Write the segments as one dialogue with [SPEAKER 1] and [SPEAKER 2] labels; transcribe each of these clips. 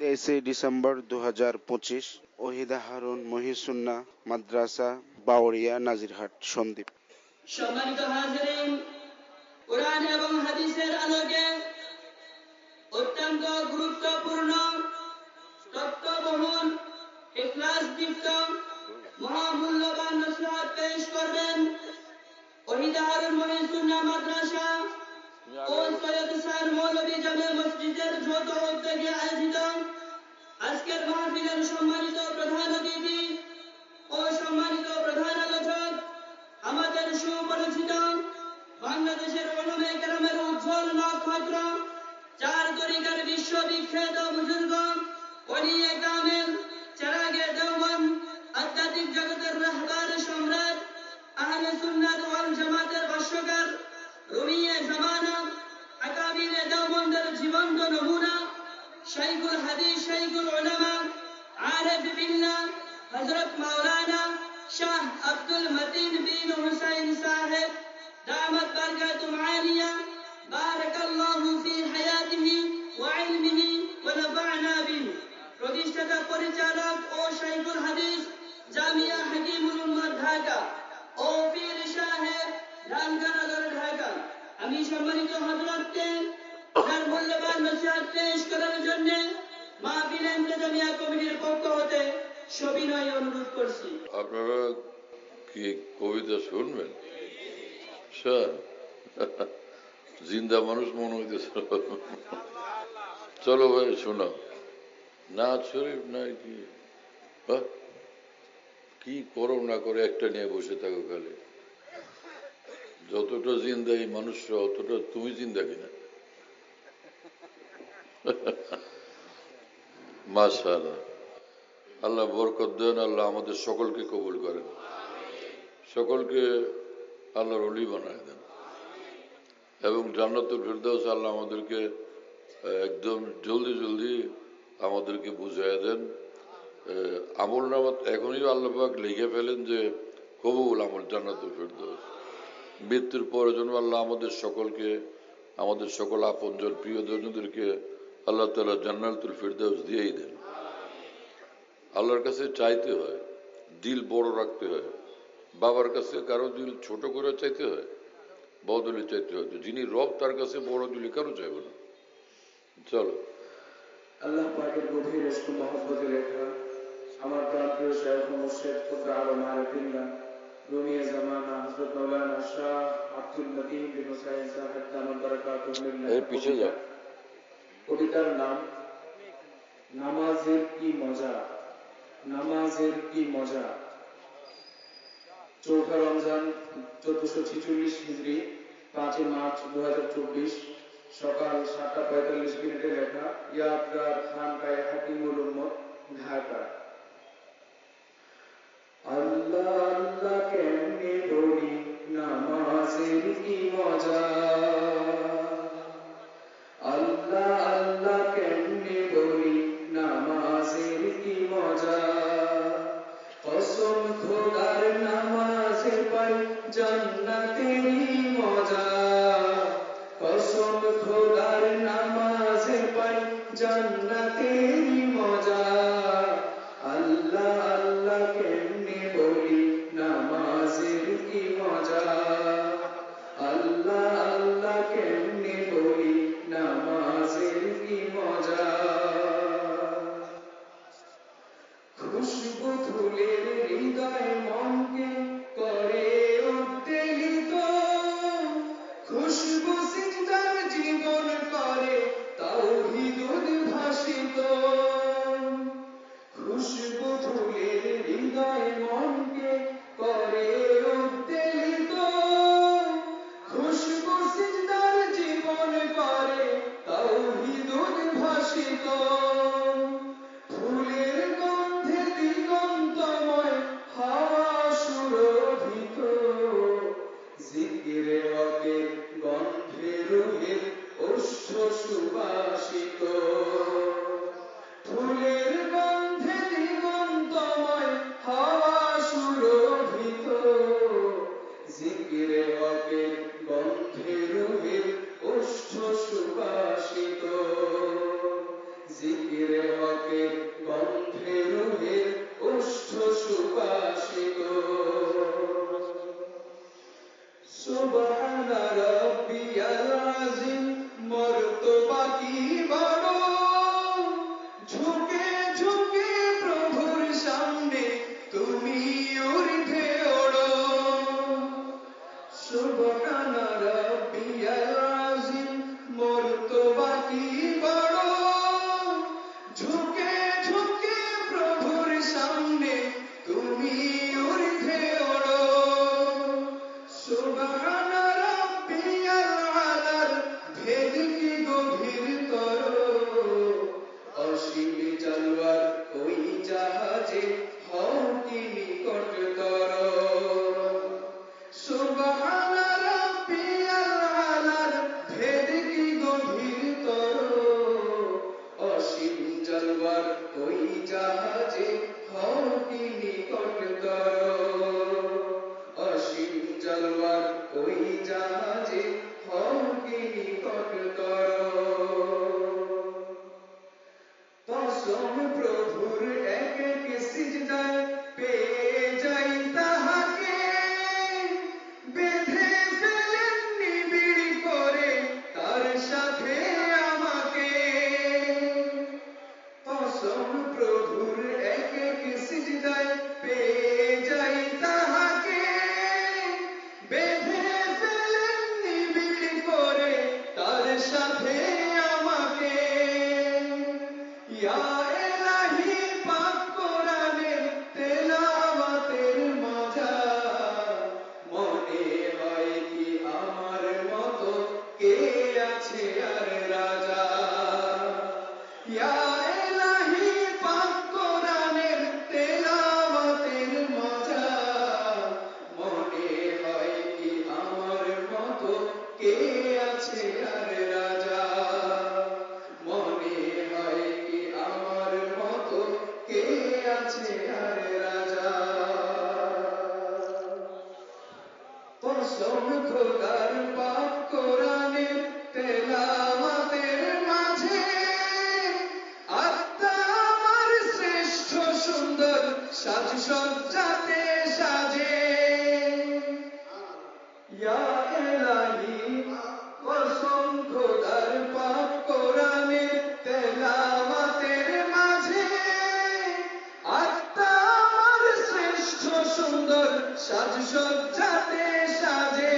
[SPEAKER 1] 23 December 2025, ওহিদা Harun মহিসুন্নাহ মাদ্রাসা, বাউরিয়া, নাজিরহাট, সন্দ্বীপ।
[SPEAKER 2] সম্মানিত হাজিরিন, কোরআন এবং হাদিসের আলোকে অত্যন্ত গুরুত্বপূর্ণ, তত্ত্ববহুল, ইখলাসদীপ্ত, মহামূল্যবান নসিহত পেশ করবেন ওহিদা হারুন মহিসুন্নাহ মাদ্রাসা ও সৈয়দ হুসাইন মৌলভী জামে মসজিদের যৌথ উদ্যোগে আয়োজিত আজকের মাহফিলের সম্মানিত প্রধান অতিথি ও সম্মানিত প্রধান আলোচক, আমাদের সুপরিচিত বাংলাদেশের উলামা কেরামের উজ্জ্বল নক্ষত্র, চার তরিকার বিশ্ববিখ্যাত বুজুর্গ, ওলিয়ে কামেল, চেরাগে দেওবন্দ, আধ্যাত্মিক জগতের রাহবার সম্রাট, আহলে সুন্নাত ওয়াল জামাতের ভাষ্যকার, রুমিয়ে জামানা, আকাবিরে দেওবন্দের জীবন্ত নমুনা, শাইখুল হাদিস, শাইখুল উলামা, আরিফ বিল্লাহ, হযরত মাওলানা শাহ আব্দুল মতিন বিন হুসাইন সাহেব দামাত বারকাতুম আলিয়া, বারাকাল্লাহু ফি হায়াতিহি ওয়া ইলমিহি ওয়া নাফা'না বিহি, প্রতিষ্ঠাতা পরিচালক ও শাইখুল হাদিস জামিয়া হাকিমুল উম্মাহ ঢাকা ও পীর সাহেব রামনগর ঢাকা। আমি সম্মানিত হযরতকে তার মূল্যবান নসিহত পেশ করার জন্য মাহফিল ইন্তেজামিয়া কমিটির পক্ষ হতে সবিনয় অনুরোধ করছি।
[SPEAKER 3] আপনারা কি কবিতা শুনবেন? স্যার, জিন্দা মানুষ মনে হইতেছে। চলো ভাই শোনা। নাচ শরীফ নাই কি করো না করে একটা নিয়ে বসে থাকো খালি। যতটা জিন্দা এই মানুষরা অতটা তুমি জিন্দা কিনা? মাশাআল্লাহ, আল্লাহ বরকত দেন, আল্লাহ আমাদের সকলকে কবুল করেন, সকলকে আল্লাহর ওলি বানায় দেন এবং জান্নাতুল ফেরদাউস আল্লাহ আমাদেরকে একদম জলদি জলদি আমাদেরকে বুঝাইয়া দেন। আমল নামাত এখনই আল্লাহ পাক লিখে ফেলেন যে কবুল আমল জান্নাতুল ফেরদাউস। মৃত্যুর পরে যেন আল্লাহ আমাদের সকলকে, আমাদের সকল আপনজন প্রিয়জনদেরকে আল্লাহ তাআলা জান্নাতুল ফেরদাউস দিয়েই দেন। আল্লাহর কাছে চাইতে হয়, দিল বড় রাখতে হয়। বাবার কাছে কারো দিল ছোট করে চাইতে হয়, বড় দিলে চাইতে হয়। যিনি রব তার কাছে বড় দিলে কারো চাইবে না। চলো।
[SPEAKER 4] আল্লাহ পাকের গভীর ইশক মহব্বতের রেখা আমার প্রাণপ্রিয় শাইখ মুর্শিদ কুতুব আলম আরিফিল্লাহ রুমিয়ে জামানা হযরত মাওলানা শাহ আব্দুল মতিন বিন হুসাইন সাহেব দামাত বারাকাতুহু মিল্লাহ
[SPEAKER 3] এর পিছে যাও।
[SPEAKER 4] কবিতার নাম নামাজের কি মজা। নামাজের কি মজা। 4 রমজান 1446 হিজরি, 5 মার্চ 2024, সকাল 7:45 লেখা, ইয়াদগার খানকায়ে হাকিমুল উম্মত, ঢাকা। আল্লাহ আল্লাহ কেমনে বলি নামাজের কি মজা। আল্লাহ আল্লাহ কেমনে বলি নামাজের কি মজা। কসম খোদার নামাজে পাই জান্নাতেরই মজা। কসম খোদার নামাজে পাই জান্নাতেরই মজা। আল্লাহ আল্লাহ কেমনে বলি নামাজের কি মজা। আল্লাহ আল্লাহ কেমনে বলি নামাজের কি মজা। খুশবু ফুলের হৃদয় মনকে করে উদ্বেলিত। খুশবু সিজদার জীবন করে তাওহীদ উদ্ভাসিত। খুশবু ফুলের হৃদয় মনকে করে উদ্বেলিত। খুশবু সিজদার জীবন করে তাওহীদ উদ্ভাসিত। ফুলের গন্ধে দিগন্তময় হাওয়া জালওয়ার ওই জাহাজে হও কি নিকটতর সুবহান রাব্বিয়াল আলার ভেদ কি গভীরতর অসীম জালওয়ার ওই জাহাজে হও কি নিকটতর অসীম জালওয়ার ওই জাহাজে হও কি নিকটতর কসম প্রভুর এক এক সিজদায় পেয়ে যাই তাহাকে বেঁধে ফেলেন নিবিড় করে তার সাথে আমাকে কসম প্রভুর এক এক সিজদায় পেয়ে যাই তাহাকে বেঁধে ফেলেন নিবিড় করে তার সাথে আমাকে ইয়া ইলাহি পাক কোরআনের তেলাওয়াতের মজা মনে হয় কি আমার মতো কে আছে আর রাজা ইয়া ইলাহি পাক কোরআনের তেলাওয়াতের মজা মনে হয় কি আমার মতো কে আছে আর রাজা মনে হয় কি আমার মতো কে আছে আর রাজা কসম খোদার পাক কোরআনের তেলাওয়াতের মাঝে আত্মা আমার শ্রেষ্ঠ সুন্দর সাজসজ্জাতে সাজে ইয়া ইলাহি কসম খোদার পাক কোরআনের তেলাওয়াতের মাঝে আত্মা আমার শ্রেষ্ঠ সুন্দর সাজসজ্জাতে সাজে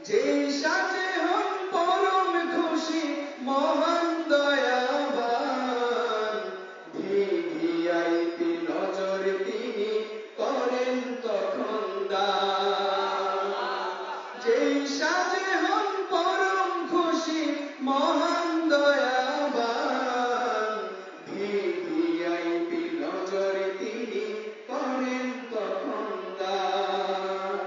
[SPEAKER 4] যেই সাজে হন পরম খুশি মহান দয়াবান ভিভিআইপি নজর তিনি করেন তখন দান যেই সাজে হন পরম খুশি মহান দয়াবান ভিভিআইপি নজর তিনি করেন তখন দান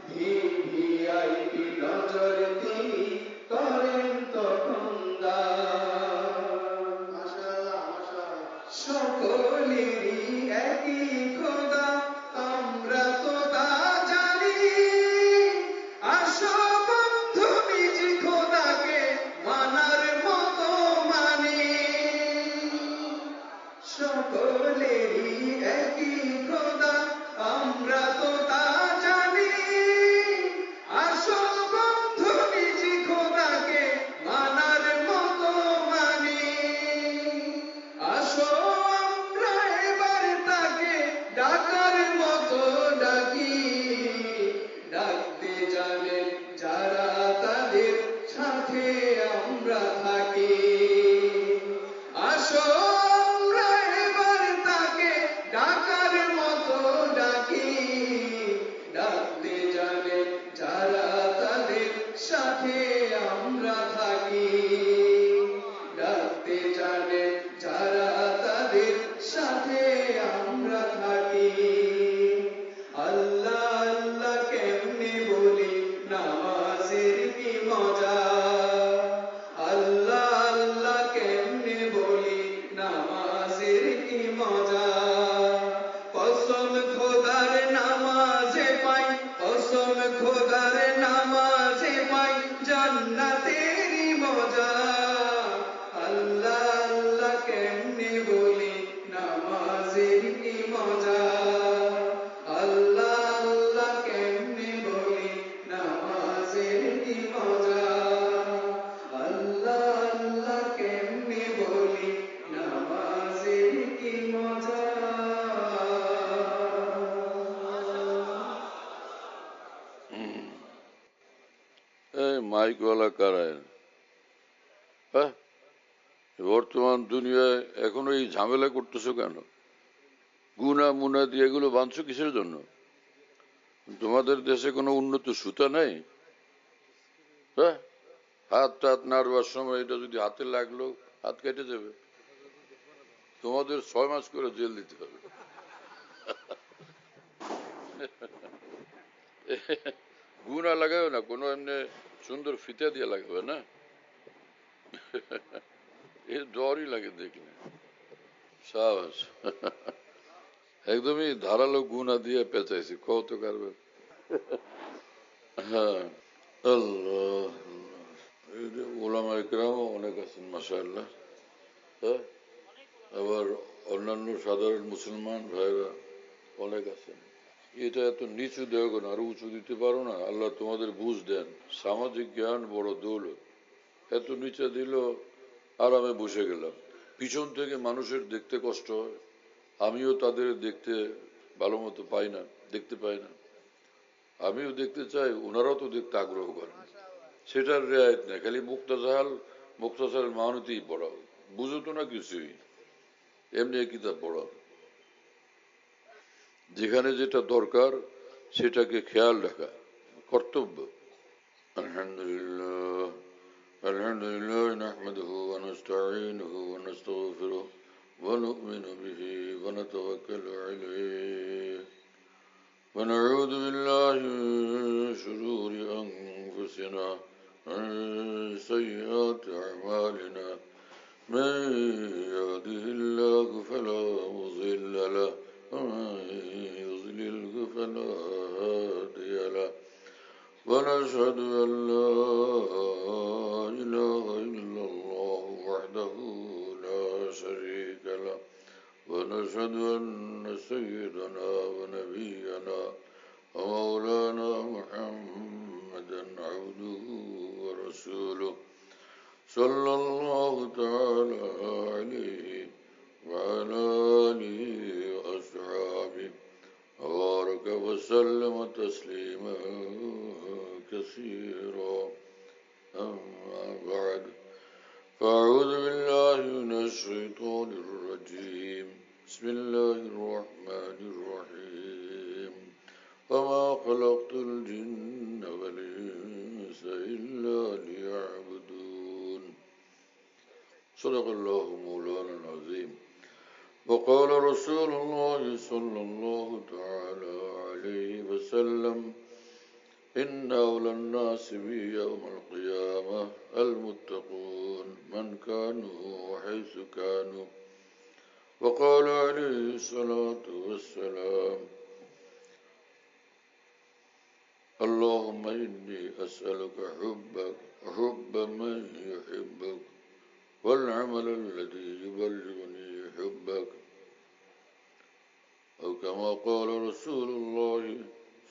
[SPEAKER 4] ভিভিআইপি নজর তিনি করেন তখন দান সকলেরই একই খোদা আমরা তো তা জানি আসো বন্ধু নিজ খোদাকে মানার মতো মানি সকলেরই একই খোদা আমরা তো তা জানি আসো বন্ধু নিজ খোদাকে মানার মতো মানি আসো আমরা এবার তাকে ডাকার মতো ডাকি ডাকতে জানে যারা তাদের সাথে আমরা থাকি আসো আমরা এবার তাকে ডাকার মতো ডাকি ডাকতে জানে যারা তাদের সাথে আমরা থাকি ডাকতে জানে যারা তাদের সাথে আমরা থাকি আল্লাহ আল্লাহ কেমনে বলি নামাজের কি মজা আল্লাহ আল্লাহ কেমনে বলি নামাজের কি মজা কসম খোদার নামাজে পাই কসম খোদার নামাজে পাই জান্নাতেরই মজা আল্লাহ আল্লাহ কেমনে বলি নামাজের কি মজা আল্লাহ আল্লাহ কেমনে বলি নামাজের কি মজা আল্লাহ আল্লাহ কেমনে বলি নামাজের কি মজা
[SPEAKER 3] এই মাইকওয়ালা কারা? হ্যাঁ, বর্তমান দুনিয়ায় এখনো এই ঝামেলা করতেছো কেন? গুনা মুনা দিয়ে এগুলো বাঁধছো কিসের জন্য? তোমাদের দেশে কোনো উন্নত সুতা নেই? হ্যাঁ, হাত টাত নাড়বার সময় এটা যদি হাতে লাগলো হাত কেটে যাবে। তোমাদের 6 মাস করে জেল দিতে হবে। গুনা লাগাবে না, কোনো এমনি সুন্দর ফিতা দিয়ে লাগাবে না, এর ডরই লাগে দেখলে। সাবাস, একদমই ধারালো গুনা দিয়ে পেঁচাইছি, কত কারবে। হ্যাঁ, আল্লাহ, ওলামা ইকরামও অনেক আছেন মাশাআল্লাহ। হ্যাঁ, আবার অন্যান্য সাধারণ মুসলমান ভাইরা অনেক আছেন। এটা এত নিচু দেও কেন, আরো উঁচু দিতে পারো না? আল্লাহ তোমাদের বুঝ দেন, সামাজিক জ্ঞান বড় দৌলত। এত নিচে দিল, আরামে বসে গেলাম। পিছন থেকে মানুষের দেখতে কষ্ট হয়, আমিও তাদের দেখতে ভালো মতো পাই না, দেখতে পাই না। আমিও দেখতে চাই, ওনারাও তো দেখতে আগ্রহ করেন, সেটার রেয়ায়ত নেই। খালি মুক্তাসাল মানতেই পড়াও, বুঝো তো না কিছুই, এমনি কিতাব পড়াও। যেখানে যেটা দরকার সেটাকে খেয়াল রাখা কর্তব্য। আলহামদুলিল্লাহ, আলহামদুলিল্লাহ নাহমাদুহু ওয়া নাস্তাঈনুহু ওয়া নাস্তাগফিরুহু ওয়া নু'মিনু বিহি ওয়া নাতাওয়াক্কালু আলাইহি ওয়া নাউযু বিল্লাহি মিন শুরুরি আনফুসিনা ওয়া মিন সাইয়্যাতি আ'মালিনা। من يهده الله فلا مضل له ومن يضلله فلا هادي له ونشهد أن لا إله إلا الله وحده لا شريك له ونشهد أن سيدنا ونبينا ومولانا محمدا عبده ورسوله صلى الله تعالى عليه وعلى آله وأصحابه وبارك وسلم تسليما كثيرا. أما بعد، فأعوذ بالله من الشيطان الرجيم. بسم الله الرحمن الرحيم. وما خلقت الجن والإنس إلا ليعبدون. صدق الله مولانا العظيم. وقال رسول الله صلى الله تعالى عليه وسلم إن أولى الناس بي يوم القيامة المتقون من كانوا وحيث كانوا. وقال عليه الصلاة والسلام اللهم إني أسألك حبك وحب من يحبك والعمل الذي يبلغني حبك، أو كما قال رسول الله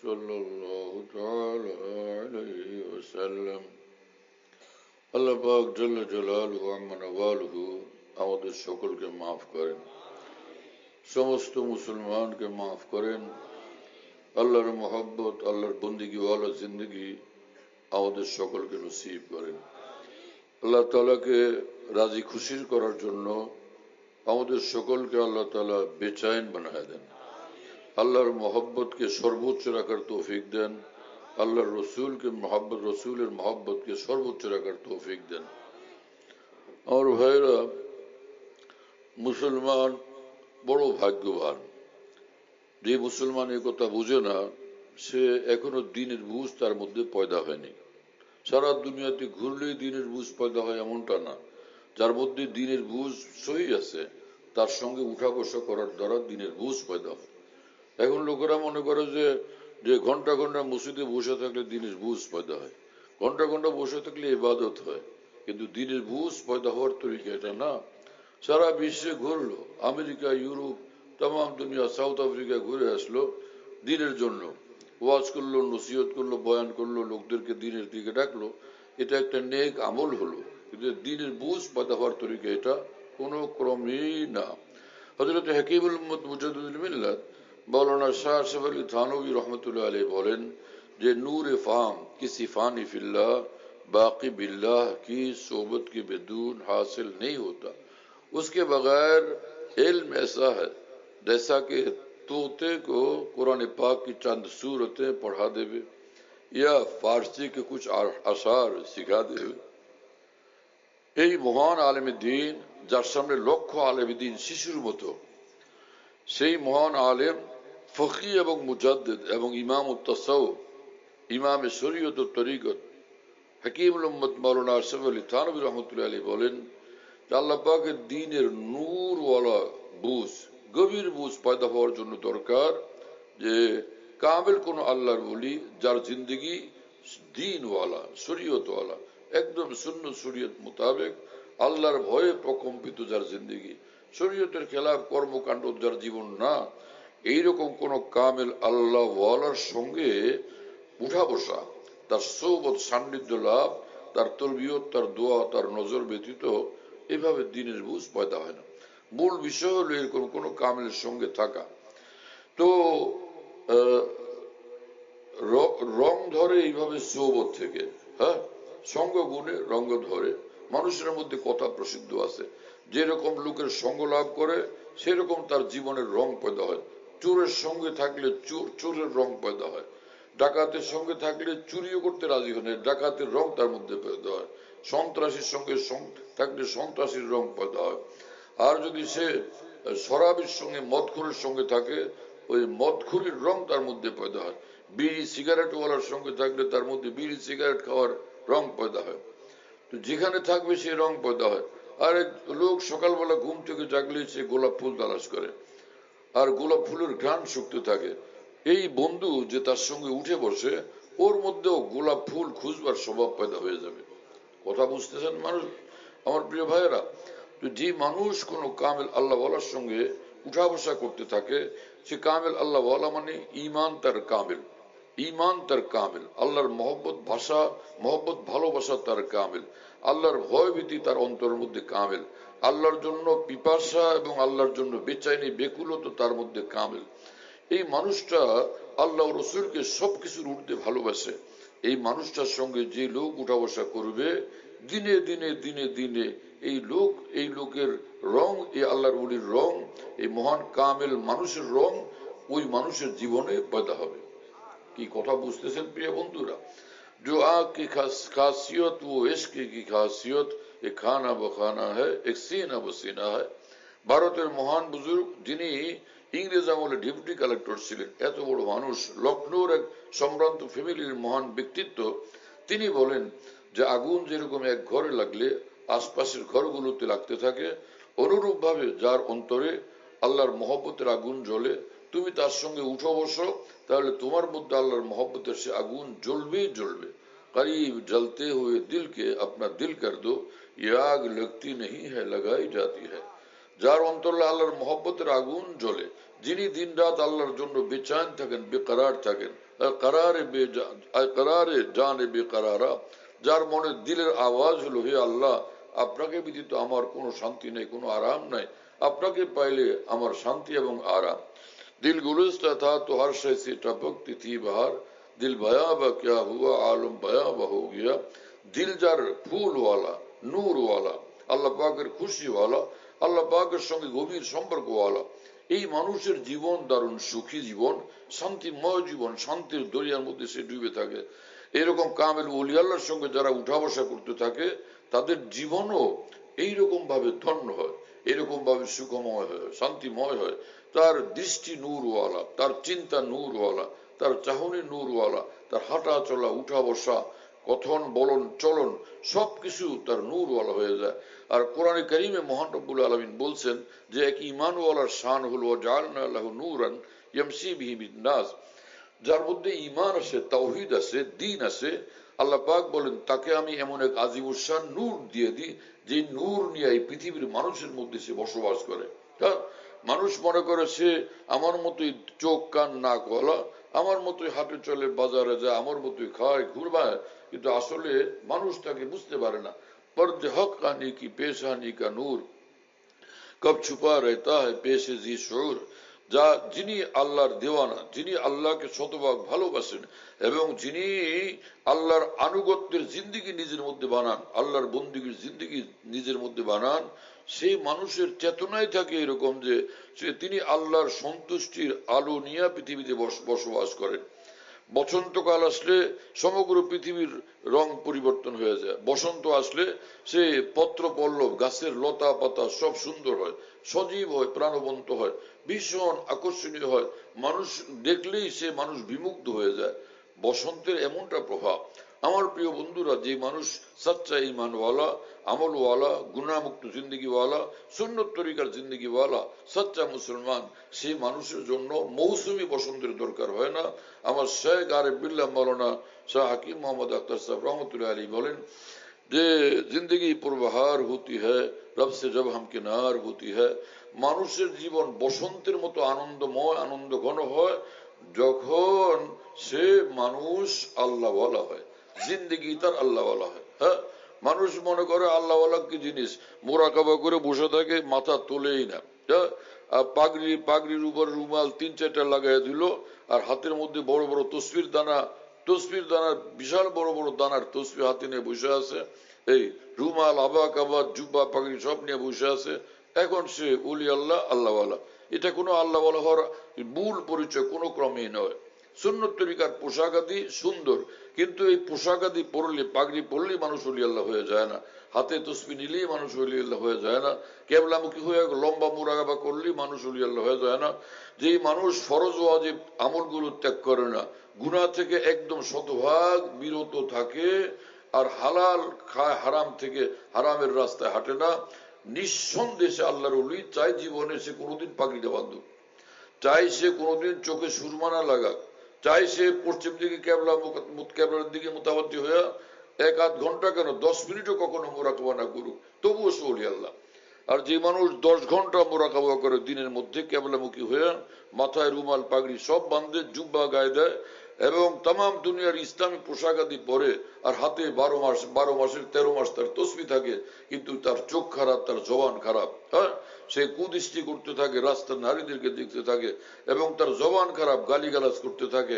[SPEAKER 3] صلى الله تعالى عليه وسلم. আল্লাহ পাক জাল্লা জালালুহু আম্মা নাওয়ালুহু আমাদের সকলকে মাফ করেন, সমস্ত মুসলমানকে মাফ করেন। আল্লাহর মহব্বত, আল্লাহর বন্দিগি ওয়ালা জিন্দগি আমাদের সকলকে নসিব করেন। আল্লাহ তাআলাকে রাজি খুশির করার জন্য আমাদের সকলকে আল্লাহ তাআলা বেচাইন বানায় দেন। আল্লাহর মহব্বতকে সর্বোচ্চ রাখার তৌফিক দেন। আল্লাহর রসুলের মহব্বতকে সর্বোচ্চ রাখার তৌফিক দেন। আমার ভাইরা, মুসলমান বড় ভাগ্যবান। যে মুসলমান এই কথা বুঝে না, সে এখনো দিনের বুঝ তার মধ্যে পয়দা হয়নি। সারা দুনিয়াতে ঘুরলেই দিনের বুঝ পয়দা হয় এমনটা না। যার মধ্যে দিনের বুঝ সহি আছে, তার সঙ্গে উঠা বসা করার দ্বারা দিনের বুঝ পয়দা হয়। এখন লোকেরা মনে করে যে ঘন্টা ঘন্টা মসজিদে বসে থাকলে দিনের বুঝ পয়দা হয়, ঘন্টা ঘন্টা বসে থাকলে ইবাদত হয়, কিন্তু দিনের বুঝ পয়দা হওয়ার তরিকা এটা না। সারা বিশ্বে ঘুরলো, আমেরিকা, ইউরোপ, তাম দুনিয়া, সাউথ আফ্রিকা ঘুরে আসলো দিনের জন্য, ওয়াজ করলো, নসিহত করলো, বয়ান করলো, লোকদেরকে দিনের দিকে ডাকলো। এটা একটা নেক আমল হলো, কিন্তু দিনের বুঝ পয়দা হওয়ার তরিকা এটা কোনো ক্রমেই না। হযরত হাকিমুল উম্মত মুজাদ্দিদুল মিল্লাত मौलाना शाह अशरफ अली थानवी रहमतुल्लाह अलैह बोलेन जे नूर फाम किसी फानी फिल्लाह बाकी बिल्लाह की सोबत के बेदून हासिल नहीं होता। उसके बगैर इल्म ऐसा है जैसा कि तोते को कुरान पाक की चंद सूरतें पढ़ा देवे या फारसी के कुछ अशार सिखा देवे। এই মহান আলেম দ্বীন যার সামনে লক্ষ আলেম দিন শিশুর মতো, সেই মহান আলেম ফকি এবং মুজাদ্দিদ এবং ইমাম উত্তাসাউফ, ইমাম শরীয়ত ও তরিকত হাকিমুল উম্মত মাওলানা আশরাফ আলী থানভী রহমতুল্লাহ আলাইহি বলেন যে আল্লাহ পাকের দ্বীনের নূরওয়ালা বুঝ, গভীর বুঝ পয়দা হওয়ার জন্য দরকার যে কামেল কোন আল্লাহর বলি যার জিন্দগি দ্বীনওয়ালা, শরীয়তওয়ালা, একদম সুন্নাত শরীয়ত মোতাবেক, আল্লাহর ভয়ে প্রকম্পিত যার জিন্দগি, শরীয়তের খেলাফ কর্মকাণ্ড যার জীবন না, এইরকম কোন কামেল আল্লাহ ওয়ালার সঙ্গে উঠা বসা, তার সৌবত সান্নিধ্য লাভ, তার তরবিয়ত, তার দোয়া, তার নজর ব্যতীত এভাবে দিনের বুঝ পয়দা হয় না। মূল বিষয় হলো এরকম কোন কামেলের সঙ্গে থাকা। তো রং ধরে এইভাবে সৌবত থেকে, হ্যাঁ, সঙ্গ গুণে রঙ্গ ধরে। মানুষের মধ্যে কথা প্রসিদ্ধ আছে, যেরকম লোকের সঙ্গ লাভ করে সেরকম তার জীবনের রং পয়দা হয়। চোরের সঙ্গে থাকলে চোরের রং পয়দা হয়, ডাকাতের সঙ্গে থাকলে চুরিও করতে রাজি হয় না, ডাকাতের রং তার মধ্যে পয়দা হয়। সন্ত্রাসীর সঙ্গে থাকলে সন্ত্রাসীর রং পয়দা হয়। আর যদি সে শরাবের সঙ্গে, মদখোরের সঙ্গে থাকে, ওই মদখুরির রং তার মধ্যে পয়দা হয়। বিড়ি সিগারেট ওয়ালার সঙ্গে থাকলে তার মধ্যে বিড়ি সিগারেট খাওয়ার রং পয়দা হয়। তো যেখানে থাকবে সে রং পয়দা হয়। আর এক লোক সকালবেলা ঘুম থেকে জাগলে সে গোলাপ ফুল তালাশ করে, আর গোলাপ ফুলের ঘ্রাণ শুকতে থাকে। এই বন্ধু যে তার সঙ্গে উঠে বসে, ওর মধ্যেও গোলাপ ফুল খুঁজবার স্বভাব পয়দা হয়ে যাবে। কথা বুঝতেছেন মানুষ? আমার প্রিয় ভাইয়েরা, যে মানুষ কোন কামেল আল্লাহ ওয়ালার সঙ্গে উঠা বসা করতে থাকে, সে কামেল আল্লাহ ওয়ালা মানে ইমান তার কামেল, ইমান তার কামেল, আল্লাহর মহব্বত ভাষা, মহব্বত ভালোবাসা তার কামেল, আল্লাহর ভয়ভীতি তার অন্তরের মধ্যে কামেল, আল্লাহর জন্য পিপাসা এবং আল্লাহর জন্য বেচাইনি বেকুলতা তার মধ্যে কামেল। এই মানুষটা আল্লাহ রসুলকে সবকিছুর ঊর্ধ্বে ভালোবাসে। এই মানুষটার সঙ্গে যে লোক উঠা বসা করবে, দিনে দিনে দিনে দিনে এই লোকের রং, এই আল্লাহর ওলির রং, এই মহান কামেল মানুষের রং ওই মানুষের জীবনে পয়দা হবে। কি কথা বুঝতেছেন প্রিয় বন্ধুরা? जो आग की खासियत वो इश्क की खासियत, एक खाना बखाना है, एक सीना बसीना है। ভারতের মহান বুজুর্গ, যিনি ইংরেজ আমলে ডেপুটি কালেক্টর ছিলেন, এত বড় মানুষ, লখনৌর এক সম্ভ্রান্ত ফ্যামিলির মহান ব্যক্তিত্ব, তিনি বলেন যে আগুন যেরকম এক ঘরে লাগলে আশপাশের ঘরগুলোতে লাগতে থাকে, অনুরূপ ভাবে যার অন্তরে আল্লাহর মহব্বতের আগুন জ্বলে, তুমি তার সঙ্গে উঠো বসো, তাহলে তোমার মধ্যে আল্লাহর মহব্বতের সে আগুন জ্বলবেই জ্বলবে। करीब जलते हुए दिल के अपना दिल कर दो, ये आग लगती नहीं है लगाई जाती है। যার অন্তরে আল্লাহর মহব্বতের আগুন জ্বলে, যিনি দিন রাত আল্লাহর জন্য বেচাইন থাকেন, বেকরার থাকেন, করারে জানে বেকরারা, যার মনে দিলের আওয়াজ হলো হে আল্লাহ, আপনাকে ব্যতীত আমার কোনো শান্তি নেই, কোনো আরাম নাই, আপনাকে পাইলে আমার শান্তি এবং আরাম। दिल गुलस्ता था तो हर शय से टपकती थी बहार, दिल भयाबा क्या हुआ आलम भयाबा हो गया। दिल যার ফুল ওয়ালা, নূর ওয়ালা, আল্লাহ পাকের খুশি ওয়ালা, আল্লাহ পাকের সঙ্গে গভীর সম্পর্ক ওয়ালা, এই মানুষের জীবন দারুণ সুখী জীবন, শান্তিময় জীবন, শান্তির দরিয়ার মধ্যে সে ডুবে থাকে। এরকম কামেল ওলি আল্লাহর সঙ্গে যারা উঠা বসা করতে থাকে, তাদের জীবনও এইরকম ভাবে ধন্য হয়, এরকম ভাবে সুখময় হয়, শান্তিময় হয়। তার দৃষ্টি নূরওয়ালা, তার চিন্তা নূরওয়ালা, তার চাহনি নূরওয়ালা, তার হাঁটা চলা, উঠা বসা, কথন বলন চলন সবকিছু তার নূরওয়ালা হয়ে যায়। আর কোরআনে কারিমে মহান রব্বুল আলামিন বলছেন যে এক ঈমানওয়ালার শান হলো জাআলনা লাহু নূরান ইয়ামশি বিহি বিন-নাস, যার মধ্যে ঈমান আছে, তাওহীদ আছে, দ্বীন আছে, আল্লাহ পাক বলেন তাকে আমি এমন এক আজিমুস শান নূর দিয়ে দিই, যে নূর নিয়ে এই পৃথিবীর মানুষের মধ্যে সে বসবাস করে। হ্যাঁ, মানুষ মনে করে সে আমার মতোই চোখ কান নাক ওয়ালা, আমার মতোই হাঁটে চলে, বাজারে যায়, আমার মতোই খায় ঘুরবায়, কিন্তু আসলে মানুষ তাকে বুঝতে পারে না। পর্দে হক কানি কি পেশানি কা নূর কব ছুপা রহতা है পেশে জি শূর, যা যিনি আল্লাহর দেওয়ানা, যিনি আল্লাহকে শতভাগ ভালোবাসেন এবং যিনি আল্লাহর আনুগত্যের জিন্দিগি নিজের মধ্যে বানান, আল্লাহর বন্দিগির জিন্দিগি নিজের মধ্যে বানান, সেই মানুষের চেতনায় থাকে এরকম যে তিনি আল্লাহর সন্তুষ্টির আলো নিয়ে পৃথিবীতে বসবাস করেন। বসন্তকাল আসলে সমগ্র পৃথিবীর রং পরিবর্তন হয়ে যায়। বসন্ত আসলে সে পত্র পল্লব, গাছের লতা পাতা সব সুন্দর হয়, সজীব হয়, প্রাণবন্ত হয়, ভীষণ আকর্ষণীয় হয়, মানুষ দেখলেই সে মানুষ বিমুগ্ধ হয়ে যায়। বসন্তের এমনটা প্রভাব। আমার প্রিয় বন্ধুরা, যে মানুষ সচ্চা ইমানওয়ালা, আমলওয়ালা, গুনাহমুক্ত জিন্দগিওয়ালা, সুন্নত তরিকার জিন্দগিওয়ালা, সচ্চা মুসলমান, সেই মানুষের জন্য মৌসুমী বসন্তের দরকার হয় না। আমার শেখ আরিফ বিল্লাহ মৌলানা শাহ হাকিম মোহাম্মদ আখতার সাহেব রহমতুল্লাহ আলী বলেন যে জিন্দগি পুরবাহার হতি হ্যায়, রব সে জব হাম কিনার হতি হ্যায়। মানুষের জীবন বসন্তের মতো আনন্দময়, আনন্দ ঘন হয় যখন সে মানুষ আল্লাহওয়ালা হয়, জিন্দগি তার আল্লাহওয়ালা হয়। হ্যাঁ, মানুষ মনে করে আল্লাহওয়ালা কি জিনিস, মোরাকাবা করে বসে থাকে, মাথা তোলেই না। পাগড়ির উপর রুমাল 3-4টা লাগাই দিল, আর হাতের মধ্যে বড় বড় তসবির দানার বিশাল বড় বড় দানার তসবির হাতে নিয়ে বসে আছে, এই রুমাল, আবা কাবা, জুব্বা, পাগড়ি সব নিয়ে বসে আছে। এখন সে উলি আল্লাহ, আল্লাহওয়ালা। এটা কোনো আল্লাহওয়ালা হওয়ার মূল পরিচয় কোনো ক্রমেই নয়। সুন্নত তরিকার পোশাক আদি সুন্দর, কিন্তু এই পোশাক আদি পরলে, পাগড়ি পরলেই মানুষ অলি আল্লাহ হয়ে যায় না, হাতে তসবি নিলেই মানুষ অলি আল্লাহ হয়ে যায় না, কেবলামুখী হয়ে লম্বা মুরাকাবা করলেই মানুষ অলি আল্লাহ হয়ে যায় না। যেই মানুষ ফরজ ওয়াজিব আমলগুলো ত্যাগ করে না, গুনাহ থেকে একদম শতভাগ বিরত থাকে, আর হালাল খায়, হারাম থেকে হারামের রাস্তায় হাঁটে না, নিঃসন্দেহে আল্লাহর ওলি। চাই জীবনে সে কোনোদিন পাগড়িটা বাঁধুক, চাই সে কোনোদিন চোখে সুরমা না লাগাক, চাই সে পশ্চিম দিকে ক্যাবলার দিকে মোতাবজ্জি হয়ে 1-8 ঘন্টা কেন 10 মিনিটও কখনো মোরাকাবা না করুক, তবুও সে ওলি আল্লাহ। আর যে মানুষ 10 ঘন্টা মোরাকাবা করে দিনের মধ্যে ক্যাবলামুখী হয়ে, মাথায় রুমাল পাগড়ি সব বাঁধে, জুব্বা গায়ে দেয়, এবং তাম দুনিয়ার ইসলামী পোশাক আদি পরে, আর হাতে 12 মাসের 13 মাস তার তসবি থাকে, কিন্তু তার চোখ খারাপ, তার জবান খারাপ। হ্যাঁ, সে কুদৃষ্টি করতে থাকে, রাস্তার নারীদেরকে দেখতে থাকে, এবং তার জবান খারাপ, গালিগালাজ করতে থাকে,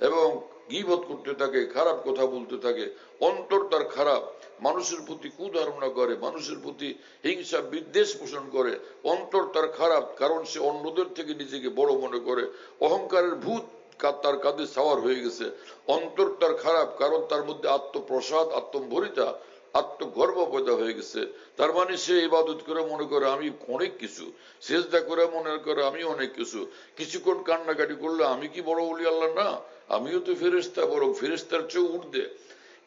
[SPEAKER 3] এবং গীবত করতে থাকে, খারাপ কথা বলতে থাকে, অন্তর তার খারাপ, মানুষের প্রতি কুধারণা করে, মানুষের প্রতি হিংসা বিদ্বেষ পোষণ করে, অন্তর তার খারাপ, কারণ সে অন্যদের থেকে নিজেকে বড় মনে করে, অহংকারের ভূত তার কাঁধে সাওয়ার হয়ে গেছে, অন্তর তার খারাপ, কারণ তার মধ্যে আত্মপ্রসাদ, আত্মভরিতা, আত্মগর্ব পয়দা হয়ে গেছে। তার মানে সে ইবাদত করে মনে করে আমি অনেক কিছু, সেজদা করে মনে করে আমি অনেক কিছু, কিছুক্ষণ কান্নাকাটি করলে আমি কি বড় ওলি আল্লাহ না, আমিও তো ফেরেশতা, বরং ফেরেশতার চেয়ে ঊর্ধ্বে।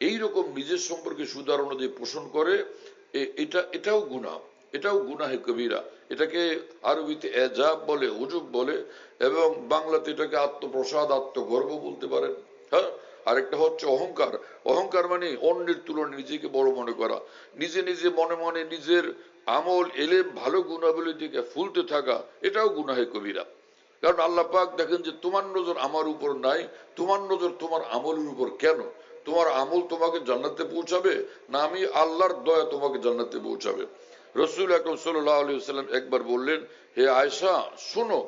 [SPEAKER 3] এইরকম নিজের সম্পর্কে সুধারণা দিয়ে পোষণ করে, এটাও গুনাহ, এটাও গুনাহে কবিরা। এটাকে আরবিতে এজাব বলে, উজুব বলে, এবং বাংলাতে এটাকে আত্মপ্রসাদ, আত্মগর্ব বলতে পারেন। হ্যাঁ, আরেকটা হচ্ছে অহংকার। অহংকার মানে অন্যের তুলনায় নিজেকে বড় মনে করা, নিজে নিজে মনে মনে নিজের আমল, এলেম, ভালো গুণাবলী থেকে ফুলতে থাকা, এটাও গুনাহে কবিরা। কারণ আল্লাহ পাক দেখেন যে তোমার নজর আমার উপর নাই, তোমার নজর তোমার আমলের উপর কেন? তোমার আমল তোমাকে জান্নাতে পৌঁছাবে, না আমি আল্লাহর দয়া তোমাকে জান্নাতে পৌঁছাবে? রাসূল আকরাম সাল্লাল্লাহু আলাইহি ওয়াসাল্লাম একবার বললেন, হে আয়েশা শোনো,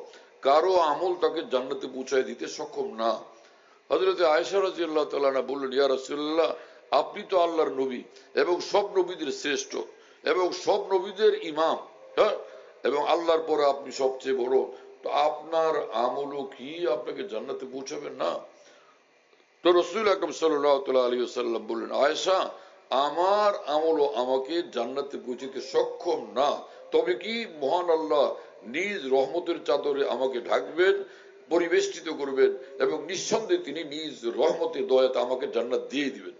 [SPEAKER 3] কারো আমল তাকে জান্নাতে পৌঁছায় দিতে সক্ষম না। হযরত আয়েশা রাদিয়াল্লাহু তাআলা আনহা বললেন, ইয়া রাসূলুল্লাহ, আপনি তো আল্লাহর নবী এবং সব নবীদের শ্রেষ্ঠ এবং সব নবীদের ইমাম, হ্যাঁ, এবং আল্লাহর পরে আপনি সবচেয়ে বড়, তো আপনার আমলও কি আপনাকে জান্নাতে পৌঁছাবে না? তো রাসূল আকরাম সাল্লাল্লাহু আলাইহি ওয়াসাল্লাম বললেন, আয়েশা, আমার আমলও আমাকে জান্নাতে পৌঁছাতে সক্ষম না, তবে কি মহান আল্লাহ নিজ রহমতের চাদরে আমাকে ঢাকবেন, পরিবেষ্টিত করবেন, এবং নিঃসন্দেহে তিনি নিজ রহমতে দয়াতে আমাকে জান্নাত দিয়ে দিবেন।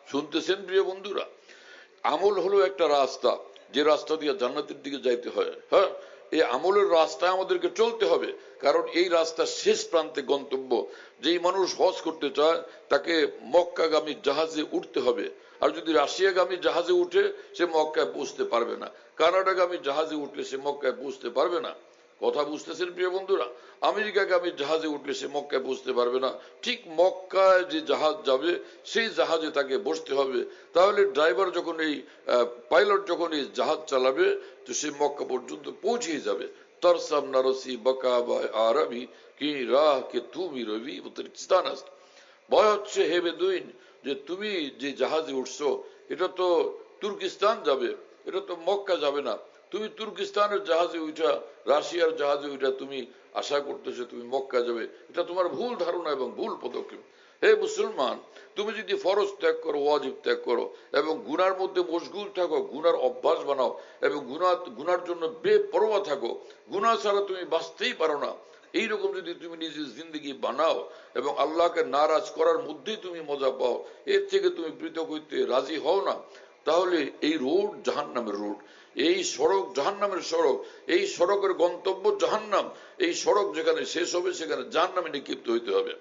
[SPEAKER 3] শুনতেছেন প্রিয় বন্ধুরা? আমল হলো একটা রাস্তা, যে রাস্তা দিয়ে জান্নাতের দিকে যাইতে হয়। হ্যাঁ, এই আমলের রাস্তায় আমাদেরকে চলতে হবে, কারণ এই রাস্তার শেষ প্রান্তে গন্তব্য। যেই মানুষ হজ করতে চায় তাকে মক্কাগামী জাহাজে উঠতে হবে, আর যদি রাশিয়াগামী জাহাজে উঠে সে মক্কায় পৌঁছতে পারবে না, কানাডাগামী জাহাজে উঠলে সে মক্কায় পৌঁছতে পারবে না। কথা বুঝতেছেন প্রিয় বন্ধুরা? আমেরিকাগামী জাহাজে উঠলে সে মক্কায় বসতে পারবে না। ঠিক মক্কায় যে জাহাজ যাবে সেই জাহাজে তাকে বসতে হবে। তাহলে ড্রাইভার যখন পাইলট যখন এই জাহাজ চালাবে, তো সে মক্কা পর্যন্ত পৌঁছে যাবে। তরসাম নারসি বকা বা আরবি কি রাহ কে তুমি রবি উত্তরিস্তান আস। ভয় হচ্ছে হে বেদুইন, যে তুমি যে জাহাজে উঠছো এটা তো তুর্কিস্তান যাবে, এটা তো মক্কা যাবে না। তুমি তুর্কিস্তানের জাহাজে উঠা, রাশিয়ার জাহাজে উঠা তুমি আশা করতেছো তুমি মক্কা যাবে, এটা তোমার ভুল ধারণা এবং ভুল পদক্ষেপ। হে মুসলমান, তুমি যদি ফরজ ত্যাগ করো, ওয়াজিব ত্যাগ করো এবং গুনার মধ্যে মশগুল থাকো, গুনার অভ্যাস বানাও এবং গুনার জন্য বেপরোয়া থাকো, গুনাহ ছাড়া তুমি বাঁচতেই পারো না, এইরকম যদি তুমি নিজের জিন্দগি বানাও এবং আল্লাহকে নারাজ করার মধ্যেই তুমি মজা পাও, এর থেকে তুমি পৃথক হইতে রাজি হও না, তাহলে এই রোড জাহান্নামের রোড, এই সড়ক জাহান্নামের সড়ক, এই সড়কের গন্তব্য জাহান্নাম, এই সড়ক যেখানে শেষ হবে সেখানে জাহান্নামে নিক্ষিপ্ত হইতে হবে।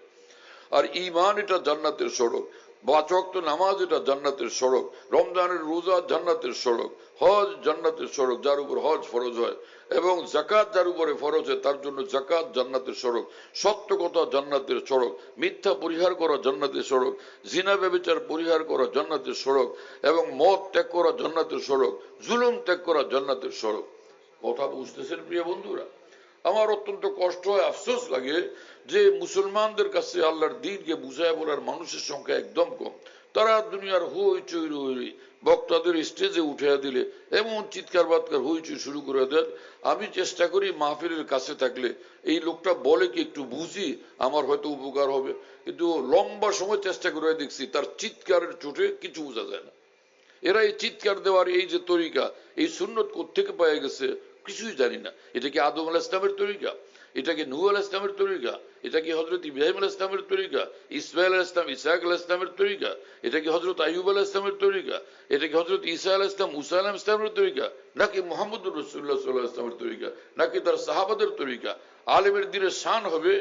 [SPEAKER 3] আর ঈমান এটা জান্নাতের সড়ক, 5 ওয়াক্ত নামাজ এটা জান্নাতের সড়ক, রমজানের রোজা জান্নাতের সড়ক, হজ জান্নাতের সড়ক যার উপর হজ ফরজ হয়, এবং যাকাত যার উপরে ফরজ হয় তার জন্য যাকাত জান্নাতের সড়ক, সত্য কথা জান্নাতের সড়ক, মিথ্যা পরিহার করা জান্নাতের সড়ক, জিনা ব্যভিচার পরিহার করা জান্নাতের সড়ক, এবং মদ ত্যাগ করা জান্নাতের সড়ক, জুলুম ত্যাগ করা জান্নাতের সড়ক। কথা বুঝতেছেন প্রিয় বন্ধুরা? আমার অত্যন্ত কষ্ট হয়, আফসোস লাগে যে মুসলমানদের কাছে আল্লাহর দ্বীনকে বুঝায় বলার মানুষের সংখ্যা একদম কম। তারা দুনিয়ার হইচই রই বক্তাদের স্টেজে উঠে দিলে এমন চিৎকার বাৎকার হইচই শুরু করে দেন, আমি চেষ্টা করি মাহফিলের কাছে থাকলে এই লোকটা বলে কি একটু বুঝি, আমার হয়তো উপকার হবে, কিন্তু লম্বা সময় চেষ্টা করে দেখছি তার চিৎকারের চোটে কিছু বোঝা যায় না। এরা এই চিৎকার দেওয়ার এই যে তরিকা, এই সুন্নত কোত্থেকে পাওয়া গেছে কিছুই জানি না। এটা কি আদম আলাইহিস সালামের তরিকা? এটা কি নূহ আলাইহিস সালামের তরিকা? এটা কি হযরত ইব্রাহিম আলাইহিস সালামের তরিকা? ইসমাঈল আলাইহিস সালাম, ইসহাক আলাইহিস সালামের তরিকা? এটা কি হযরত আইয়ুব আলাইহিস সালামের তরিকা? এটা কি হযরত ঈসা আলাইহিস সালাম, মুসা আলাইহিস সালামের তরিকা? নাকি মুহাম্মদুর রাসূলুল্লাহ সাল্লাল্লাহু আলাইহি ওয়াসাল্লামের তরিকা? নাকি তার সাহাবাদের তরিকা? আলেমের দিনের শান হবে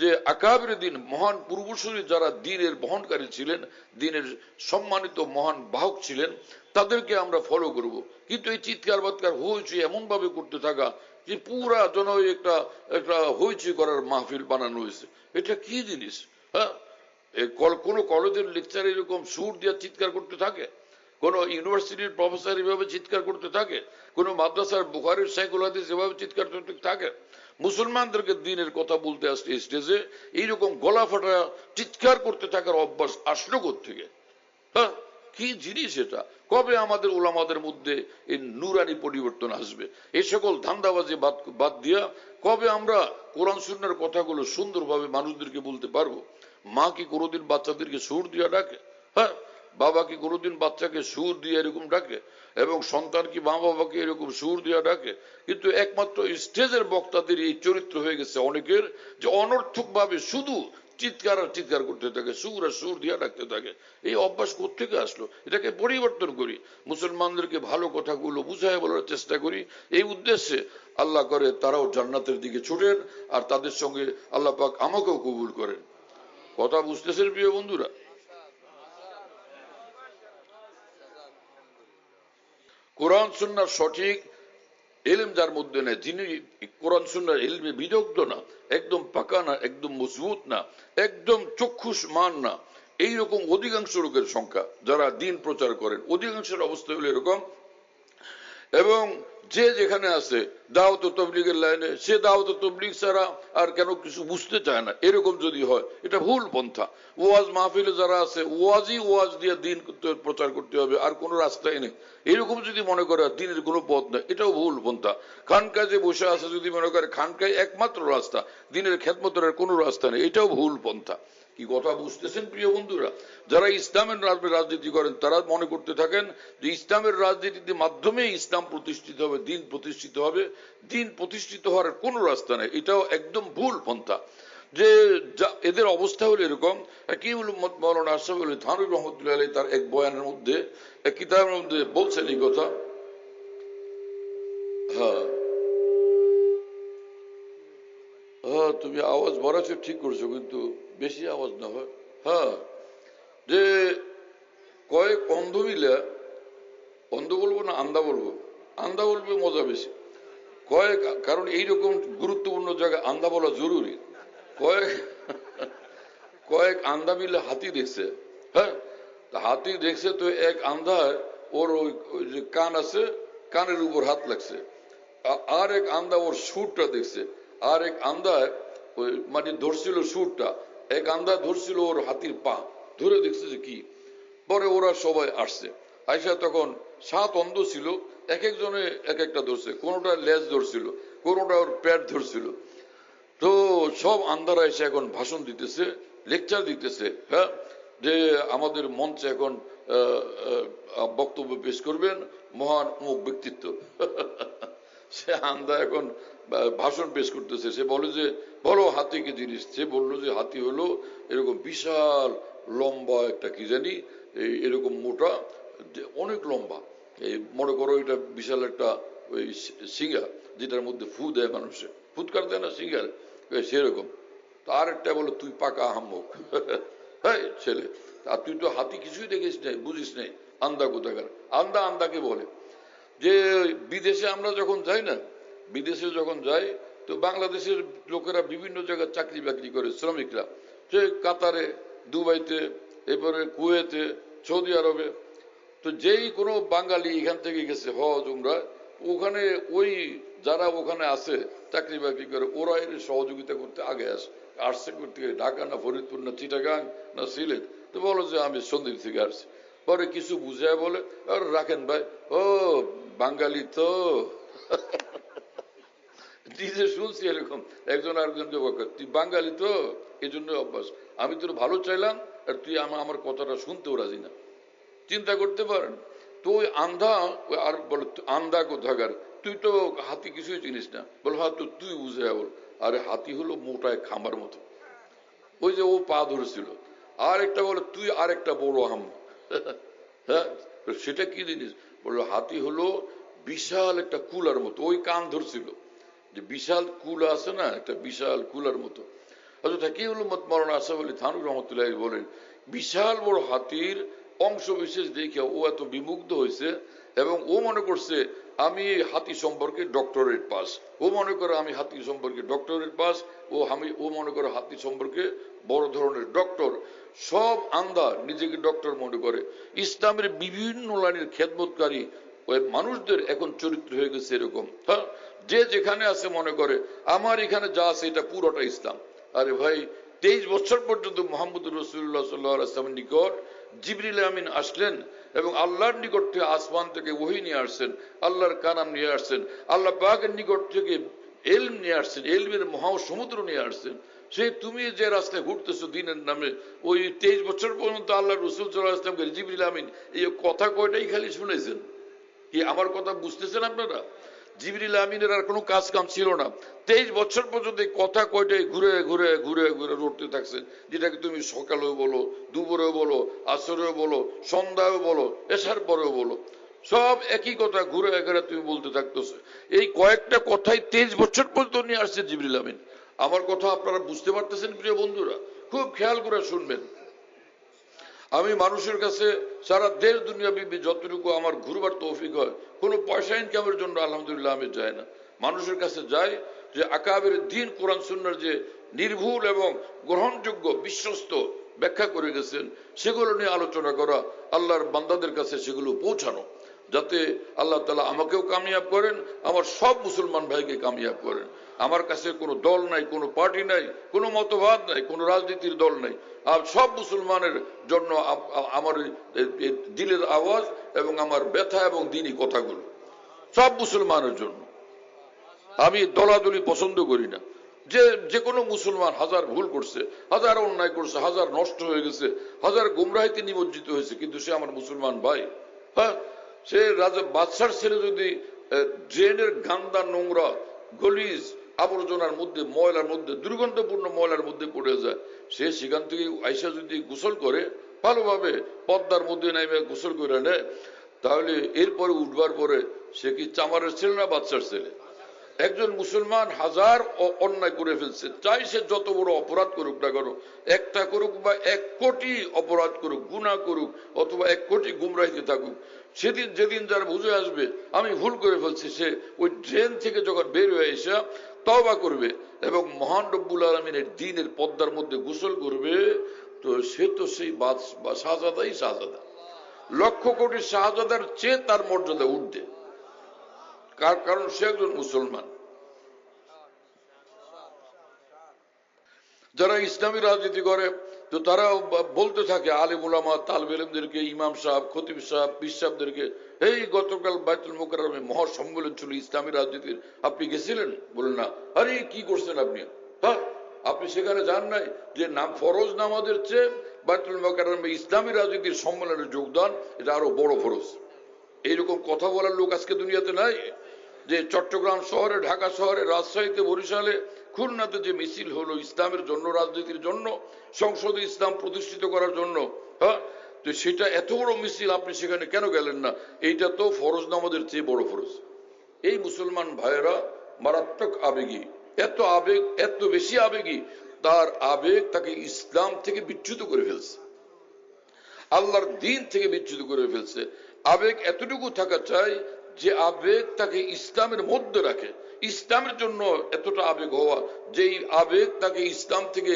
[SPEAKER 3] যে আকাবির দিন, মহান পূর্বসূরি যারা দিনের বহনকারী ছিলেন, দিনের সম্মানিত মহান বাহক ছিলেন, তাদেরকে আমরা ফলো করব। কিন্তু এই চিৎকার বাৎকার হইচই এমন ভাবে করতে থাকা যে পুরা জন একটা একটা হইচই করার মাহফিল বানানো হয়েছে, এটা কি জিনিস? হ্যাঁ, কোন কলেজের লেকচার এরকম সুর দিয়ে চিৎকার করতে থাকে? কোন ইউনিভার্সিটির প্রফেসর এভাবে চিৎকার করতে থাকে? কোন মাদ্রাসার বুখারীর শাইখুল হাদিস এভাবে চিৎকার করতে থাকে? মুসলমানদেরকে দ্বীনের কথা বলতে আসলে স্টেজে এইরকম গলা ফাটা চিৎকার করতে থাকার অভ্যাস আসলো কোত্থেকে? হ্যাঁ, কি জিনিস এটা? কবে আমাদের ওলামাদের মধ্যে এই নুরানি পরিবর্তন আসবে? এই সকল ধান্দাবাজি বাদ দিয়া কবে আমরা কোরআন সুন্নাহর কথাগুলো সুন্দরভাবে মানুষদেরকে বলতে পারবো? মা কি কোনোদিন বাচ্চাদেরকে সুর দিয়া ডাকে? হ্যাঁ, বাবা কি কোনোদিন বাচ্চাকে সুর দিয়ে এরকম ডাকে? এবং সন্তান কি মা বাবাকে এরকম সুর দিয়া ডাকে? কিন্তু একমাত্র স্টেজের বক্তাদের এই চরিত্র হয়ে গেছে অনেকের, যে অনর্থক ভাবে শুধু চিৎকার আর চিৎকার করতে থাকে, সুর আর সুর দিয়া ডাকতে থাকে। এই অভ্যাস কোত্থেকে আসলো? এটাকে পরিবর্তন করি, মুসলমানদেরকে ভালো কথাগুলো বুঝায় বলার চেষ্টা করি, এই উদ্দেশ্যে আল্লাহ করে তারাও জান্নাতের দিকে ছুটেন, আর তাদের সঙ্গে আল্লাহ পাক আমাকেও কবুল করেন। কথা বুঝতেছেন প্রিয় বন্ধুরা? কোরআন সুন্নাহর সঠিক ইলম যার মধ্যে নেই, যিনি কোরআন সুন্নাহর ইলমে বিদগ্ধ না, একদম পাকা না, একদম মজবুত না, একদম চক্ষুষ মান না, এইরকম অধিকাংশ লোকের সংখ্যা যারা দ্বীন প্রচার করেন, অধিকাংশের অবস্থা হলো এরকম। এবং যে যেখানে আছে দাওয়াত ও তাবলীগের লাইনে, সে দাওয়াত ও তাবলীগ ছাড়া আর কেন কিছু বুঝতে চায় না, এরকম যদি হয় এটা ভুল পন্থা। ওয়াজ মাহফিলে যারা আছে ওয়াজ দিয়ে দ্বীন প্রচার করতে হবে, আর কোনো রাস্তাই নেই, এরকম যদি মনে করে দ্বীনের কোনো পথ নেই, এটাও ভুল পন্থা। খানকায় যে বসে আছে যদি মনে করে খানকায় একমাত্র রাস্তা, দ্বীনের খেদমতের কোনো রাস্তা নেই, এটাও ভুল পন্থা। কি কথা বুঝতেছেন প্রিয় বন্ধুরা? যারা ইসলামের রাজনীতি করেন তারা মনে করতে থাকেন যে ইসলামের রাজনীতির মাধ্যমে ইসলাম প্রতিষ্ঠিত হবে, দ্বীন প্রতিষ্ঠিত হবে, দ্বীন প্রতিষ্ঠিত হওয়ার কোনো রাস্তা নেই, এটাও একদম ভুল পন্থা। যে এদের অবস্থা হলো এরকম। কি মৌলানা আশরাফ আলী থানভী রহমতুল্লাহ আলাইহি তার এক বয়ানের মধ্যে, এক কিতাবের মধ্যে বলছেন এই কথা। হ্যাঁ হ্যাঁ, তুমি আওয়াজ বাড়াচ্ছ, ঠিক করছো, কিন্তু বেশি আওয়াজ না হয়। হ্যাঁ, যে কয়েক অন্ধ মিলে, অন্ধ বলবো না আন্দা বলবো, আন্দা বলবে মজা বেশি, কয়েক, কারণ এইরকম গুরুত্বপূর্ণ জায়গায় আন্দা বলা জরুরি। কয়েক আন্দা মিলে হাতি দেখছে। হ্যাঁ, হাতি দেখছে তো এক আন্ধার ওর ওই যে কান আছে, কানের উপর হাত লাগছে, আর এক আন্দা ওর সুরটা দেখছে, আর এক আন্দায় ওই মানে ধরছিল সুরটা, এক আন্দা ধরছিল ওর হাতির পা, ধরে দেখছে যে কি। পরে ওরা সবাই আসছে, আয়সা তখন 7 অন্ধ ছিল, এক একজনে এক একটা ধরছে, কোনোটা লেজ ধরছিল, কোনোটা ওর প্যাট ধরছিল। তো সব আন্ধারা এসে এখন ভাষণ দিতেছে, লেকচার দিতেছে, হ্যাঁ, যে আমাদের মঞ্চে এখন বক্তব্য পেশ করবেন মহান অমুক ব্যক্তিত্ব। সে আন্দা এখন ভাষণ পেশ করতেছে। সে বলে যে বলো হাতি কি জিনিস। সে বললো যে হাতি হলো এরকম বিশাল লম্বা একটা কি জানি, এরকম মোটা, অনেক লম্বা, এই মনে করো এটা বিশাল একটা ওই সিঙ্গা যেটার মধ্যে ফু দেয় মানুষে, ফুৎকার দেয় না সিঙ্গার, সেরকম। তার একটা বলো তুই পাকা আহাম্মক। হ্যাঁ ছেলে, আর তুই তো হাতি কিছুই দেখিস নাই, বুঝিস নাই, আন্দা কোথাকার। আন্দা আন্দাকে বলে যে বিদেশে আমরা যখন যাই না, বিদেশে যখন যাই তো বাংলাদেশের লোকেরা বিভিন্ন জায়গায় চাকরি বাকরি করে, শ্রমিকরা, সে কাতারে, দুবাইতে, এরপরে কুয়েতে, সৌদি আরবে। তো যেই কোনো বাঙালি এখান থেকে গেছে হজ উমরা, ওখানে ওই যারা ওখানে আছে চাকরি বাকরি করে, ওরা এর সহযোগিতা করতে আগে আসছে করতে গেলে ঢাকা না ফরিদপুর না চিটাগাং না সিলেট। তো বলো যে আমি সন্দ্বীপ থেকে আসছি। পরে কিছু বুঝায় বলে আর রাখেন ভাই, ও বাঙালি তো। নিজে শুনছি এরকম একজন আরেকজনকে বকে, তুই বাঙালি তো, এই জন্য অভ্যাস। আমি তোর ভালো চাইলাম আর তুই আমার কথাটা শুনতেও রাজি না। চিন্তা করতে পারেন। তো ওই আন্ধা আর বলে আন্ধা কোথাকার, তুই তো হাতি কিছুই চিনিস না। বল হ্যাঁ, তো তুই বুঝে বল। আরে হাতি হলো মোটায় খামার মতো, ওই যে ও পা ধরেছিল। আর একটা বলে তুই আর একটা বড় আহাম। হ্যাঁ, সেটা কি জিনিস? বললো হাতি হলো বিশাল একটা কুলার মতো, ওই কান ধরছিল যে বিশাল কুলা আছে না, একটা বিশাল কুলার মতো। অযথা কি হলো মৌলানা আশরাফ আলী থানভী রহমতুল্লাহ বলেন, বিশাল বড় হাতির অংশ বিশেষ দেখে ও এত বিমুগ্ধ হয়েছে এবং ও মনে করছে আমি হাতি সম্পর্কে ডক্টরেট পাস। ও মনে করে আমি হাতি সম্পর্কে ডক্টরেট পাস, ও মনে করে হাতি সম্পর্কে বড় ধরনের ডক্টর। সব আন্ধা নিজেকে ডক্টর মনে করে। ইসলামের বিভিন্ন লাইনের খেদমতকারী মানুষদের এখন চরিত্র হয়ে গেছে এরকম। হ্যাঁ, যে যেখানে আছে মনে করে আমার এখানে যা আছে এটা পুরোটা ইসলাম। আরে ভাই, 23 বছর পর্যন্ত মোহাম্মদ রাসূলুল্লাহ সাল্লাল্লাহু আলাইহি ওয়াসাল্লামের নিকট জিবরিল আমিন আসলেন এবং আল্লাহর নিকট থেকে আসমান থেকে ওহী নিয়ে আসছেন, আল্লাহর কালাম নিয়ে আসছেন, আল্লাহ পাকের নিকট থেকে ইলম নিয়ে আসছেন, ইলমের মহাসমুদ্র নিয়ে আসছেন। সেই তুমি যে রাস্তায় ঘুরতেছো দিনের নামে, ওই 23 বছর পর্যন্ত আল্লাহ রাসূল সাল্লাল্লাহু আলাইহি ওয়াসাল্লামকে জিবরিল আমিন এই কথা কয়টাই খালি শুনেছেন। কি আমার কথা বুঝতেছেন আপনারা? জিবরিল আমিনের আর কোনো কাজ কাম ছিল না। 23 বছর পর্যন্ত কথা কয়টাই ঘুরে ঘুরে ঘুরে ঘুরে রটতে থাকছেন, যেটাকে তুমি সকালেও বলো, দুপুরেও বলো, আসরেও বলো, সন্ধ্যায়ও বলো, এশার পরেও বলো, সব একই কথা ঘুরে ঘুরে তুমি বলতে থাকতেছো। এই কয়েকটা কথাই 23 বছর পর্যন্ত নিয়ে আসছে জিবরিল আমিন। আমার কথা আপনারা বুঝতে পারতেছেন প্রিয় বন্ধুরা? খুব খেয়াল করে শুনবেন। আমি মানুষের কাছে সারা দেশ দুনিয়া বিবি যতটুকু আমার ঘুরবার তৌফিক হয়, কোনো পয়সা ইনকামের জন্য আলহামদুলিল্লাহ আমি যাই না। মানুষের কাছে যাই যে আকাবের দ্বীন কোরআন সুন্নাহর যে নির্ভুল এবং গ্রহণযোগ্য বিশ্বস্ত ব্যাখ্যা করে গেছেন, সেগুলো নিয়ে আলোচনা করা, আল্লাহর বান্দাদের কাছে সেগুলো পৌঁছানো, যাতে আল্লাহ তাআলা আমাকেও কামিয়াব করেন, আমার সব মুসলমান ভাইকে কামিয়াব করেন। আমার কাছে কোনো দল নাই, কোনো পার্টি নাই, কোনো মতবাদ নাই, কোনো রাজনীতির দল নাই। আর সব মুসলমানের জন্য আমার দিলের আওয়াজ এবং আমার ব্যথা এবং দিনী কথাগুলো সব মুসলমানের জন্য। আমি দলাদলি পছন্দ করি না। যে কোনো মুসলমান হাজার ভুল করছে, হাজার অন্যায় করছে, হাজার নষ্ট হয়ে গেছে, হাজার গুমরাহিতে নিমজ্জিত হয়েছে, কিন্তু সে আমার মুসলমান ভাই। হ্যাঁ, সে রাজা বাদশার ছেলে যদি ড্রেনের গান্দা নোংরা গলিজ আবর্জনার মধ্যে, ময়লার মধ্যে, দুর্গন্ধপূর্ণ ময়লার মধ্যে পড়ে যায়, সে সেখান থেকে আইসা যদি গোসল করে ভালোভাবে পদ্মার মধ্যে নামে গোসল করে নেয়, তাহলে এরপরে উঠবার পরে সে কি চামারের ছেলে না বাদশার ছেলে? একজন মুসলমান হাজার অন্যায় করে ফেলছে, চাই সে যত বড় অপরাধ করুক না কেন, একটা করুক বা 1 কোটি অপরাধ করুক, গুনাহ করুক, অথবা 1 কোটি গুমরাহিতে থাকুক, সেদিন যেদিন যার বুঝে আসবে আমি ভুল করে ফেলছি, সে ওই ড্রেন থেকে যখন বের হয়ে এসে তওবা করবে এবং মহান রব্বুল আলামিনের দ্বীনের পদ্মার মধ্যে গোসল করবে, তো সে তো সেই শাহজাদাই শাহজাদা, লক্ষ কোটি শাহজাদার চেয়ে তার মর্যাদা উঠবে। কারণ সে একজন মুসলমান। যারা ইসলামী রাজনীতি করে তো তারা বলতে থাকে আলেম উলামা তালেব ইলমদেরকে, ইমাম সাহেব, খতিব সাহেব, পীর সাহেবদেরকে, এই গতকাল বাইতুল মুকাররমে মহাসম্মেলন ছিল ইসলামী রাজনীতির, আপনি গেছিলেন? বলেন না। আরে কি করছেন আপনি? হ্যাঁ, আপনি সেখানে যান নাই? যে নাম ফরজ নামাজের চেয়ে বাইতুল মুকাররমে ইসলামী রাজনীতির সম্মেলনে যোগদান এটা আরো বড় ফরজ। এইরকম কথা বলার লোক আজকে দুনিয়াতে নাই। যে চট্টগ্রাম শহরে, ঢাকা শহরে, রাজশাহীতে, বরিশালে, খুলনাতে যে মিছিল হলো ইসলামের জন্য, রাজনীতির জন্য, সংসদে ইসলাম প্রতিষ্ঠিত করার জন্য, হ্যাঁ, তো সেটা এত বড় মিছিল, আপনি সেখানে কেন গেলেন না? এইটা তো ফরজ নামাজের চেয়ে বড় ফরজ। এই মুসলমান ভাইয়েরা মারাত্মক আবেগী, এত আবেগ, এত বেশি আবেগী, তার আবেগ তাকে ইসলাম থেকে বিচ্যুত করে ফেলছে, আল্লাহর দিন থেকে বিচ্যুত করে ফেলছে। আবেগ এতটুকু থাকা চাই যে আবেগ তাকে ইসলামের মধ্যে রাখে। ইসলামের জন্য এতটা আবেগ হওয়া যেই আবেগ তাকে ইসলাম থেকে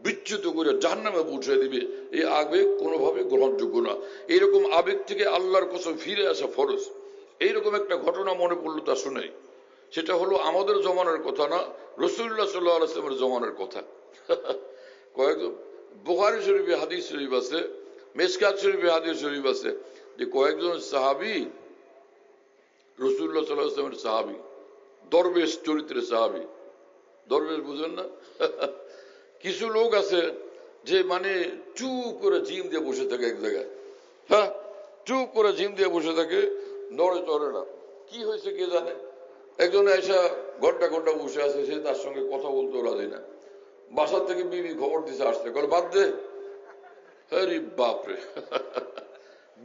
[SPEAKER 3] বিচ্যুত করে জাহান্নামে পৌঁছে দিবে, এই আবেগ কোনোভাবে গ্রহণযোগ্য না। এইরকম আবেগ থেকে আল্লাহর কসম ফিরে আসা ফরজ। এইরকম একটা ঘটনা মনে পড়লো তা শুনে, সেটা হলো আমাদের জমানার কথা না, রাসূলুল্লাহ সাল্লাল্লাহু আলাইহি ওয়াসাল্লামের জমানার কথা। কয়েকজন বুখারী শরীফে হাদিস শরীফ আছে, মেশকাত শরীফে হাদিস শরীফ আছে যে কয়েকজন সাহাবী, রাসূলুল্লাহ সাল্লাল্লাহু আলাইহি ওয়াসাল্লামের সাহাবী, দরবেশ চরিত্রের সাহাবী। দরবেশ বুঝেন না? কিছু লোক আছে যে মানে চুপ করে জিম দিয়ে বসে থাকে এক জায়গায়, হ্যাঁ, চুপ করে জিম দিয়ে বসে থাকে, নড়ে চড়ে না। কি হয়েছে কে জানে? একজন এসা ঘন্টা ঘন্টা বসে আছে, সে তার সঙ্গে কথা বলতে রাজি না। বাসার থেকে বিবি খবর দিছে আসতে, বলে বাদ দে। আরে বাপরে,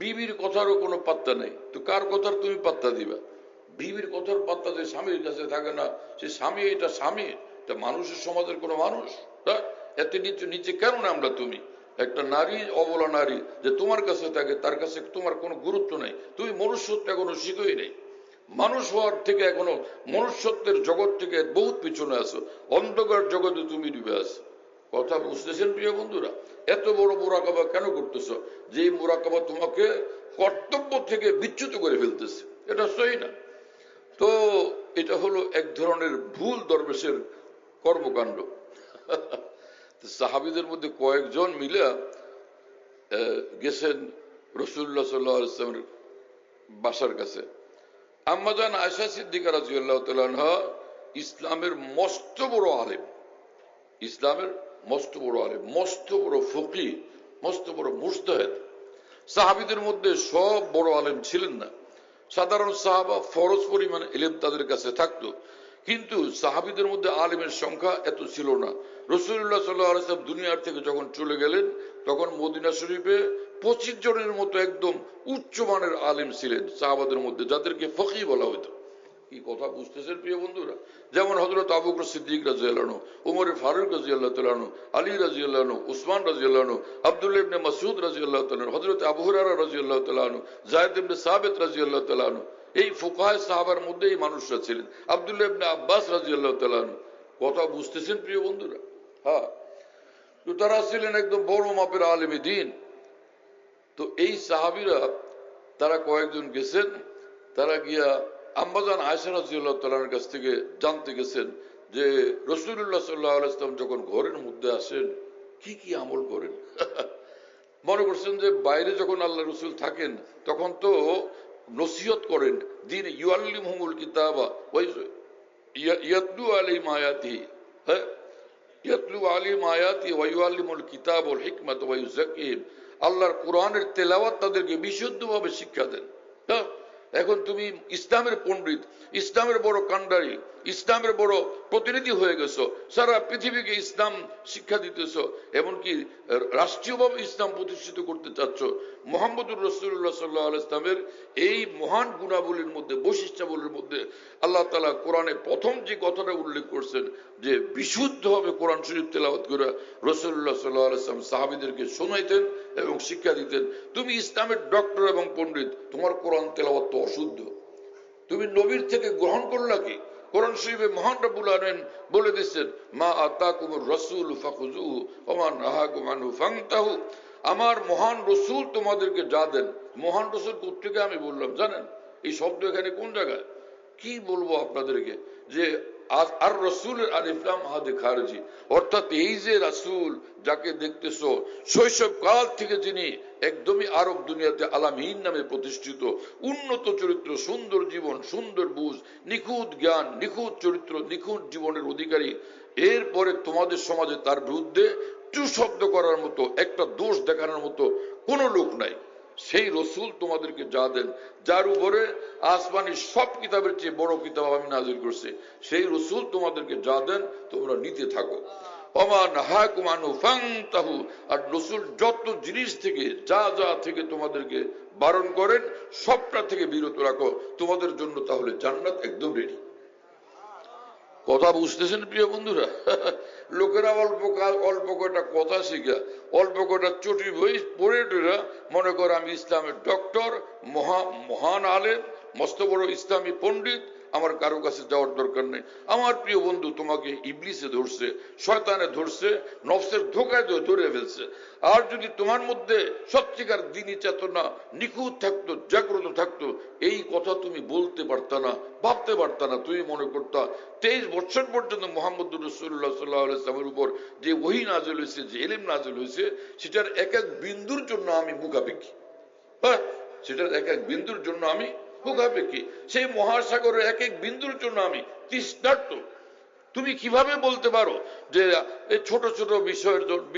[SPEAKER 3] বিবির কথারও কোনো পাত্তা নেই, তো কার কথার তুমি পাত্তা দিবা? বিবির কথার পাত্তা যে স্বামীর কাছে থাকে না, সে স্বামী, এটা স্বামী, এটা মানুষের সমাজের কোনো মানুষ? এত নিচে নিচে কেন নামলা তুমি? একটা নারী, অবলা নারী, যে তোমার কাছে থাকে, তার কাছে তোমার কোনো গুরুত্ব নেই, তুমি মনুষ্যত্ব এখনো শিখোই নেই। মানুষ হওয়ার থেকে এখনো মনুষ্যত্বের জগৎ থেকে বহুত পিছনে আছো, অন্ধকার জগতে তুমি ডুবে আছো। কথা বুঝতেছেন প্রিয় বন্ধুরা? এত বড় মুরাকাবা কেন করতেছ? যে মুরাকাবা তোমাকে কর্তব্য থেকে বিচ্যুত করে ফেলতেছে, এটা সহি না। তো এটা হলো এক ধরনের ভুল দরবেশের কর্মকাণ্ড। সাহাবীদের মধ্যে কয়েকজন মিলে গেছেন রাসূলুল্লাহ সাল্লাল্লাহু আলাইহি ওয়াসাল্লামের বাসার কাছে। আম্মাজান আয়েশা সিদ্দিকা রাদিয়াল্লাহু তাআলা আনহা ইসলামের মস্ত বড় আলেম, ইসলামের মস্ত বড় আলেম, মস্ত বড় ফকিহ, মস্ত বড় মুজতাহিদ। সাহাবীদের মধ্যে সব বড় আলেম ছিলেন না। সাধারণ সাহাবা ফরজ পরিমাণ ইলম তাদের কাছে থাকতো, কিন্তু সাহাবীদের মধ্যে আলেমের সংখ্যা এত ছিল না। রাসূলুল্লাহ সাল্লাল্লাহু আলাইহি ওয়াসাল্লাম দুনিয়ার থেকে যখন চলে গেলেন, তখন মদিনা শরীফে 25 জনের মতো একদম উচ্চমানের আলেম ছিলেন সাহাবাদের মধ্যে, যাদেরকে ফকিহ বলা হতো। কি কথা বুঝতেছেন প্রিয় বন্ধুরা? যেমন হযরত আবু বকর সিদ্দিক রাদিয়াল্লাহু আনহু, ওমর ফারুক রাদিয়াল্লাহু তাআলা আনহু, আলী রাদিয়াল্লাহু আনহু, উসমান রাদিয়াল্লাহু আনহু, আব্দুল্লাহ ইবনে মাসউদ রাদিয়াল্লাহু তাআলা আনহু, হযরত আবু হুরায়রা রাদিয়াল্লাহু তাআলা আনহু, যায়েদ ইবনে সাবিত রাদিয়াল্লাহু তাআলা আনহু, এই ফুকাহায়ে সাহাবার মধ্যে এই মানুষরা ছিলেন। আব্দুল্লাহ ইবনে আব্বাস রাদিয়াল্লাহু তাআলা আনহু। কথা বুঝতেছেন প্রিয় বন্ধুরা? হ্যাঁ, তো তারা ছিলেন একদম বড় মাপের আলেমে দ্বীন। তো এই সাহাবীরা, তারা কয়েকজন গেছেন, তারা গিয়া আম্মাজান আয়েশা রাদিয়াল্লাহু তাআলার কাছ থেকে জানতে গেছেন যে রাসূলুল্লাহ সাল্লাল্লাহু আলাইহি ওয়াসাল্লাম যখন ঘরের মধ্যে আসেন কি কি আমল করেন। মনে করছেন যে বাইরে যখন আল্লাহ রাসূল থাকেন তখন তো নসিহত করেন, দিন ইউআল্লিমুহুমুল কিতাবা ওয়া ইয়াতলু আলাইহিম আয়াতিহি, হ্যাঁ, ইয়াতলু আলাইহিম আয়াতিহি ওয়া ইউআল্লিমুল কিতাবা ওয়াল হিকমাতা ওয়া ইউযাক্কিহিম। আল্লাহর কোরআনের তেলাওয়াত তাদেরকে বিশুদ্ধভাবে শিক্ষা দেন। হ্যাঁ, এখন তুমি ইসলামের পণ্ডিত, ইসলামের বড় কান্ডারি, ইসলামের বড় প্রতিনিধি হয়ে গেছো, সারা পৃথিবীকে ইসলাম শিক্ষা দিতেছো, এমনকি রাষ্ট্রীয়ভাবে ইসলাম প্রতিষ্ঠিত করতে চাচ্ছ। মুহাম্মদুর রাসূলুল্লাহ সাল্লাল্লাহু আলাইহি ওয়াসাল্লামের এই মহান গুণাবলীর মধ্যে, বৈশিষ্ট্যাবলীর মধ্যে আল্লাহ তাআলা কোরআনে প্রথম যে কথাটা উল্লেখ করছেন যে বিশুদ্ধভাবে কোরআন শরীফ তেলাওয়াত করে রাসূলুল্লাহ সাল্লাল্লাহু আলাইহি ওয়াসাল্লাম সাহাবীদেরকে শোনাইতেন এবং শিক্ষা দিতেন। তুমি ইসলামের ডক্টর এবং পণ্ডিত, তোমার কোরআন তেলাওয়াত তো অশুদ্ধ, তুমি নবীর থেকে গ্রহণ করলা কি? কোরআন শরীফে মহান রব্বুল আলামিন বলে দিয়েছেন, মা আতাকুমুর রাসূল ফাখুযুহু ওয়া মা নাহাকুম আনহু ফান্তাহু। আমার মহান রাসূল তোমাদেরকে যা দেন, মহান রাসূল কোত্থেকে আমি বললাম জানেন? এই শব্দ এখানে কোন জায়গায়? কি বলবো আপনাদেরকে, যে আর রসুলের আলিফ লাম হাদে খারজি, অর্থাৎ এই যে রাসূল যাকে দেখতেছো শৈশব কাল থেকে যিনি একদমই আরব দুনিয়াতে আলামীন নামে প্রতিষ্ঠিত, উন্নত চরিত্র, সুন্দর জীবন, সুন্দর বুঝ, নিখুঁত জ্ঞান, নিখুঁত চরিত্র, নিখুঁত জীবনের অধিকারী, এরপরে তোমাদের সমাজে তার বিরুদ্ধে টু শব্দ করার মতো, একটা দোষ দেখানোর মতো কোন লোক নাই। সেই রসুল তোমাদেরকে যা দেন, যার উপরে আসমানি সব কিতাবের চেয়ে বড় কিতাব আমি নাজিল করছি, সেই রসুল তোমাদেরকে যা দেন তোমরা নিতে থাকো। আর রসুল যত জিনিস থেকে, যা যা থেকে তোমাদেরকে বারণ করেন, সবটা থেকে বিরত রাখো, তোমাদের জন্য তাহলে জান্নাত একদম রেডি। কথা বুঝতেছেন প্রিয় বন্ধুরা? লোকেরা অল্প কয়টা কথা শিখা, অল্প কয়টা চটি বই পড়ে টেরা মনে করে আমি ইসলামের ডক্টর, মহান আলেম, মস্ত বড় ইসলামী পণ্ডিত, আমার কারো কাছে যাওয়ার দরকার নেই। আমার প্রিয় বন্ধু, তোমাকে ইবলিসে ধরছে, শয়তানে ধরছে, নফসের ধোকায় ধরে ফেলছে। আর যদি তোমার মধ্যে সত্যিকার দ্বীনি চেতনা নিখুঁত থাকতো, জাগ্রত থাকতো, এই কথা তুমি বলতে পারতা না, ভাবতে পারতা না। তুমি মনে করতা 23 বছর পর্যন্ত মুহাম্মদ রাসূলুল্লাহ সাল্লাল্লাহু আলাইহি ওয়াসাল্লামের উপর যে ওহী নাযিল হয়েছে, যে ইলম নাযিল হয়েছে, সেটার এক এক বিন্দুর জন্য আমি মুখাপেক্ষী। হ্যাঁ, সেটার এক এক বিন্দুর জন্য আমি মুখাপেক্ষী। সেই মহাসাগরের এক এক বিন্দুর জন্য আমি তৃষ্ণার্ত। তুমি কিভাবে বলতে পারো যে এই ছোট ছোট বিষয়ের জন্য,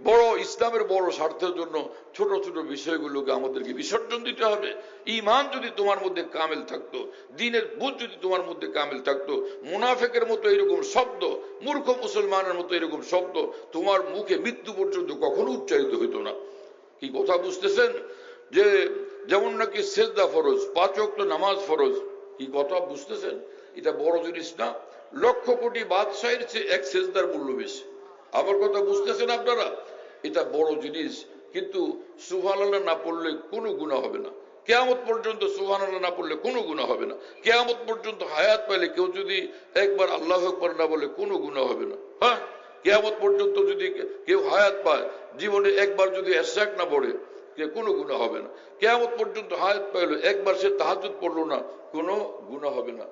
[SPEAKER 3] বড় ইসলামের বড় স্বার্থের জন্য ছোট ছোট বিষয়গুলোকে আমাদেরকে বিসর্জন দিতে হবে? ঈমান যদি তোমার মধ্যে কামেল থাকতো, দ্বীনের বুঝ যদি তোমার মধ্যে কামেল থাকতো, মুনাফিকের মতো এরকম শব্দ, মূর্খ মুসলমানের মতো এরকম শব্দ তোমার মুখে মৃত্যু পর্যন্ত কখনো উচ্চারিত হইতো না। কি কথা বুঝতেছেন? যে যেমন নাকি সেজদা ফরজ, 5 ওয়াক্ত নামাজ ফরজ। কি কথা বুঝতেছেন? এটা বড় জিনিস না? লক্ষ কোটি বাদশাহের চেয়ে এক সেজদার মূল্য বেশি। আমার কথা বুঝতেছেন আপনারা? এটা বড় জিনিস। কিন্তু সুবহানাল্লাহ না পড়লে কোনো গুনাহ হবে না। কিয়ামত পর্যন্ত সুবহানাল্লাহ না পড়লে কোনো গুনাহ হবে না। কিয়ামত পর্যন্ত হায়াত পাইলে কেউ যদি একবার আল্লাহু আকবার না বলে কোনো গুনাহ হবে না। হ্যাঁ, কিয়ামত পর্যন্ত যদি কেউ হায়াত পায়, জীবনে একবার যদি ইশরাক না পড়ে, কোনো গুনাহ হবে না। কিয়ামত পর্যন্ত হায়াত পাইলো, একবার সে তাহাজ্জুদ পড়লো না, কোনো গুনাহ হবে না।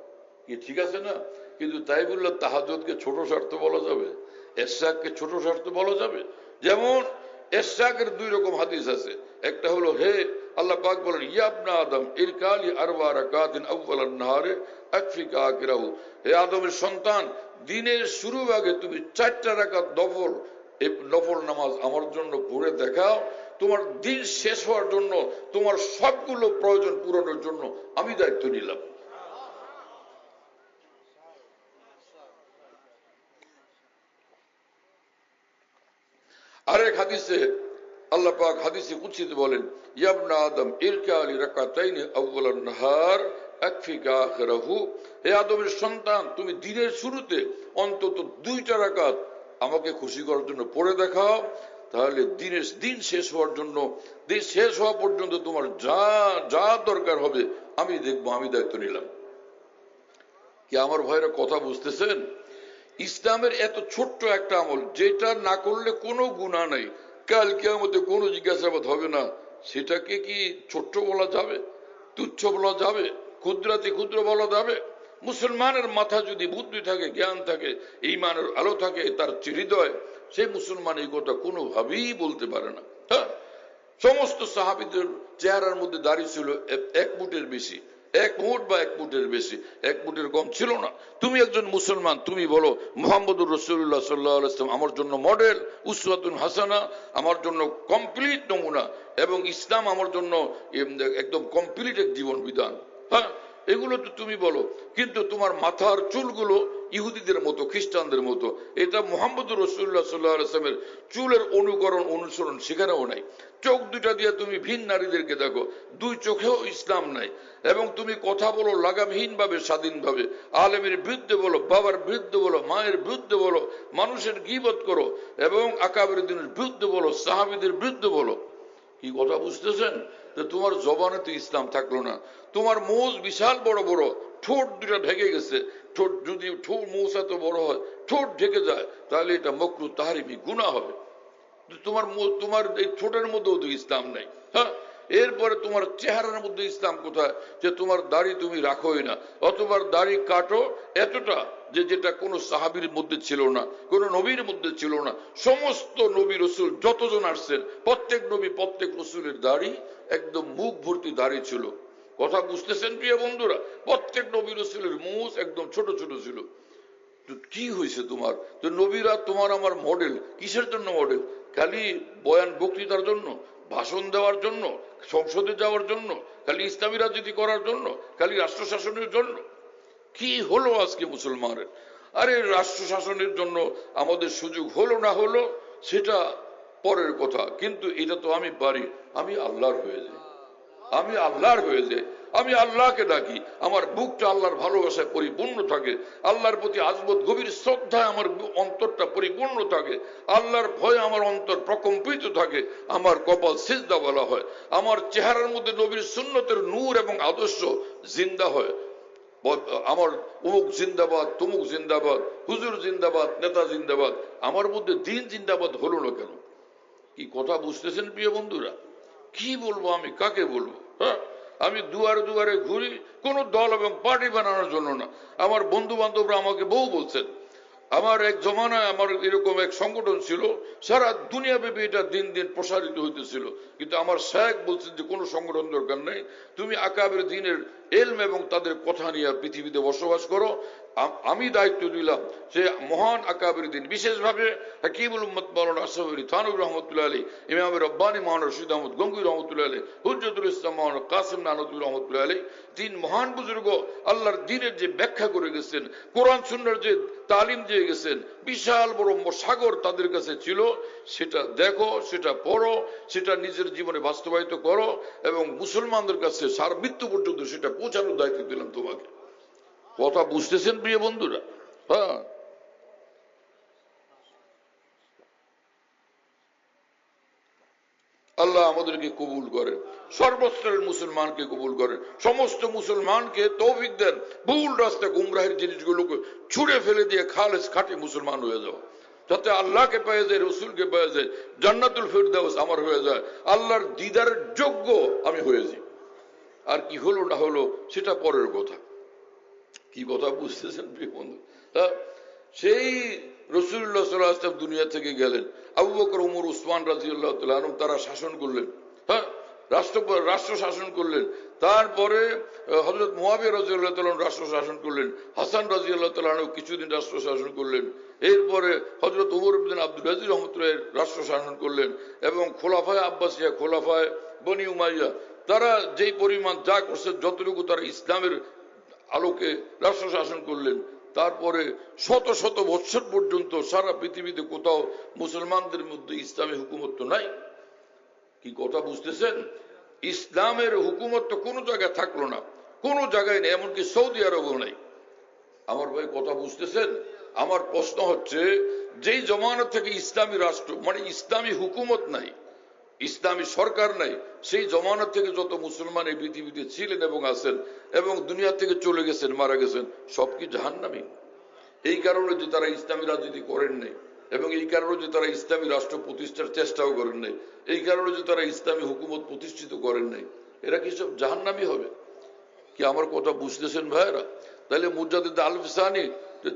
[SPEAKER 3] কি ঠিক আছে না? কিন্তু তাই বললে তাহাজ্জুদকে ছোট স্বার্থ বলা যাবে? ইশরাককে ছোট স্বার্থ বলা যাবে? যেমন ইশরাকের 2 রকম হাদিস আছে। একটা হলো, হে আল্লাহ পাক বলেন, ইয়া ইবনা আদম ইরকালি আরবা রাকাতিন আউয়ালান নাহারে আকফিকা আকিরাহু, হে আদমের সন্তান, দিনের শুরু আগে তুমি 4টা রাকাত নফল নামাজ আমার জন্য পড়ে দেখাও। তোমার দিন শেষ হওয়ার জন্য, তোমার সবগুলো প্রয়োজন পূরণের জন্য আমি দায়িত্ব নিলাম। আরেক হাদিসে আল্লাহ পাক হাদিসে কুদসিতে বলেন, ইয়া ইবনা আদম ইরকালি রাকাতাইনি আউয়ালান নাহার আকফিকা আখিরাহু, হে আদমের সন্তান, তুমি দিনের শুরুতে অন্তত 2টা রাকাত আমাকে খুশি করার জন্য পড়ে দেখাও। তাহলে দিন শেষ হওয়ার জন্য, দিন শেষ হওয়া পর্যন্ত তোমার যা যা দরকার হবে আমি দেখবো, আমি দায়িত্ব নিলাম। কি আমার ভাইরা কথা বুঝতেছেন? ইসলামের এত ছোট্ট একটা আমল, যেটা না করলে কোনো গুনাহ নাই, কাল কিয়ামতে কোনো জিজ্ঞাসাবাদ হবে না, সেটাকে কি ছোট্ট বলা যাবে? তুচ্ছ বলা যাবে? ক্ষুদ্রাতি ক্ষুদ্র বলা যাবে? মুসলমানের মাথা যদি বুদ্ধি থাকে, জ্ঞান থাকে, ঈমানের আলো থাকে তার হৃদয়, সেই মুসলমান এই কথা কোনোভাবেই বলতে পারে না। হ্যাঁ, সমস্ত সাহাবীদের চেহারার মধ্যে দাড়ি ছিল 1 ফুটের বেশি, 1 ফুট বা 1 ফুটের বেশি, 1 ফুটের কম ছিল না। তুমি একজন মুসলমান, তুমি বলো মুহাম্মদুর রাসূলুল্লাহ সাল্লাল্লাহু আলাইহি ওয়াসাল্লাম আমার জন্য মডেল, উসওয়াতুন হাসানা, আমার জন্য কমপ্লিট নমুনা, এবং ইসলাম আমার জন্য একদম কমপ্লিট এক জীবন বিধান। হ্যাঁ, এগুলো তো তুমি বলো, কিন্তু তোমার মাথার চুলগুলো ইহুদিদের মতো, খ্রিস্টানদের মতো। এটা মুহাম্মদুর রাসূলুল্লাহ সাল্লাল্লাহু আলাইহি ওয়াসাল্লামের চুলের অনুসরণ সেখানেও নাই। চোখ 2টা দিয়ে তুমি ভিন নারীদেরকে দেখো, 2 চোখেও ইসলাম নাই। এবং তুমি কথা বলো লাগামহীন ভাবে, স্বাধীনভাবে, আলেমের বিরুদ্ধে বলো, বাবার বিরুদ্ধে বলো, মায়ের বিরুদ্ধে বলো, মানুষের গীবত করো, এবং আকাবেরুদ্দিনের বিরুদ্ধে বলো, সাহাবীদের বিরুদ্ধে বলো। কি কথা বুঝতেছেন? তোমার জবানে তো ইসলাম থাকলো না। তোমার মোজ বিশাল বড় বড়, ঠোঁট 2টা ঢেকে গেছে। ঠোঁট যদি মোজ এত বড় হয়, ঠোঁট ঢেকে যায়, তাহলে এটা মাকরুহ তাহরিমি গুনাহ হবে। তোমার এই ঠোঁটের মধ্যেও তো ইসলাম নাই। হ্যাঁ, এরপরে তোমার চেহারার মধ্যে ইসলাম কোথায় যে তোমার দাড়ি তুমি রাখোই না, অথবা দাড়ি কাটো এতটা যে যেটা কোনো সাহাবীর মধ্যে ছিল না, কোনো নবীর মধ্যে ছিল না। সমস্ত নবী রসুল যতজন আসছেন প্রত্যেক নবী প্রত্যেক রসুলের দাড়ি একদম মুখ ভর্তি দাড়ি ছিল। কথা বুঝতেছেন প্রিয় বন্ধুরা? প্রত্যেক নবী রসুলের মুখ একদম ছোট ছোট ছিল। কি হয়েছে তোমার? তো নবীরা তোমার আমার মডেল, কিসের জন্য মডেল? খালি বয়ান বক্তৃতার জন্য, ভাষণ দেওয়ার জন্য, সংসদে যাওয়ার জন্য, খালি ইসলামী রাজনীতি করার জন্য, খালি রাষ্ট্র শাসনের জন্য? কি হলো আজকে মুসলমানের? আরে রাষ্ট্র শাসনের জন্য আমাদের সুযোগ হলো না হলো সেটা পরের কথা, কিন্তু এটা তো আমি পারি। আমি আল্লাহর হয়ে যাই, আমি আল্লাহর হয়ে যাই, আমি আল্লাহকে ডাকি, আমার বুকটা আল্লাহর ভালোবাসায় পরিপূর্ণ থাকে, আল্লাহর প্রতি আজমত গভীর শ্রদ্ধায় আমার অন্তরটা পরিপূর্ণ থাকে, আল্লাহর ভয়ে আমার অন্তর প্রকম্পিত থাকে, আমার কপাল সিজদা বলা হয়, আমার চেহারার মধ্যে নবীর সুন্নতের নূর এবং আদর্শ জিন্দা হয়। আমার অমুক জিন্দাবাদ, তমুক জিন্দাবাদ, হুজুর জিন্দাবাদ, নেতা জিন্দাবাদ, আমার মধ্যে দিন জিন্দাবাদ হলো না কেন? কি কথা বুঝতেছেন প্রিয় বন্ধুরা? কি বলবো আমি, কাকে বলবো? হ্যাঁ, আমি দুয়ারে দুয়ারে ঘুরি কোন দল এবং পার্টি বানানোর জন্য না। আমার বন্ধু বান্ধবরা আমাকে বহু বলছেন। আমার এক জমানায় আমার এরকম এক সংগঠন ছিল, সারা দুনিয়াব্যাপী এটা দিন দিন প্রসারিত হইতেছিল, কিন্তু আমার শায়েখ বলছেন যে কোনো সংগঠন দরকার নেই, তুমি আকাবের দিনের এলম এবং তাদের কথা নিয়ে পৃথিবীতে বসবাস করো। আমি দায়িত্ব দিলাম যে মহান আকাবের দিন, বিশেষভাবে হাকিমুল উম্মত মাওলানা আশরাফ আলী থানভী রহমতুল্লাহ আলী, ইমাম রব্বানী মাওলানা রশিদ আহমদ গঙ্গুই রহমতুল্লাহ আলী, হুজ্জতুল ইসলাম মাওলানা কাসিম নানতুল্লাহ রহমতুল্লাহ আলী, তিন মহান বুজুর্গ আল্লাহর দ্বীনের যে ব্যাখ্যা করে গেছেন, কোরআন সুন্নাহর যে তালিম দিয়ে গেছেন, বিশাল বড় সাগর তাদের কাছে ছিল। সেটা দেখো, সেটা পড়ো, সেটা নিজের জীবনে বাস্তবায়িত করো এবং মুসলমানদের কাছে সারা মৃত্যু পর্যন্ত সেটা পৌঁছানোর দায়িত্ব দিলাম তোমাকে। কথা বুঝতেছেন প্রিয় বন্ধুরা? হ্যাঁ, আল্লাহ আমাদেরকে কবুল করেন, সর্বস্তরের মুসলমানকে কবুল করেন, সমস্ত মুসলমানকে তৌফিক দেন ভুল রাস্তা গুমরাহের জিনিসগুলোকে ছুঁড়ে ফেলে দিয়ে খালেস খাঁটি মুসলমান হয়ে যাও, যাতে আল্লাহকে পেয়ে যায়, রসুলকে পেয়ে যায়, জান্নাতুল ফিরদাউস আমার হয়ে যায়, আল্লাহর দিদারের যোগ্য আমি হয়ে যাই। আর কি হলো না হলো সেটা পরের কথা। কি কথা বুঝতেছেন প্রিয় বন্ধু? সেই রাসূলুল্লাহ সাল্লাল্লাহু আলাইহি ওয়াসাল্লাম দুনিয়া থেকে গেলেন, আবু বকর, ওমর, উসমান রাদিয়াল্লাহু তাআলা আনহুম তারা শাসন করলেন, হ্যাঁ, রাষ্ট্র শাসন করলেন। তারপরে হযরত মুয়াবিয়া রাদিয়াল্লাহু তাআলা রাষ্ট্র শাসন করলেন, হাসান রাদিয়াল্লাহু তাআলা আনহু কিছুদিন রাষ্ট্র শাসন করলেন। এরপরে হযরত ওমর ইবনে আব্দুল আজিজ রাহমাতুল্লাহ রাষ্ট্র শাসন করলেন এবং খোলাফায়ে আব্বাসিয়া, খোলাফায়ে বনি উমাইয়া তারা যেই পরিমাণ যা করছে, যতটুকু তারা ইসলামের আলোকে রাষ্ট্র শাসন করলেন। তারপরে শত শত বৎসর পর্যন্ত সারা পৃথিবীতে কোথাও মুসলমানদের মধ্যে ইসলামী হুকুমত তো নাই। কি কথা বুঝতেছেন? ইসলামের হুকুমত তো কোনো জায়গায় থাকলো না, কোনো জায়গায় নেই, এমনকি সৌদি আরবও নাই। আমার ভাই কথা বুঝতেছেন? আমার প্রশ্ন হচ্ছে, যেই জমানা থেকে ইসলামী রাষ্ট্র মানে ইসলামী হুকুমত নাই, ইসলামী সরকার নাই, সেই জমানা থেকে যত মুসলমান এই পৃথিবীতে ছিলেন এবং আছেন এবং দুনিয়া থেকে চলে গেছেন, মারা গেছেন, সব কি জাহান্নামী? এই কারণে যে তারা ইসলামী রাজনীতি করেন নাই, এবং এই কারণে যে তারা ইসলামী রাষ্ট্র প্রতিষ্ঠার চেষ্টাও করেন নাই, এই কারণে যে তারা ইসলামী হুকুমত প্রতিষ্ঠিত করেন নাই, এরা কি সব জাহান্নামী হবে? কি আমার কথা বুঝতেছেন ভাইরা? তাহলে মুজাদ্দিদ আল-ফিসানি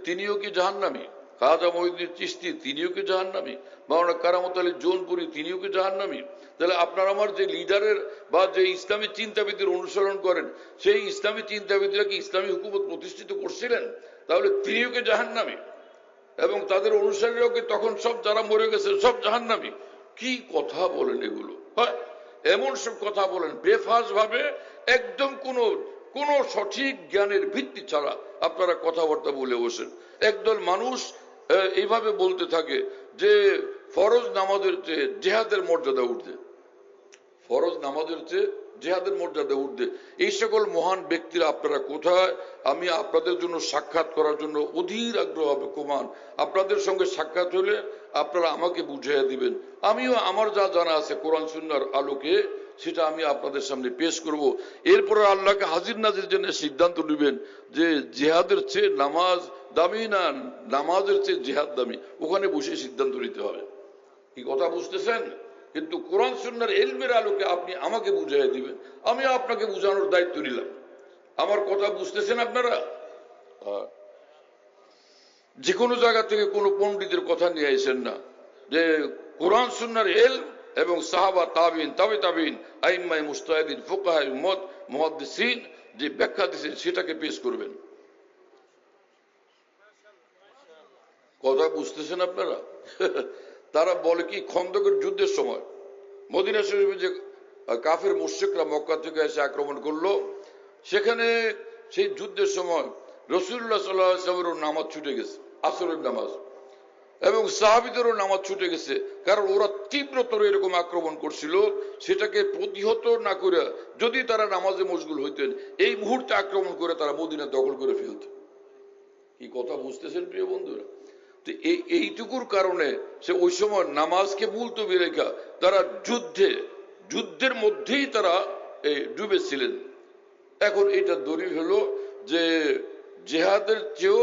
[SPEAKER 3] তিনিও কি জাহান্নামী? খাজা মঈনুদ্দিন চিশতি তিনিও কি জাহান্নামী? মাওলানা কারামত আলী জৌনপুরি তিনিও কি জাহান্নামী? তাহলে আপনার আমার যে লিডারের বা যে ইসলামী চিন্তাবিদের অনুসরণ করেন, সেই ইসলামী চিন্তাবিদরা কি ইসলামী হুকুমত প্রতিষ্ঠিত করছিলেন? তাহলে তিনিও কি জাহান্নামী? এবং তাদের অনুসারীরাও কি তখন সব যারা মরে গেছে সব জাহান্নামী? কি কথা বলেন এগুলো? হ্যাঁ, এমন সব কথা বলেন বেফাস ভাবে, একদম কোন সঠিক জ্ঞানের ভিত্তি ছাড়া আপনারা কথাবার্তা বলে বসেন। একদল মানুষ এইভাবে বলতে থাকে যে ফরজ নামাজের চেয়ে জিহাদের মর্যাদা উঠবে, ফরজ নামাজের চেয়ে জিহাদের মর্যাদা উঠবে। এই সকল মহান ব্যক্তিরা আপনারা কোথায়? আমি আপনাদের জন্য সাক্ষাৎ করার জন্য অধীর আগ্রহ অপেক্ষমান। আপনাদের সঙ্গে সাক্ষাৎ হলে আপনারা আমাকে বুঝিয়ে দিবেন, আমিও আমার যা জানা আছে কোরআন সুন্নাহর আলোকে সেটা আমি আপনাদের সামনে পেশ করব। এরপরে আল্লাহকে হাজির নাজির জন্য সিদ্ধান্ত নেবেন যে জিহাদের চেয়ে নামাজ দামি না নামাজের চেয়ে জিহাদ দামি, ওখানে বসে সিদ্ধান্ত নিতে হবে। কি কথা বুঝতেছেন? কিন্তু কোরআন সুন্নাহর ইলমের আলোকে আপনি আমাকে বুঝিয়ে দিবেন, আমি আপনাকে বোঝানোর দায়িত্ব নিলাম। আমার কথা বুঝতেছেন আপনারা? যে কোনো জায়গা থেকে কোনো পণ্ডিতের কথা নিয়ে আসেন না, যে কোরআন সুন্নাহর ইলম এবং সাহাবা তাবিন তাবে তাবিন আইম্মায়ে মুজতাহিদিন ফুকাহায়ে উম্মত মুহাদ্দিসিন যে ব্যাখ্যা দিয়েছেন সেটাকে পেশ করবেন। কথা বুঝতেছেন আপনারা? তারা বলে কি, খন্দকের যুদ্ধের সময় মদিনা শরীফে যে কাফের মুশরিকরা মক্কা থেকে এসে আক্রমণ করলো, সেখানে সেই যুদ্ধের সময় রাসূলুল্লাহ সাল্লাল্লাহু আলাইহি ওয়াসাল্লামের নামাজ ছুটে গেছে, আসরের নামাজ, এবং সাহাবীদেরও নামাজ ছুটে গেছে, কারণ ওরা তীব্রতর এরকম আক্রমণ করছিল। সেটাকে প্রতিহত না করে যদি তারা নামাজে মশগুল হইতেন, এই মুহূর্তে আক্রমণ করে তারা মদিনা দখল করে ফেলত। কি কথা বুঝতেছেন প্রিয় বন্ধুরা? তো এইটুকুর কারণে সে ওই সময় নামাজকে মুলতবি রেখা তারা যুদ্ধের মধ্যেই তারা ডুবেছিলেন। এখন এটা দলিল হলো যে জেহাদের চেয়েও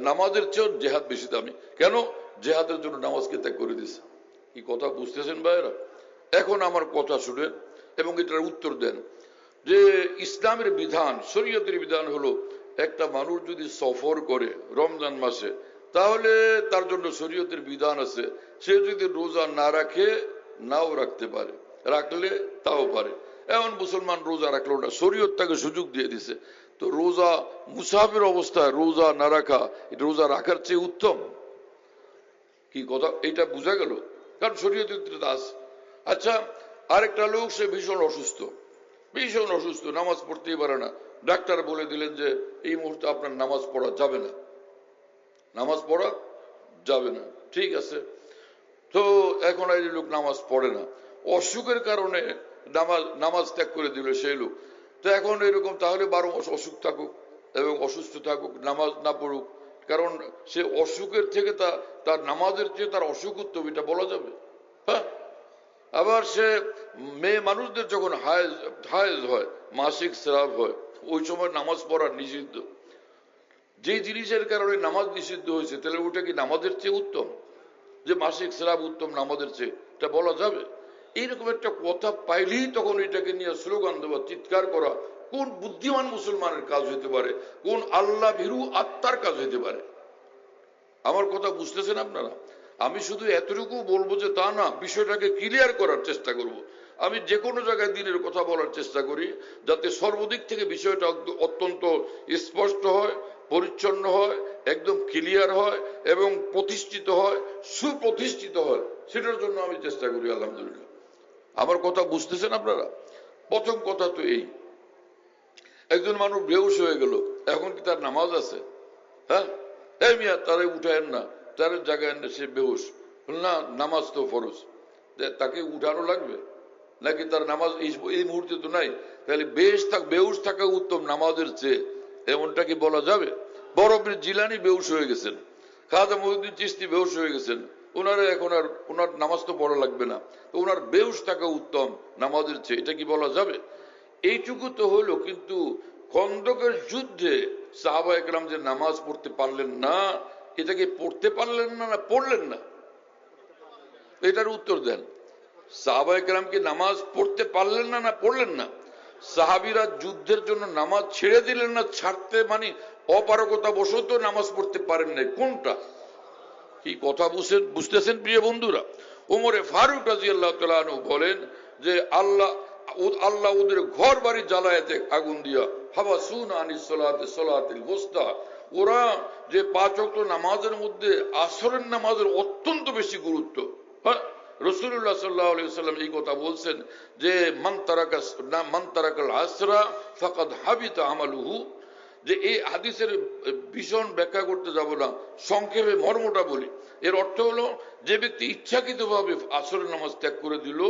[SPEAKER 3] নামাজের চেয়েও জেহাদ বেশি দামি। কেন? জেহাদের জন্য নামাজকে ত্যাগ করে দিয়েছে। কি কথা বুঝতেছেন ভাইরা? এখন আমার কথা শুনেন এবং এটার উত্তর দেন যে ইসলামের বিধান, শরীয়তের বিধান হলো, একটা মানুষ যদি সফর করে রমজান মাসে, তাহলে তার জন্য শরীয়তের বিধান আছে, সে যদি রোজা না রাখে নাও রাখতে পারে, রাখলে তাও পারে। এমন মুসলমান রোজা রাখলো না, শরীয়ত তাকে সুযোগ দিয়ে দিছে। তো রোজা মুসাফির অবস্থায় রোজা না রাখা, এটা রোজা রাখার চেয়ে উত্তম। কি কথা, এটা বোঝা গেল? কারণ শরীয়তের দাস। আচ্ছা, আরেকটা লোক, সে ভীষণ অসুস্থ, নামাজ পড়তেই পারে না। ডাক্তার বলে দিলেন যে এই মুহূর্তে আপনার নামাজ পড়া যাবে না। ঠিক আছে, তো এখন এই লোক নামাজ পড়ে না, অসুখের কারণে নামাজ ত্যাগ করে দিল সেই লোক। তো এখন এরকম, তাহলে 12 মাস অসুখ থাকুক এবং অসুস্থ থাকুক, নামাজ না পড়ুক, কারণ সে অসুখের থেকে তার নামাজের চেয়ে তার অসুখ উত্তম, এটা বলা যাবে? হ্যাঁ। আবার সে মেয়ে মানুষদের যখন হায়েজ হয়, মাসিক স্রাব হয়, ওই সময় নামাজ পড়া নিষিদ্ধ। যে জিনিসের কারণে নামাজ নিষিদ্ধ হয়েছে, তাহলে ওটা কি নামাজের চেয়ে উত্তম? যে মাসিক স্রাব উত্তম নামাজের চেয়ে, এটা বলা যাবে? এইরকম একটা কথা পাইলেই তখন এটাকে নিয়ে স্লোগান দেওয়া, চিৎকার করা, কোন বুদ্ধিমান মুসলমানের কাজ হইতে পারে? কোন আল্লাহ ভীরু আত্মার কাজ হইতে পারে? আমার কথা বুঝতেছেন আপনারা? আমি শুধু এতটুকু বলবো যে তা না, বিষয়টাকে ক্লিয়ার করার চেষ্টা করব। আমি যে কোনো জায়গায় দিনের কথা বলার চেষ্টা করি, যাতে সর্বদিক থেকে বিষয়টা অত্যন্ত স্পষ্ট হয়, পরিচ্ছন্ন হয়, একদম ক্লিয়ার হয় এবং প্রতিষ্ঠিত হয়, সুপ্রতিষ্ঠিত হয়, সেটার জন্য আমি চেষ্টা করি। আলহামদুলিল্লাহ। আমার কথা বুঝতেছেন আপনারা? প্রথম কথা তো এই, একজন মানুষ বেহুশ হয়ে গেল, এখন কি তার নামাজ আছে? হ্যাঁ, এই মিয়া, তারে উঠায়েন না, তার জায়গায় না, সে বেহুশ না, নামাজ তো ফরজ, তাকে উঠানো লাগবে নাকি? তার নামাজ এই মুহূর্তে তো নাই, তাহলে বেহুশ থাকা উত্তম নামাজের চেয়ে, এমনটা কি বলা যাবে? বরফের জিলানি বেহুশ হয়ে গেছেন, খাজা মহিউদ্দিন চিশতি বেহুশ হয়ে গেছেন, ওনারা এখন আর ওনার নামাজ তো পড়া লাগবে না, তো ওনার বেহুশ থাকা উত্তম নামাজের চেয়ে, এটা কি বলা যাবে? এইটুকু তো হলো। কিন্তু খন্দকের যুদ্ধে সাহাবায়ে কেরাম যে নামাজ পড়তে পারলেন না, এটাকে পড়তে পারলেন না না পড়লেন না? এটার উত্তর দেন। সাহাবায়ে কেরাম কি নামাজ পড়তে পারলেন না না পড়লেন না? সাহাবীরা যুদ্ধের জন্য নামাজ ছেড়ে দিলেন না, ছাড়তে মানে অপারগতা বশত নামাজ পড়তে পারেন নাই, কোনটা? কি কথা বুঝতেছেন প্রিয় বন্ধুরা? ওমরে ফারুক রাদিয়াল্লাহু তাআলা আনহু বলেন যে আল্লাহ ওদের ঘর বাড়ি জ্বালায় দেয় আগুন দিয়া, হাবাসুনা আনিস সালাতিল ওয়াসতা, ওরা যে 5 ওয়াক্ত নামাজের মধ্যে আসরের নামাজের অত্যন্ত বেশি গুরুত্ব। হ্যাঁ, রাসূলুল্লাহ সাল্লাল্লাহু আলাইহি ওয়াসাল্লাম এই কথা বলছেন যে মান তারাকাল আসরা ফাকাদ হাবিতা আমালুহু। যে এই হাদিসের ভীষণ ব্যাখ্যা করতে যাব না, সংক্ষেপে মর্মটা বলি। এর অর্থ হলো, যে ব্যক্তি ইচ্ছাকৃতভাবে আসরের নামাজ ত্যাগ করে দিল,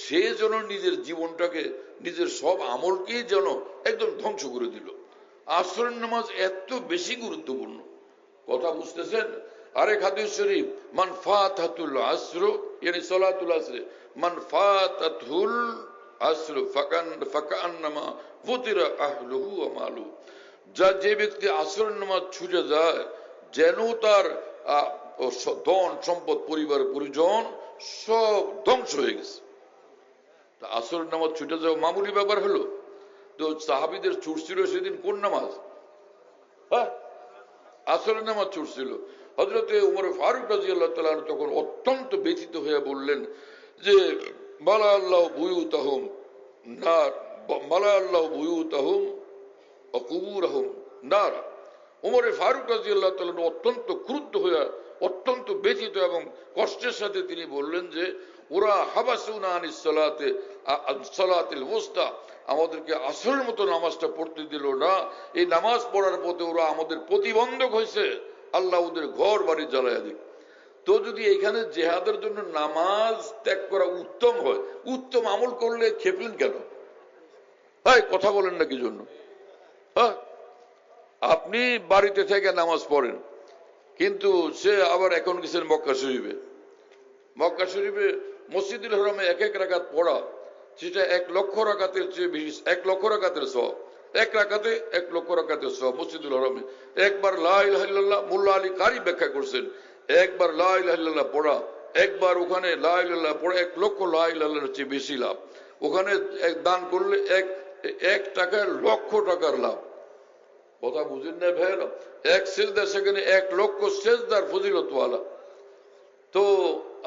[SPEAKER 3] সে যেন নিজের জীবনটাকে, নিজের সব আমলকেই যেন একদম ধ্বংস করে দিল। আসরের নামাজ এত বেশি গুরুত্বপূর্ণ, কথা বুঝতেছেন? আরেক হাদিস শরীফ, মান ফাতাতুল আসর ইয়ানি সালাতুল আসর, মান ফাতাতুল আসর ফাকান্নামা ফুতিরা আহলুহু ওয়া মালুহু। যে ব্যক্তি আসরের নামাজ ছুটে যায়, যেন তার ও ধন সম্পদ পরিবার পরিজন সব ধ্বংস হয়ে গেছে। আসরের নামাজ ছুটে যাওয়া মামুলি ব্যাপার হলো। তো সাহাবীদের ছুটছিল সেদিন কোন নামাজ? হ্যাঁ, আসরের নামাজ ছুটছিল। হযরতে উমর ফারুক রাদিয়াল্লাহু তাআলা তখন অত্যন্ত ব্যথিত হয়ে বললেন যে মালা আল্লাহ বুয়ুতাহুম নার, মালা আল্লাহ বুয়ুতাহুম ওয়া কুবুরহুম নার। উমর ফারুক রাদিয়াল্লাহু তাআলা অত্যন্ত ক্রুদ্ধ হয়ে, অত্যন্ত ব্যথিত এবং কষ্টের সাথে তিনি বললেন যে ওরা হাবাসুনা আনিস সালাতে সালাতিল ওয়াসতা, আমাদেরকে আসরের মতো নামাজটা পড়তে দিল না। এই নামাজ পড়ার পথে ওরা আমাদের প্রতিবন্ধক হয়েছে, আল্লাহ ওদের ঘর বাড়ি জ্বালায়া দিক। তো যদি এখানে জেহাদের জন্য নামাজ ত্যাগ করা উত্তম হয়, উত্তম আমল করলে খেপলেন কেন? হ্যাঁ, কথা বলেন না কি জন্য? হ্যাঁ, আপনি বাড়িতে থেকে নামাজ পড়েন, কিন্তু সে আবার এখন গেছেন মক্কা শরীফে। মক্কা শরীফে মসজিদুল হারামে এক এক রাকাত পড়া, সেটা 1 লক্ষ রাকাতের চেয়ে বেশি, 1 লক্ষ রাকাতের সওয়াব। এক রাকাতে 1 লক্ষ রাকাতের সওয়াব মসজিদুল হারামে। একবার লা ইলাহা ইল্লাল্লাহ, মোল্লা আলী কারি ব্যাখ্যা করছেন, একবার লা ইলাহা ইল্লাল্লাহ পড়া, একবার ওখানে লা ইলাহা ইল্লাল্লাহ পড়া 1 লক্ষ লা ইলাহা ইল্লাল্লাহর চেয়ে বেশি লাভ। ওখানে দান করলে 1 টাকায় লক্ষ টাকার লাভ। কথা বুঝেন না ভাইরা? 1 সেজদা সেখানে 1 লক্ষ সেজদার ফজিলতওয়ালা। তো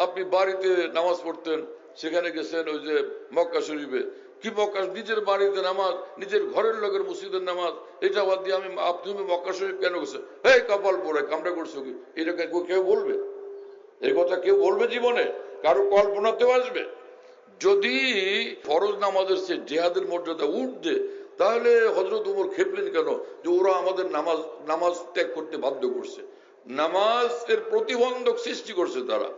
[SPEAKER 3] আপনি বাড়িতে নামাজ পড়তেন, সেখানে গেছেন ওই যে মক্কা শরীফে, কি মক্কা নিজের বাড়িতে নামাজ, নিজের ঘরের লোকের মসজিদের নামাজ, এটা বাদ দিয়ে তুমি মক্কা শরীফ কেন গেছে? এই কপাল পড়ে কামড়া করছো কি? এটা কেউ বলবে? এই কথা কেউ বলবে জীবনে? কারো কল্পনাতেও আসবে? যদি ফরজ নামাজের সে জিহাদের মর্যাদা উঠবে, তাহলে হযরত ওমর খেপলেন কেন যে ওরা আমাদের নামাজ ত্যাগ করতে বাধ্য করছে, নামাজের প্রতিবন্ধক সৃষ্টি করছে তারা।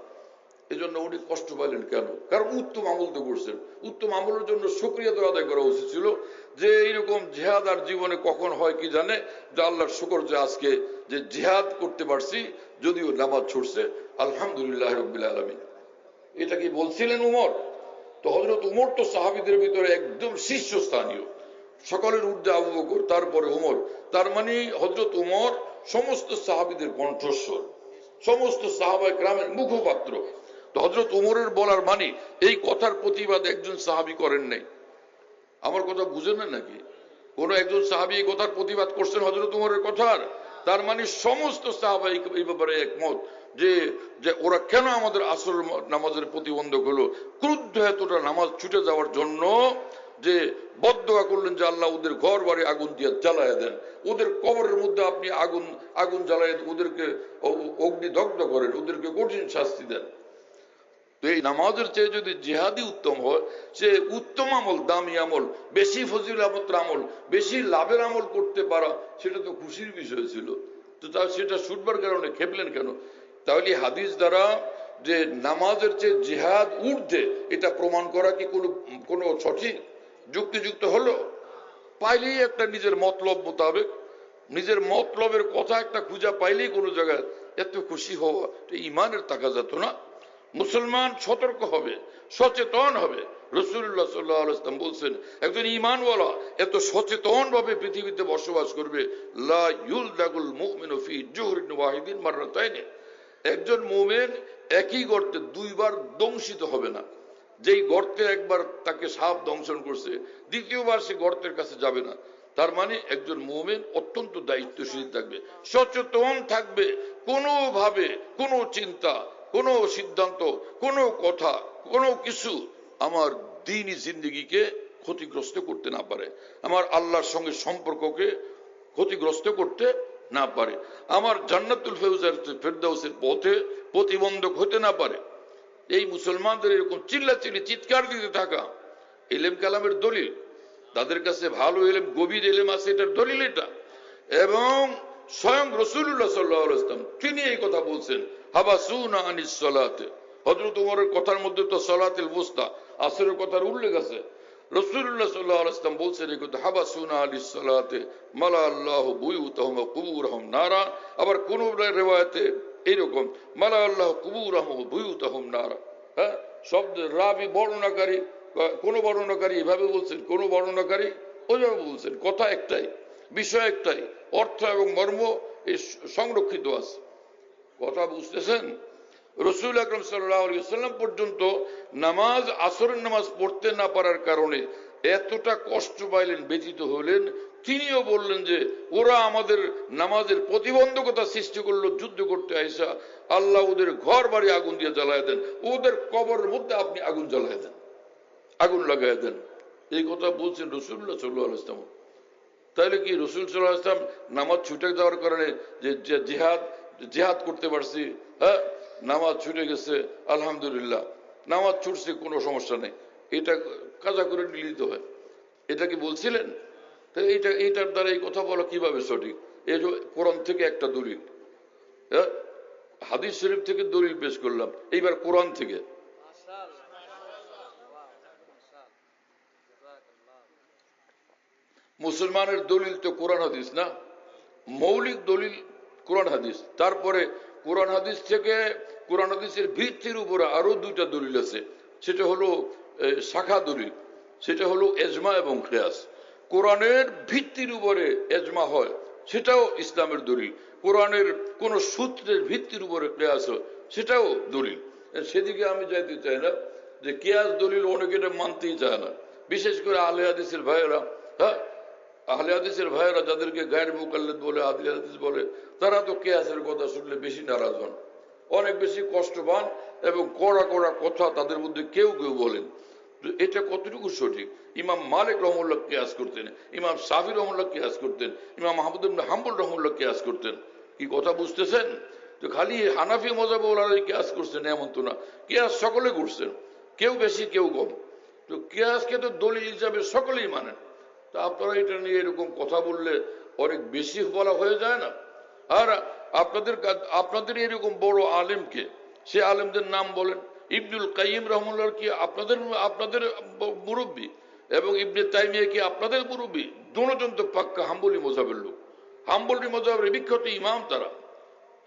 [SPEAKER 3] এই জন্য উনি কষ্ট পাইলেন কেন? কারণ উত্তম আমল তো করছেন। উত্তম আমলের জন্য শুকরিয়া তো আদায় করা উচিত ছিল যে এইরকম জিহাদ আর জীবনে কখন হয় কি জানে, যে আল্লাহর শুকর যে আজকে যে জিহাদ করতে পারছি, যদিও নামাজ ছুটছে, আলহামদুলিল্লাহ রাব্বিল আলামিন। এটা কি বলছিলেন উমর? তো হযরত উমর তো সাহাবীদের ভিতরে একদম শীর্ষস্থানীয়, সকলের ঊর্ধ্বে আবু বকর, তারপরে উমর। তার মানে হযরত উমর সমস্ত সাহাবীদের কণ্ঠস্বর, সমস্ত সাহাবায়ে কেরামের মুখপাত্র। তো হযরত উমরের বলার মানে এই কথার প্রতিবাদ একজন সাহাবী করেন নাই। আমার কথা বুঝেন না নাকি? কোন একজন সাহাবী এই কথার প্রতিবাদ করছেন হযরত উমরের কথার? তার মানে সমস্ত সাহাবা এই ব্যাপারে একমত যে ওরা কেন আমাদের আসর নামাজের প্রতিবন্ধক হলো। ক্রুদ্ধ এতটা নামাজ ছুটে যাওয়ার জন্য যে বদদোয়া করলেন যে আল্লাহ ওদের ঘর বাড়ি আগুন দিয়ে জ্বালায়া দেন, ওদের কবরের মধ্যে আপনি আগুন জ্বালায় ওদেরকে অগ্নিদগ্ধ করেন, ওদেরকে কঠিন শাস্তি দেন। তো এই নামাজের চেয়ে যদি জিহাদি উত্তম হয়, সে উত্তম আমল, দামি আমল, বেশি ফজিলতের আমল, বেশি লাভের আমল করতে পারা, সেটা তো খুশির বিষয় ছিল। তো সেটা ছুটবার কারণে খেপলেন কেন? তাহলে হাদিস দ্বারা যে নামাজের চেয়ে জিহাদ ঊর্ধ্বে, এটা প্রমাণ করা কি কোনো সঠিক যুক্তিযুক্ত হলো? পাইলেই একটা নিজের মতলব মোতাবেক, নিজের মতলবের কথা একটা খুঁজা পাইলেই কোনো জায়গায় এত খুশি হওয়া, ইমানের তাকাজা তো না। মুসলমান সতর্ক হবে, সচেতন হবে। রাসূলুল্লাহ সাল্লাল্লাহু আলাইহি ওয়াসাল্লাম বলছেন, একজন ঈমানওয়ালা এত সচেতন ভাবে পৃথিবীতে বসবাস করবে, লা ইউলদাগুল মুমিনু ফি জুহরিন ওয়াহিদিন মাররাতাইন। একজন মুমিন একই গর্তে 2 বার দংশিত হবে না। যেই গর্তে একবার তাকে সাপ দংশন করছে, দ্বিতীয়বার সে গর্তের কাছে যাবে না। তার মানে একজন মুমিন অত্যন্ত দায়িত্বশীল থাকবে, সচেতন থাকবে, কোনোভাবে কোনো চিন্তা, কোনো সিদ্ধান্ত, কোনো কথা, কোনো কিছু আমার দ্বীনি জিন্দেগিকে ক্ষতিগ্রস্ত করতে না পারে, আমার আল্লাহর সঙ্গে সম্পর্ককে ক্ষতিগ্রস্ত করতে না পারে, আমার জান্নাতুল ফেরদাউসের পথে প্রতিবন্ধক হতে না পারে। এই মুসলমানদের এরকম চিল্লাচিল্লি চিৎকার দিতে থাকা ইলম কালামের দলিল, তাদের কাছে ভালো ইলম, গভীর ইলম আছে, এটার দলিল এটা। এবং স্বয়ং রাসূলুল্লাহ সাল্লাল্লাহু আলাইহি ওয়াসাল্লাম তিনি এই কথা বলছেন, হাবাসুনা আনিস সালাতে। হযরত ওমরের কথার মধ্যে তো সালাতুল ওয়াসতা, আসরের কথার উল্লেখ আছে। রাসূলুল্লাহ সাল্লাল্লাহু আলাইহি ওয়াসাল্লাম বলছেন এই কথা, হাবাসুনা আনিস সালাতে মালা আল্লাহু বুয়ুতাহুম ওয়া কুবুরহুম নারা। আবার কোন রিওয়ায়াতে এইরকম, মালা আল্লাহু কুবুরহুম ওয়া বুয়ুতাহুম নারা। হ্যাঁ, শব্দ রাবি বর্ণনাকারী, কোন বর্ণনাকারী এভাবে বলছেন, কোন বর্ণনাকারী ওইভাবে বলছেন। কথা একটাই, বিষয় একটাই, অর্থ এবং মর্ম এই সংরক্ষিত আছে। কথা বুঝতেছেন? রসুল আকরাম সাল্লাল্লাহু আলাইহি ওয়াসাল্লাম পর্যন্ত নামাজ, আসরের নামাজ পড়তে না পারার কারণে এতটা কষ্ট পাইলেন, ব্যথিত হলেন, তিনিও বললেন যে ওরা আমাদের নামাজের প্রতিবন্ধকতা সৃষ্টি করলো, যুদ্ধ করতে আইসা আল্লাহ ওদের ঘর বাড়ি আগুন দিয়ে জ্বালায় দেন, ওদের কবরের মধ্যে আপনি আগুন জ্বালায় দেন, আগুন লাগাই দেন। এই কথা বলছেন রাসূলুল্লাহ সাল্লাল্লাহু আলাইহি ওয়াসাল্লাম। তাহলে কি রাসূল সাল্লাল্লাহু আলাইহি ওয়াসাল্লাম নামাজ ছুটে যাওয়ার কারণে যে জিহাদ করতে পারছি, হ্যাঁ নামাজ ছুটে গেছে আলহামদুলিল্লাহ, নামাজ ছুটছে কোনো সমস্যা নেই, এটা কাজা করে নিতে হয়, এটা কি বলছিলেন? তাহলে এইটার দ্বারা এই কথা বলা কিভাবে সঠিক? এই যে কোরআন থেকে একটা দলিল, হ্যাঁ হাদিস শরীফ থেকে দলিল পেশ করলাম, এইবার কোরআন থেকে। মুসলমানের দলিল তো কোরআন হাদিস না, মৌলিক দলিল কোরআন হাদিস। তারপরে কোরআন হাদিস থেকে, কোরআন হাদিসের ভিত্তির উপরে আরো দুইটা দলিল আছে, সেটা হলো শাখা দলিল, সেটা হলো এজমা এবং কিয়াস। কোরআনের ভিত্তির উপরে এজমা হয়, সেটাও ইসলামের দলিল। কোরআনের কোন সূত্রের ভিত্তির উপরে কিয়াস হয়, সেটাও দলিল। সেদিকে আমি যাইতে চাই না, যে কিয়াস দলিল অনেকে এটা মানতেই চায় না, বিশেষ করে আহলে হাদিসের ভাইয়েরা। হ্যাঁ আহলে হাদিসের ভাইয়েরা যাদেরকে গায়ের মুকাল্লিদ বলে, আহলে হাদিস বলে, তারা তো কিয়াসের কথা শুনলে বেশি নারাজ হন, অনেক বেশি কষ্ট পান, এবং কড়া কড়া কথা তাদের মধ্যে কেউ কেউ বলেন। এটা কতটুকু সঠিক? ইমাম মালিক রহমুল্লাহ কিয়াস করতেন, ইমাম শাফি রহমুল্লাহ কিয়াস করতেন, ইমাম আহমদ ইবনে হাম্বল রহমুল্লাহ কিয়াস করতেন। কি কথা বুঝতেছেন? তো খালি হানাফি মযহাব ওলারাই কিয়াস করছেন এমন তো না, কিয়াস সকলে করছেন, কেউ বেশি কেউ কম। তো কিয়াসকে তো দলিল হিসাবে সকলেই মানেন। তা আপনারা এটা নিয়ে এরকম কথা বললে অনেক বেশি বলা হয়ে যায় না? আর আপনাদের এরকম বড় আলেমকে, সে আলেমদের নাম বলেন। ইবনুল কাইয়িম রাহমাহুল্লাহ কি আপনাদের মুরব্বী, এবং ইবনে তাইমিয়া কি আপনাদের মুরব্বী? দুজন তো পাক্কা হাম্বলি মযহাবের লোক, হাম্বলি মযহাবের বিখ্যাত ইমাম তারা।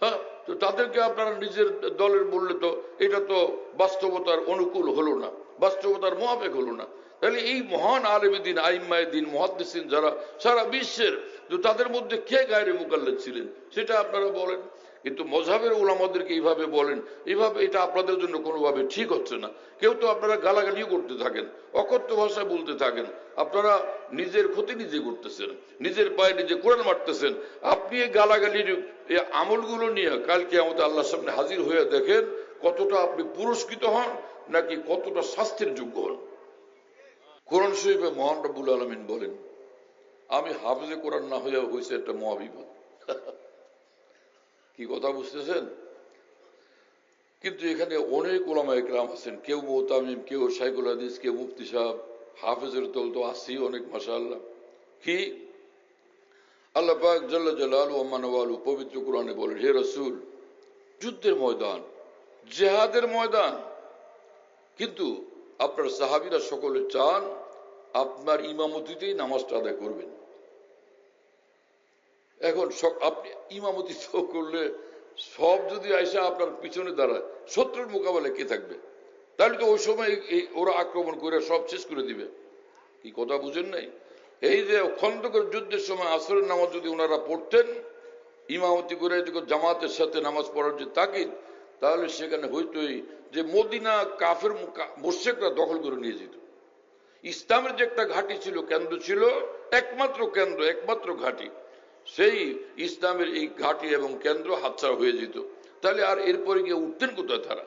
[SPEAKER 3] হ্যাঁ, তো তাদেরকে আপনারা নিজের দলের বললে তো এটা তো বাস্তবতার অনুকূল হলো না, বাস্তবতার মুআফিক হলো না। তাহলে এই মহান আলেমে দ্বীন, আইম্মায়ে দ্বীন, মুহাদ্দিসিন যারা সারা বিশ্বের, তো তাদের মধ্যে কে গায়রে মুকাল্লিদ ছিলেন সেটা আপনারা বলেন। কিন্তু মযহাবের উলামাদেরকে এইভাবে বলেন, এইভাবে এটা আপনাদের জন্য কোনোভাবে ঠিক হচ্ছে না। কেউ তো আপনারা গালাগালিও করতে থাকেন, অকথ্য ভাষায় বলতে থাকেন, আপনারা নিজের ক্ষতি নিজে করতেছেন, নিজের পায়ে নিজে কোরআন মারতেছেন। আপনি এই গালাগালির এই আমলগুলো নিয়ে কালকে আমাদের আল্লাহর সামনে হাজির হয়ে দেখেন কতটা আপনি পুরস্কৃত হন, নাকি কতটা শাস্তির যোগ্য হন। কোরআন শরীফে মহান রব্বুল আলামিন বলেন, আমি হাফেজে কোরআন না হয়ে হয়েছে একটা মহাবিপদ। কি কথা বুঝতেছেন? কিন্তু এখানে অনেক উলামা ইকরাম আছেন, কেউ মুতামিম, কেউ শাইখুল হাদিস, কেউ মুফতি সাহেব, হাফেজের দল তো আছেই অনেক, মাশাআল্লাহ। কি আল্লাহ পাক জাল্লা জালালুহু ওয়া মানওয়ালু পবিত্র কোরআনে বলেন, হে রাসূল, যুদ্ধের ময়দান, জিহাদের ময়দান, কিন্তু আপনার সাহাবীরা সকলে চান আপনার ইমামতিতেই নামাজটা আদায় করবেন। এখন আপনি ইমামতি করলে সব যদি আইসা আপনার পিছনে দাঁড়ায়, শত্রুর মোকাবেলায় কে থাকবে? তাহলে তো ওই সময় ওরা আক্রমণ করে সব শেষ করে দিবে। কি কথা বুঝেন নাই? এই যে খন্দকের যুদ্ধের সময় আসরের নামাজ যদি ওনারা পড়তেন, ইমামতি করে জামাতের সাথে নামাজ পড়ার যে তাকিদ, তাহলে সেখানে হইতোই যে মদিনা কাফের মুশরিকরা দখল করে নিয়ে যেত। ইসলামের যে একটা ঘাঁটি ছিল, কেন্দ্র ছিল, একমাত্র কেন্দ্র, একমাত্র ঘাঁটি, সেই ইসলামের এই ঘাঁটি এবং কেন্দ্র হাতছাড়া হয়ে যেত। তাহলে আর এরপরে গিয়ে উঠতেন কোথায় তারা?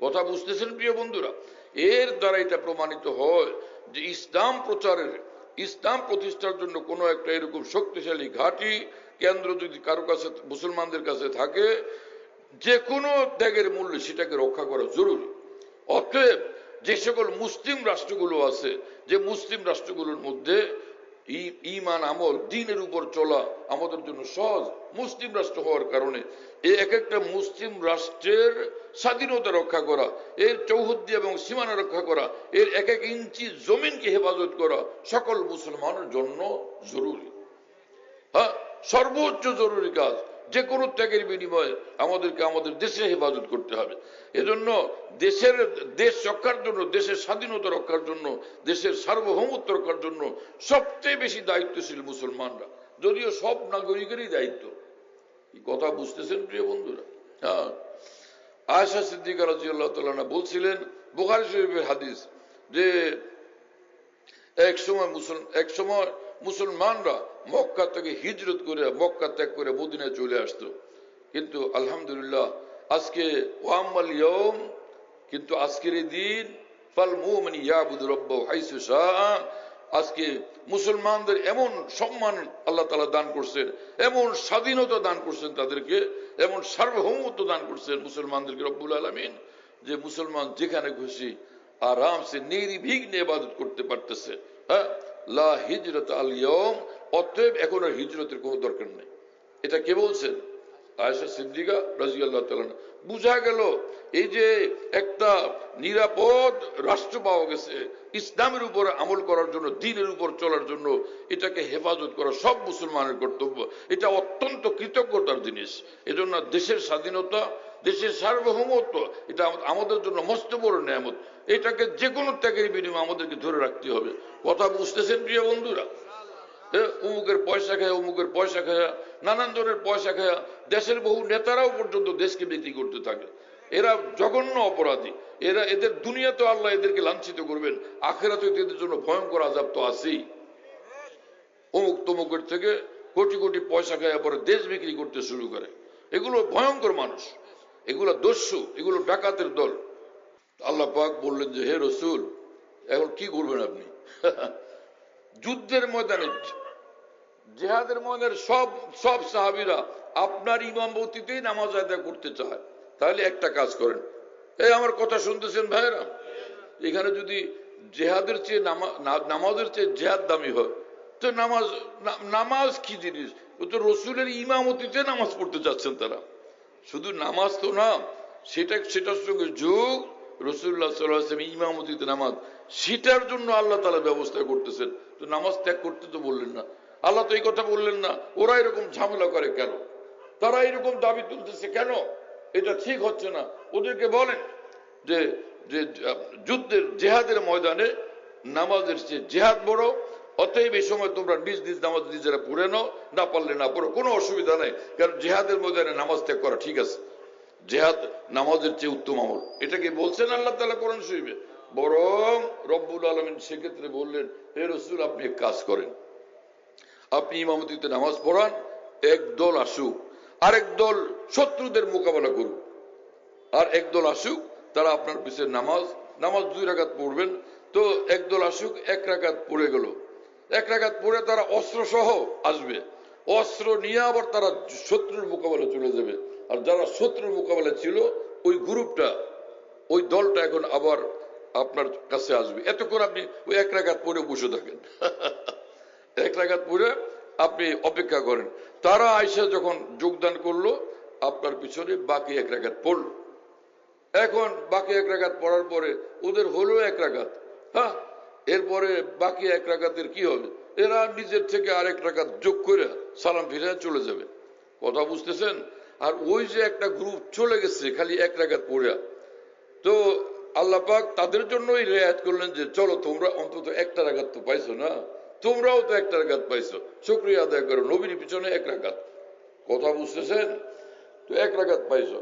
[SPEAKER 3] কথা বুঝতেছেন প্রিয় বন্ধুরা? এর দ্বারা এটা প্রমাণিত হয় যে ইসলাম প্রচারের, ইসলাম প্রতিষ্ঠার জন্য কোনো একটা এরকম শক্তিশালী ঘাঁটি, কেন্দ্র যদি কারো কাছে, মুসলমানদের কাছে থাকে, যে কোনো ত্যাগের মূল্যে সেটাকে রক্ষা করা জরুরি। অতএব যে সকল মুসলিম রাষ্ট্রগুলো আছে, যে মুসলিম রাষ্ট্রগুলোর মধ্যে ঈমান, আমল, দ্বীনের উপর চলা আমাদের জন্য সহজ, মুসলিম রাষ্ট্র হওয়ার কারণে এই এক একটা মুসলিম রাষ্ট্রের স্বাধীনতা রক্ষা করা, এর চৌহদ্দি এবং সীমানা রক্ষা করা, এর এক এক ইঞ্চি জমিনকে হেফাজত করা সকল মুসলমানের জন্য জরুরি। হ্যাঁ, সর্বোচ্চ জরুরি কাজ। যে কোনো ত্যাগের বিনিময়ে আমাদেরকে আমাদের দেশের হেফাজত করতে হবে। এজন্য দেশ রক্ষার জন্য, দেশের স্বাধীনতা রক্ষার জন্য, দেশের সার্বভৌমত্ব রক্ষার জন্য সবচেয়ে বেশি দায়িত্বশীল মুসলমানরা, যদিও সব নাগরিকেরই দায়িত্ব। এই কথা বুঝতেছেন প্রিয় বন্ধুরা? হ্যাঁ, আয়েশা সিদ্দিকা রাদিয়াল্লাহু তাআলা আনহা বলছিলেন, বুখারী শরীফের হাদিস, যে এক সময় মুসলমানরা মক্কা থেকে হিজরত করে, মক্কা ত্যাগ করে মদিনায় চলে আসতো। কিন্তু আলহামদুলিল্লাহ আজকে ওয়াম্মাল ইয়াউম, কিন্তু আজকের এই দিন ফাল মুমিন ইয়াবুদু রাব্বাহু হাইসু শাআ, আজকে মুসলমানদের এমন সম্মান আল্লাহ তাআলা দান করছেন, এমন স্বাধীনতা দান করছেন তাদেরকে, এমন সার্বভৌমত্ব দান করছেন মুসলমানদেরকে রব্বুল আলামিন, যে মুসলমান যেখানে খুশি আরামসে নির্বিঘ্নে ইবাদত করতে পারতেছে। হ্যাঁ, লা হিজরাত আল ইয়াউম, অতএব এখন আর হিজরতের কোনো দরকার নেই। এটা কে বলছেন? আয়েশা সিদ্দিকা রাদিয়াল্লাহু তাআলা। বুঝা গেল এই যে একটা নিরাপদ রাষ্ট্র পাওয়া গেছে ইসলামের উপর আমল করার জন্য, দ্বীনের উপর চলার জন্য, এটাকে হেফাজত করা সব মুসলমানের কর্তব্য। এটা অত্যন্ত কৃতজ্ঞতার জিনিস। এজন্য দেশের স্বাধীনতা, দেশের সার্বভৌমত্ব, এটা আমাদের জন্য মস্ত বড় নিয়ামত। এটাকে যে কোনো ত্যাগের বিনিময়ে আমাদেরকে ধরে রাখতে হবে। কথা বুঝতেছেন প্রিয় বন্ধুরা? অমুকের পয়সা খায়, অমুকের পয়সা খায়, নানান ধরনের পয়সা খায় দেশের বহু নেতারাও পর্যন্ত দেশকে বিক্রি করতে থাকে। এরা জঘন্য অপরাধী। এদের দুনিয়াতে আল্লাহ এদেরকে লাঞ্ছিত করবেন, আখিরাতে এদের জন্য ভয়ঙ্কর আযাব তো আছেই। অমুক তমুকের থেকে কোটি কোটি পয়সা খায় পরে দেশ বিক্রি করতে শুরু করে। এগুলো ভয়ঙ্কর মানুষ, এগুলো দস্যু, এগুলো ডাকাতের দল। আল্লাহ পাক বললেন যে, হে রাসূল, এখন কি করবেন আপনি? যুদ্ধের ময়দানে, জিহাদের ময়দানে সব সাহাবীরা আপনার ইমামতিতেই নামাজ আদায় করতে চায়। তাহলে একটা কাজ করেন, এই আমার কথা শুনতেছেন ভাইরা, এখানে যদি জিহাদের চেয়ে নামাজের চেয়ে জিহাদ দামি হয়, তো নামাজ কি জিনিস? ও তো রসুলের ইমামতিতে নামাজ পড়তে চাচ্ছেন তারা। শুধু নামাজ তো না, সেটার সঙ্গে যোগ রাসূলুল্লাহ সাল্লাল্লাহু আলাইহি ওয়াসাল্লাম ইমামতিতে নামাজ, সেটার জন্য আল্লাহ তাআলা ব্যবস্থা করতেছেন। তো নামাজ ত্যাগ করতে তো বললেন না, আল্লাহ তো এই কথা বললেন না। ওরা এরকম ঝামেলা করে কেন? তারা এরকম দাবি তুলতেছে কেন? এটা ঠিক হচ্ছে না। ওদেরকে বলেন যে যুদ্ধের জেহাদের ময়দানে নামাজের চেয়ে জেহাদ বড়, অতএব এই সময় তোমরা নিজ নিজ নামাজ নিজেরা পড়ে নাও, না পারলে না পড়ো, কোনো অসুবিধা নেই। কারণ জেহাদের ময়দানে নামাজ ত্যাগ করা ঠিক আছে, জেহাদ নামাজের চেয়ে উত্তম আমল। এটাকে বলছেন আল্লাহ তাআলা কোরআন শরীফে। বরং রব্বুল আলামিন সেক্ষেত্রে বললেন, হে রাসূল, আপনি এক কাজ করেন, আপনি ইমামতিতে নামাজ পড়ান, এক দল আসুক, আরেক দল শত্রুদের মোকাবেলা করুক, আর এক দল আসুক তারা আপনার পিছনে নামাজ 2 রাকাত পড়বেন। তো একদল আসুক, 1 রাকাত পড়ে গেল, 1 রাকাত পড়ে তারা অস্ত্র সহ আসবে, অস্ত্র নিয়ে আবার তারা শত্রুর মোকাবেলা চলে যাবে। আর যারা শত্রুর মোকাবেলা ছিল ওই গ্রুপটা, ওই দলটা এখন আবার আপনার কাছে আসবে। এতক্ষণ আপনি ওই 1 রাকাত পড়ে বসে থাকেন, 1 রাকাত পড়ে আপনি অপেক্ষা করেন। তারা আয়েশা যখন যোগদান করলো, আপনার পিছনে বাকি 1 রাকাত পড়লো। এখন বাকি 1 রাকাত পড়ার পরে ওদের হলো 1 রাকাত। হ্যাঁ, এরপরে বাকি 1 রাকাতের কি হবে? এরা নিজের থেকে আরেক রাকাত যোগ করে সালাম ফিরে চলে যাবে। কথা বুঝতেছেন? আর ওই যে একটা গ্রুপ চলে গেছে খালি 1 রাকাত পড়ে, তো আল্লাহ পাক তাদের জন্যই রেয়াত করলেন যে চলো তোমরা অন্তত 1টা রাকাত তো পাইছো না, তোমরাও তো 1টা রাকাত পাইছো, শুকরিয়া আদায় করো, নবীর পিছনে 1 রাকাত। কথা বুঝতেছেন? তো 1 রাকাত পাইছো।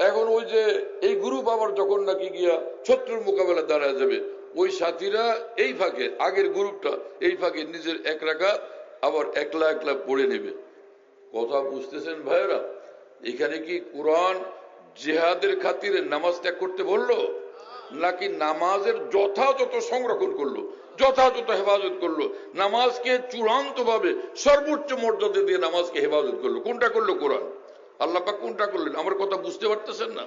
[SPEAKER 3] এখন ওই যে এই গ্রুপ আবার যখন নাকি গিয়া শত্রুর মোকাবেলা দাঁড়ায় যাবে, ওই সাথীরা এই ফাঁকে, আগের গ্রুপটা এই ফাঁকে নিজের 1 রাকাত আবার একলা একলা পড়ে নেবে। কথা বুঝতেছেন ভাইরা? এখানে কি কোরআন জিহাদের খাতিরে নামাজ ত্যাগ করতে বললো, নাকি নামাজের যথাযথ সংরক্ষণ করলো, যথাযথ হেফাজত করলো? নামাজকে চূড়ান্ত ভাবে সর্বোচ্চ মর্যাদা দিয়ে নামাজকে হেফাজত করলো। কোনটা করলো কোরআন? আল্লাহ পাক কোনটা করলেন? আমার কথা বুঝতে পারতেছেন না?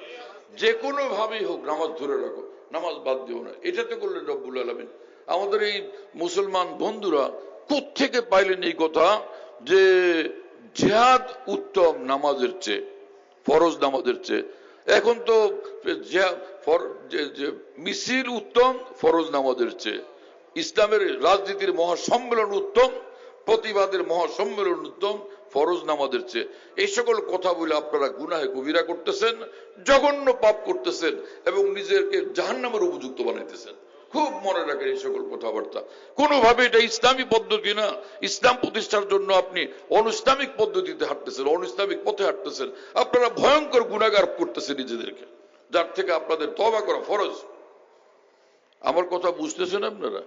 [SPEAKER 3] যে কোনো ভাবেই হোক নামাজ ধরে রাখো, নামাজ বাদ দিও না, এটাতে করলেন রব্বুল আলামিন। আমাদের এই মুসলমান বন্ধুরা কোত্থেকে পাইলেন এই কথা যে জিহাদ উত্তম নামাজের চেয়ে, ফরজ নামাজের চেয়ে? এখন তো মিছিল উত্তম ফরজ নামাজের চেয়ে, ইসলামের রাজনীতির মহাসম্মেলন উত্তম, প্রতিবাদের মহাসম্মেলন উত্তম ফরজ নামাজের চেয়ে। এই সকল কথা বলে আপনারা গুনাহে কবিরা করতেছেন, জঘন্য পাপ করতেছেন এবং নিজেকে জাহান্নামের উপযুক্ত বানাইতেছেন। খুব মনে রাখেন এই সকল কথাবার্তা। কোনোভাবে এটা ইসলামী পদ্ধতি না। ইসলাম প্রতিষ্ঠার জন্য আপনি অনইসলামিক পদ্ধতিতে হাঁটতেছেন, অনইসলামিক পথে হাঁটতেছেন। আপনারা ভয়ঙ্কর গুনাহগার করতেছেন নিজেদেরকে, যার থেকে আপনাদের তওবা করা ফরজ। আমার কথা বুঝতেছেন আপনারা?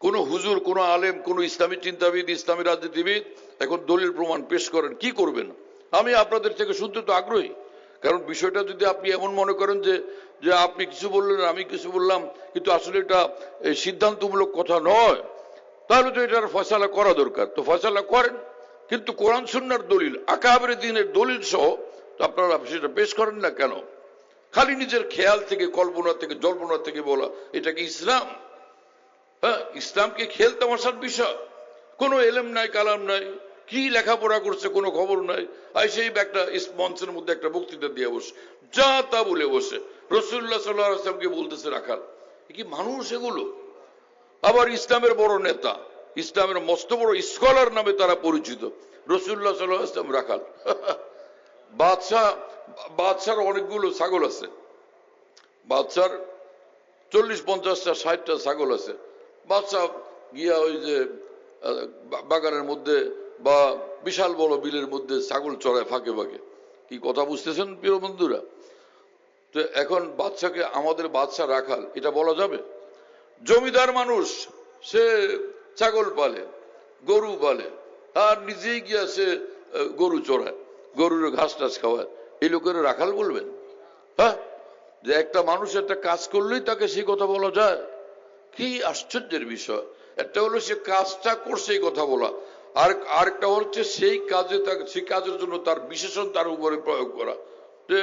[SPEAKER 3] কোন হুজুর, কোন আলেম, কোন ইসলামী চিন্তাবিদ, ইসলামী রাজনীতিবিদ এখন দলিল প্রমাণ পেশ করেন, কি করবেন? আমি আপনাদের থেকে শুনতে তো আগ্রহী। কারণ বিষয়টা যদি আপনি এমন মনে করেন যে যে আপনি কিছু বললেন, আমি কিছু বললাম, কিন্তু আসলে এটা সিদ্ধান্তমূলক কথা নয়, তাহলে তো এটার ফয়সালা করা দরকার। তো ফয়সালা করেন, কিন্তু কোরআন সুন্নাহর দলিল, আকাবের দ্বীনের দলিল সহ আপনারা সেটা পেশ করেন না কেন? খালি নিজের খেয়াল থেকে, কল্পনা থেকে, জল্পনা থেকে বলা, এটা কি ইসলাম? হ্যাঁ, ইসলামকে খেল তামাশার বিষয়। কোনো এলেম নাই, কালাম নাই, কি লেখাপড়া করছে কোনো খবর নাই, আর সেই একটা মঞ্চের মধ্যে একটা বক্তৃতা দিয়ে বসে যা তা বলে বসে রাসূলুল্লাহ সাল্লাল্লাহু আলাইহি ওয়াসাল্লামকে বলতেছে রাখাল। কি মানুষ এগুলো! আবার ইসলামের বড় নেতা, ইসলামের মস্ত বড় স্কলার নামে তারা পরিচিত, রাসূলুল্লাহ সাল্লাল্লাহু আলাইহি ওয়াসাল্লাম রাখাল। বাদশার অনেকগুলো ছাগল আছে, বাদশার 40-50টা 60টা ছাগল আছে। বাদশা গিয়া ওই যে বাগানের মধ্যে বা বিশাল বড় বিলের মধ্যে ছাগল চড়ায় ফাঁকে ফাঁকে। কি কথা বুঝতেছেন প্রিয় বন্ধুরা? তো এখন বাদশাকে আমাদের বাদশা রাখাল এটা বলা যাবে? জমিদার মানুষ, সে ছাগল পালে, গরু পালে, আর নিজেই গিয়া সে গরু চড়ায়, গরুর ঘাস টাস খাওয়ায়। এই লোকের রাখাল বলবেন? হ্যাঁ, যে একটা মানুষ একটা কাজ করলেই তাকে সেই কথা বলা যায়? কি আশ্চর্যের বিষয়! একটা হলো সে কাজটা করছে এই কথা বলা, আর আরেকটা হচ্ছে সেই কাজে, সেই কাজের জন্য তার বিশেষণ তার উপরে প্রয়োগ করা। যে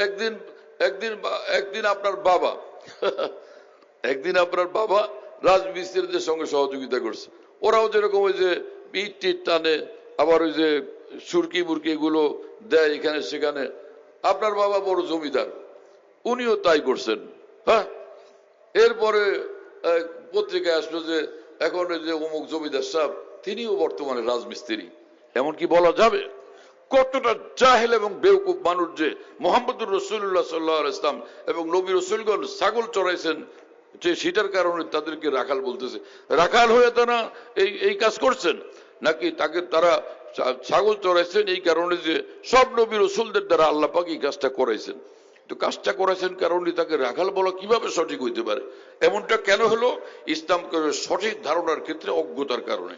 [SPEAKER 3] একদিন একদিন একদিন আপনার বাবা একদিন আপনার বাবা রাজমিস্ত্রিদের সঙ্গে সহযোগিতা করছে। ওরাও যেরকম ওই যে ইট টিট টানে, আবার ওই যে সুরকি মুরকি এগুলো দেয় এখানে সেখানে। আপনার বাবা বড় জমিদার, উনিও তাই করছেন। হ্যাঁ, এরপরে পত্রিকায় আসলো যে এখন যে অমুক জমিদার সাহেব তিনিও বর্তমানে রাজমিস্ত্রি। এমন কি বলা যাবে? কতটা জাহেল এবং বেওকুফ মানুষ যে মুহাম্মদুর রাসূলুল্লাহ সাল্লাল্লাহু আলাইহি ওয়াসাল্লাম এবং নবী রাসূলগণ ছাগল চড়াইছেন, যে সেটার কারণে তাদেরকে রাখাল বলতেছে। রাখাল হয়ে তারা এই কাজ করছেন, নাকি তারা ছাগল চড়াইছেন এই কারণে যে সব নবী রাসূলদের দ্বারা আল্লাহ পাক এই কাজটা করাইছেন? তো কাজটা করেছেন কারণে তাকে রাখাল বলা কিভাবে সঠিক হইতে পারে? এমনটা কেন হলো? ইসলামকে সঠিক ধারণার ক্ষেত্রে অজ্ঞতার কারণে।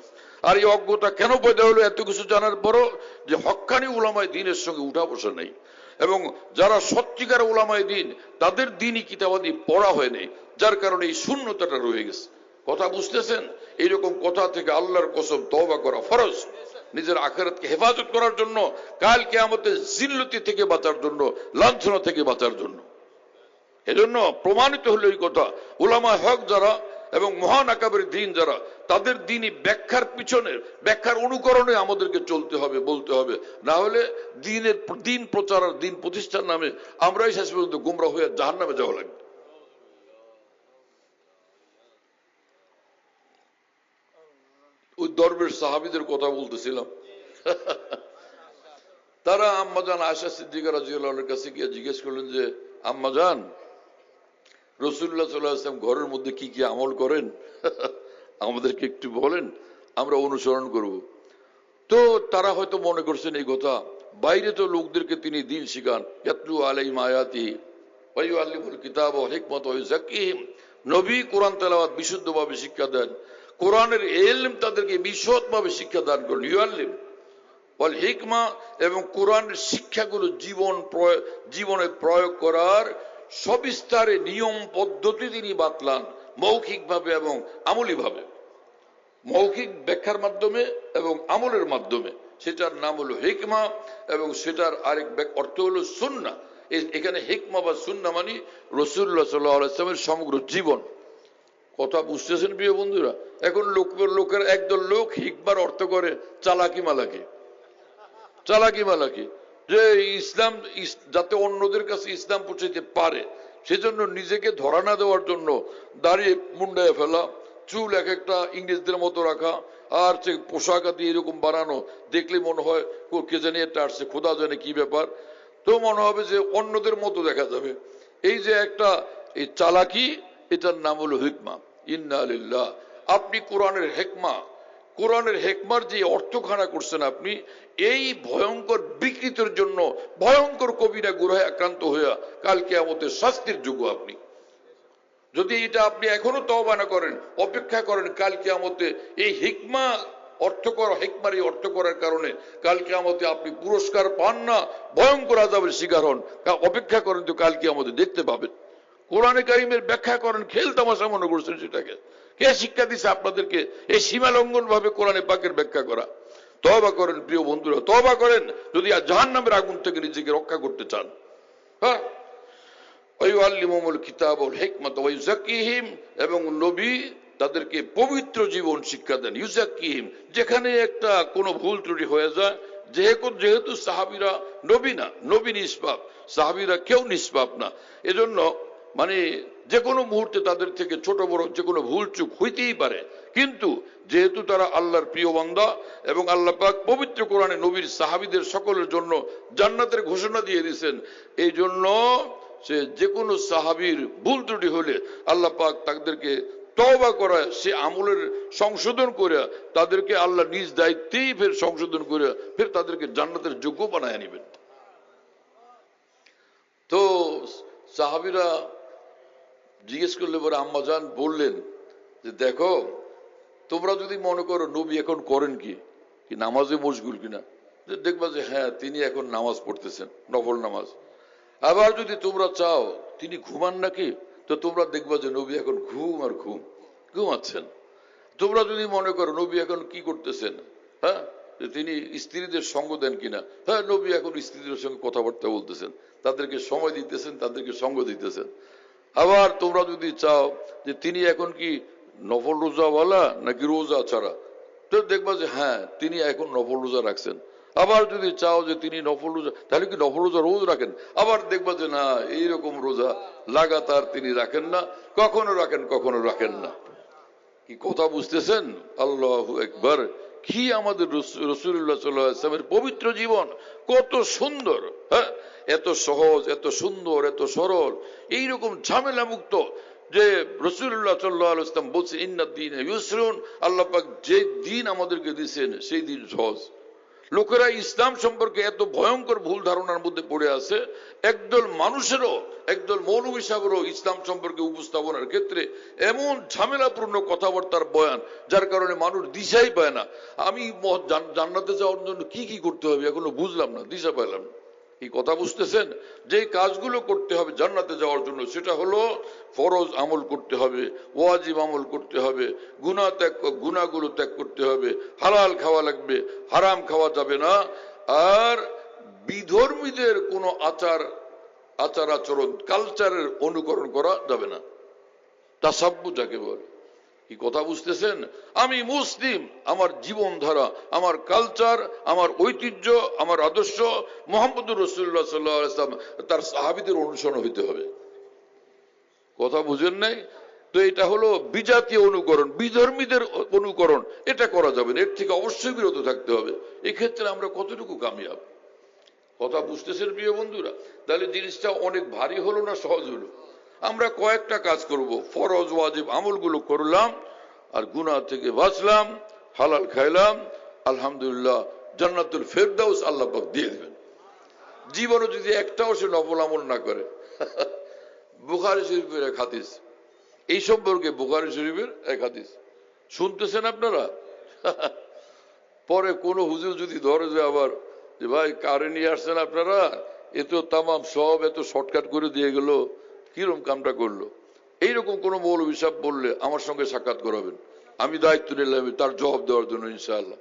[SPEAKER 3] আর এই অজ্ঞতা কেন পয়দা হলো? এত কিছু জানার পরও যে হক্কানি উলামায়ে দ্বীনের সঙ্গে উঠা বসা নেই, এবং যারা সত্যিকার উলামায়ে দ্বীন তাদের দ্বীনই কিতাবাদি পড়া হয় নাই, যার কারণে এই শূন্যতাটা রয়ে গেছে। কথা বুঝতেছেন? এইরকম কথা থেকে আল্লাহর কসম তওবা করা ফরজ, নিজের আখিরাতকে হেফাজত করার জন্য, কাল কিয়ামতের জিল্লতি থেকে বাঁচার জন্য, লাঞ্ছনা থেকে বাঁচার জন্য। এজন্য প্রমাণিত হলো এই কথা, উলামা হক যারা এবং মহান আকাবের দ্বীন যারা, তাদের দ্বীনই ব্যাখ্যার পিছনে, ব্যাখ্যার অনুকরণে আমাদেরকে চলতে হবে, বলতে হবে। না হলে দ্বীন প্রচার আর দ্বীন প্রতিষ্ঠার নামে আমরাই শেষ পর্যন্ত গুমরা হয়ে জাহান্নামে যাওয়া লাগবে। ওই দরবেশ সাহাবীদের কথা বলতেছিলাম। তারা আম্মাজান আয়েশা সিদ্দিকা রাদিয়াল্লাহু আনহার কাছে গিয়ে জিজ্ঞেস করলেন যে, আম্মাজান, রাসূলুল্লাহ সাল্লাল্লাহু আলাইহি ওয়াসাল্লাম ঘরের মধ্যে কি কি আমল করেন, আমাদেরকে একটু বলেন, আমরা অনুসরণ করব। তো তারা হয়তো মনে করছেন এই কথা, বাইরে তো লোকদেরকে তিনি দ্বীন শিখান, ইয়াতলু আলাইহিম আয়াতিহি ওয়া ইউআল্লিমুল কিতাবা ওয়াল হিকমাতা ওয়া ইউযাক্কিহিম। নবী কোরআন তেলাওয়াত বিশুদ্ধভাবে শিক্ষা দেন, কোরআনের ইলম তাদেরকে বিশদভাবে শিক্ষা দান করেন। ইউআল্লিম ওয়াল হিকমা, এবং কোরআনের শিক্ষাগুলো জীবনে প্রয়োগ করার সবিস্তারে নিয়ম পদ্ধতি তিনি বাতলান, মৌখিকভাবে এবং আমলিভাবে। মৌখিক ব্যাখ্যার মাধ্যমে এবং আমলের মাধ্যমে, সেটার নাম হলো হিকমা, এবং সেটার আরেক অর্থ হলো সুন্নাহ। এখানে হিকমা বা সুন্নাহ মানে রাসূলুল্লাহ সাল্লাল্লাহু আলাইহি ওয়াসাল্লামের সমগ্র জীবন। কথা বুঝতেছেন প্রিয় বন্ধুরা? এখন লোকের একদল লোক হিকমার অর্থ করে চালাকি মালাকি, চালাকি মালাকি, যে ইসলাম যাতে অন্যদের কাছে ইসলাম পৌঁছাইতে পারে সেজন্য নিজেকে ধরা না দেওয়ার জন্য দাড়ি মুন্ডায় ফেলা, চুল এক একটা ইংরেজদের মতো রাখা, আর সে পোশাক আদি এরকম বানানো, দেখলে মনে হয় কে জানি এটা আসছে, খোদা জানে কি ব্যাপার, তো মনে হবে যে অন্যদের মতো দেখা যাবে। এই যে একটা এই চালাকি, এটার নাম হলো হিকমা। ইন্না লিল্লাহ। আপনি কোরআনের হেকমার যে অর্থখানা করছেন আপনি, এই ভয়ঙ্কর বিকৃতির জন্য ভয়ঙ্কর কবিরা গুনাহে আক্রান্ত হইয়া কাল কিয়ামতের শাস্তির যোগ্য আপনি। যদি এটা আপনি এখনো তওবা না করেন, অপেক্ষা করেন কাল কিয়ামতে এই হেকমার এই অর্থ করার কারণে কাল কিয়ামতে আপনি পুরস্কার পান না, ভয়ঙ্কর আযাবের শিকার হন। অপেক্ষা করেন তো কাল কিয়ামতে দেখতে পাবেন। কোরআনে কারিমের ব্যাখ্যা করেন, খেল তামাশা মনে করছেন সেটাকে? কে শিক্ষা দিছে আপনাদেরকে এই সীমা লঙ্ঘন ভাবে কোরআনে পাকের ব্যাখ্যা করা? তওবা করেন প্রিয় বন্ধুরা, তওবা করেন যদি জাহান্নামের আগুন থেকে নিজেকে রক্ষা করতে চান। হ্যাঁ, এবং নবী তাদেরকে পবিত্র জীবন শিক্ষা দেন। ইউজাক্কিহিম, যেখানে একটা কোনো ভুল ত্রুটি হয়ে যায়, যেহেতু সাহাবীরা নবী না, নবী নিষ্পাপ, সাহাবীরা কেউ নিষ্পাপ না, এজন্য মানে যে কোনো মুহূর্তে তাদের থেকে ছোট বড় যে কোনো ভুল চুক হইতেই পারে। কিন্তু যেহেতু তারা আল্লাহর প্রিয় বান্দা এবং আল্লাহ পাক পবিত্র কোরআনে নবীর সাহাবীদের সকলের জন্য জান্নাতের ঘোষণা দিয়ে দিয়েছেন, এই জন্য সে যে কোনো সাহাবীর ভুল ত্রুটি হলে আল্লাহ পাক তাদেরকে তওবা করায়, সে আমলের সংশোধন করে তাদেরকে আল্লাহ নিজ দায়িত্বেই ফের সংশোধন করে ফের তাদেরকে জান্নাতের যোগ্য বানায় নেবেন। তো সাহাবীরা জিজ্ঞেস করলে পরে আম্মাজান বললেন যে দেখো, তোমরা যদি মনে করো নবী এখন করেন কি নামাজে মশগুল কিনা, দেখবা যে হ্যাঁ তিনি এখন নামাজ পড়তেছেন, নফল নামাজ। আবার যদি তোমরা চাও তিনি ঘুমান নাকি, তো তোমরা দেখবা যে নবী এখন ঘুমাচ্ছেন। তোমরা যদি মনে করো নবী এখন কি করতেছেন, হ্যাঁ তিনি স্ত্রীদের সঙ্গ দেন কিনা, হ্যাঁ নবী এখন স্ত্রীদের সঙ্গে কথাবার্তা বলতেছেন, তাদেরকে সময় দিতেছেন, তাদেরকে সঙ্গ দিতেছেন। আবার তোমরা যদি চাও যে তিনি এখন কি নফল রোজাওয়ালা নাকি রোজা ছাড়া, তো দেখবা যে হ্যাঁ তিনি এখন নফল রোজা রাখছেন। আবার যদি চাও যে তিনি নফল রোজা, তাহলে কি নফল রোজা রোজ রাখেন। আবার দেখবা যে না, এইরকম রোজা লাগাতার তিনি রাখেন না, কখনো রাখেন কখনো রাখেন না। কি কথা বুঝতেছেন? আল্লাহু আকবার। কি আমাদের রাসূলুল্লাহ সাল্লাল্লাহু আলাইহি ওয়াসাল্লামের পবিত্র জীবন, কত সুন্দর, হ্যাঁ এত সহজ, এত সুন্দর, এত সরল, এইরকম ঝামেলা মুক্ত। যে রাসূলুল্লাহ সাল্লাল্লাহু আলাইহি ওয়াসাল্লাম বলছেন ইন্নাদ দীনা ইউসরুন, আল্লাহ পাক যে দিন আমাদেরকে দিয়েছেন সেই দিন সহজ। লোকেরা ইসলাম সম্পর্কে এত ভয়ঙ্কর ভুল ধারণার মধ্যে পড়ে আছে, একদল মানুষেরও, একদল মৌলভী সাহেবেরও ইসলাম সম্পর্কে উপস্থাপনার ক্ষেত্রে এমন ঝামেলাপূর্ণ কথাবার্তার বয়ান, যার কারণে মানুষ দিশাই পায় না। আমি জান্নাতে যাওয়ার জন্য কি কি করতে হবে এখনো বুঝলাম না, দিশা পাইলাম না। এই কথা বুঝতেছেন? যে কাজগুলো করতে হবে জান্নাতে যাওয়ার জন্য, সেটা হলো ফরজ আমল করতে হবে, ওয়াজিব আমল করতে হবে, গুনাহগুলো ত্যাগ করতে হবে, হালাল খাওয়া লাগবে, হারাম খাওয়া যাবে না, আর বিধর্মীদের কোনো আচার আচরণ কালচারের অনুকরণ করা যাবে না। তাসাব্বু যাকে বলে, কি কথা বুঝতেছেন? আমি মুসলিম, আমার জীবনধারা, আমার কালচার, আমার ঐতিহ্য, আমার আদর্শ মুহাম্মদুর রাসূলুল্লাহ সাল্লাল্লাহু আলাইহি ওয়াসাল্লাম তার সাহাবীদের অনুসরণ হইতে হবে। কথা বুঝেন নাই? তো এটা হলো বিজাতীয় অনুকরণ, বিধর্মীদের অনুকরণ, এটা করা যাবে না, এর থেকে অবশ্যই বিরত থাকতে হবে। এই ক্ষেত্রে আমরা কতটুকু কামিয়াব? কথা বুঝতেছেন প্রিয় বন্ধুরা? তাহলে জিনিসটা অনেক ভারী হলো না সহজ হলো? আমরা কয়েকটা কাজ করব, ফরজ ওয়াজিব আমলগুলো করলাম, আর গুনাহ থেকে বাঁচলাম, হালাল খাইলাম, আলহামদুলিল্লাহ জান্নাতুল ফেরদাউস আল্লাহ পাক দিয়ে দিবেন। জীবনে যদি একটাও সে নফল আমল না করে। বুখারী শরীফের এক হাদিস এই সম্পর্কে, বুখারী শরীফের এক হাদিস শুনতেছেন আপনারা? পরে কোন হুজুর যদি ধরে যে আবার যে ভাই কারে নিয়ে আসছেন আপনারা, এ তো তামাম সব এত শর্টকাট করে দিয়ে গেল, কিরম কামটা করলো, এইরকম কোন মৌলভী সাহেব বললে আমার সঙ্গে সাক্ষাৎ করাবেন, আমি দায়িত্ব নিলাম তার জবাব দেওয়ার জন্য ইনশাআল্লাহ।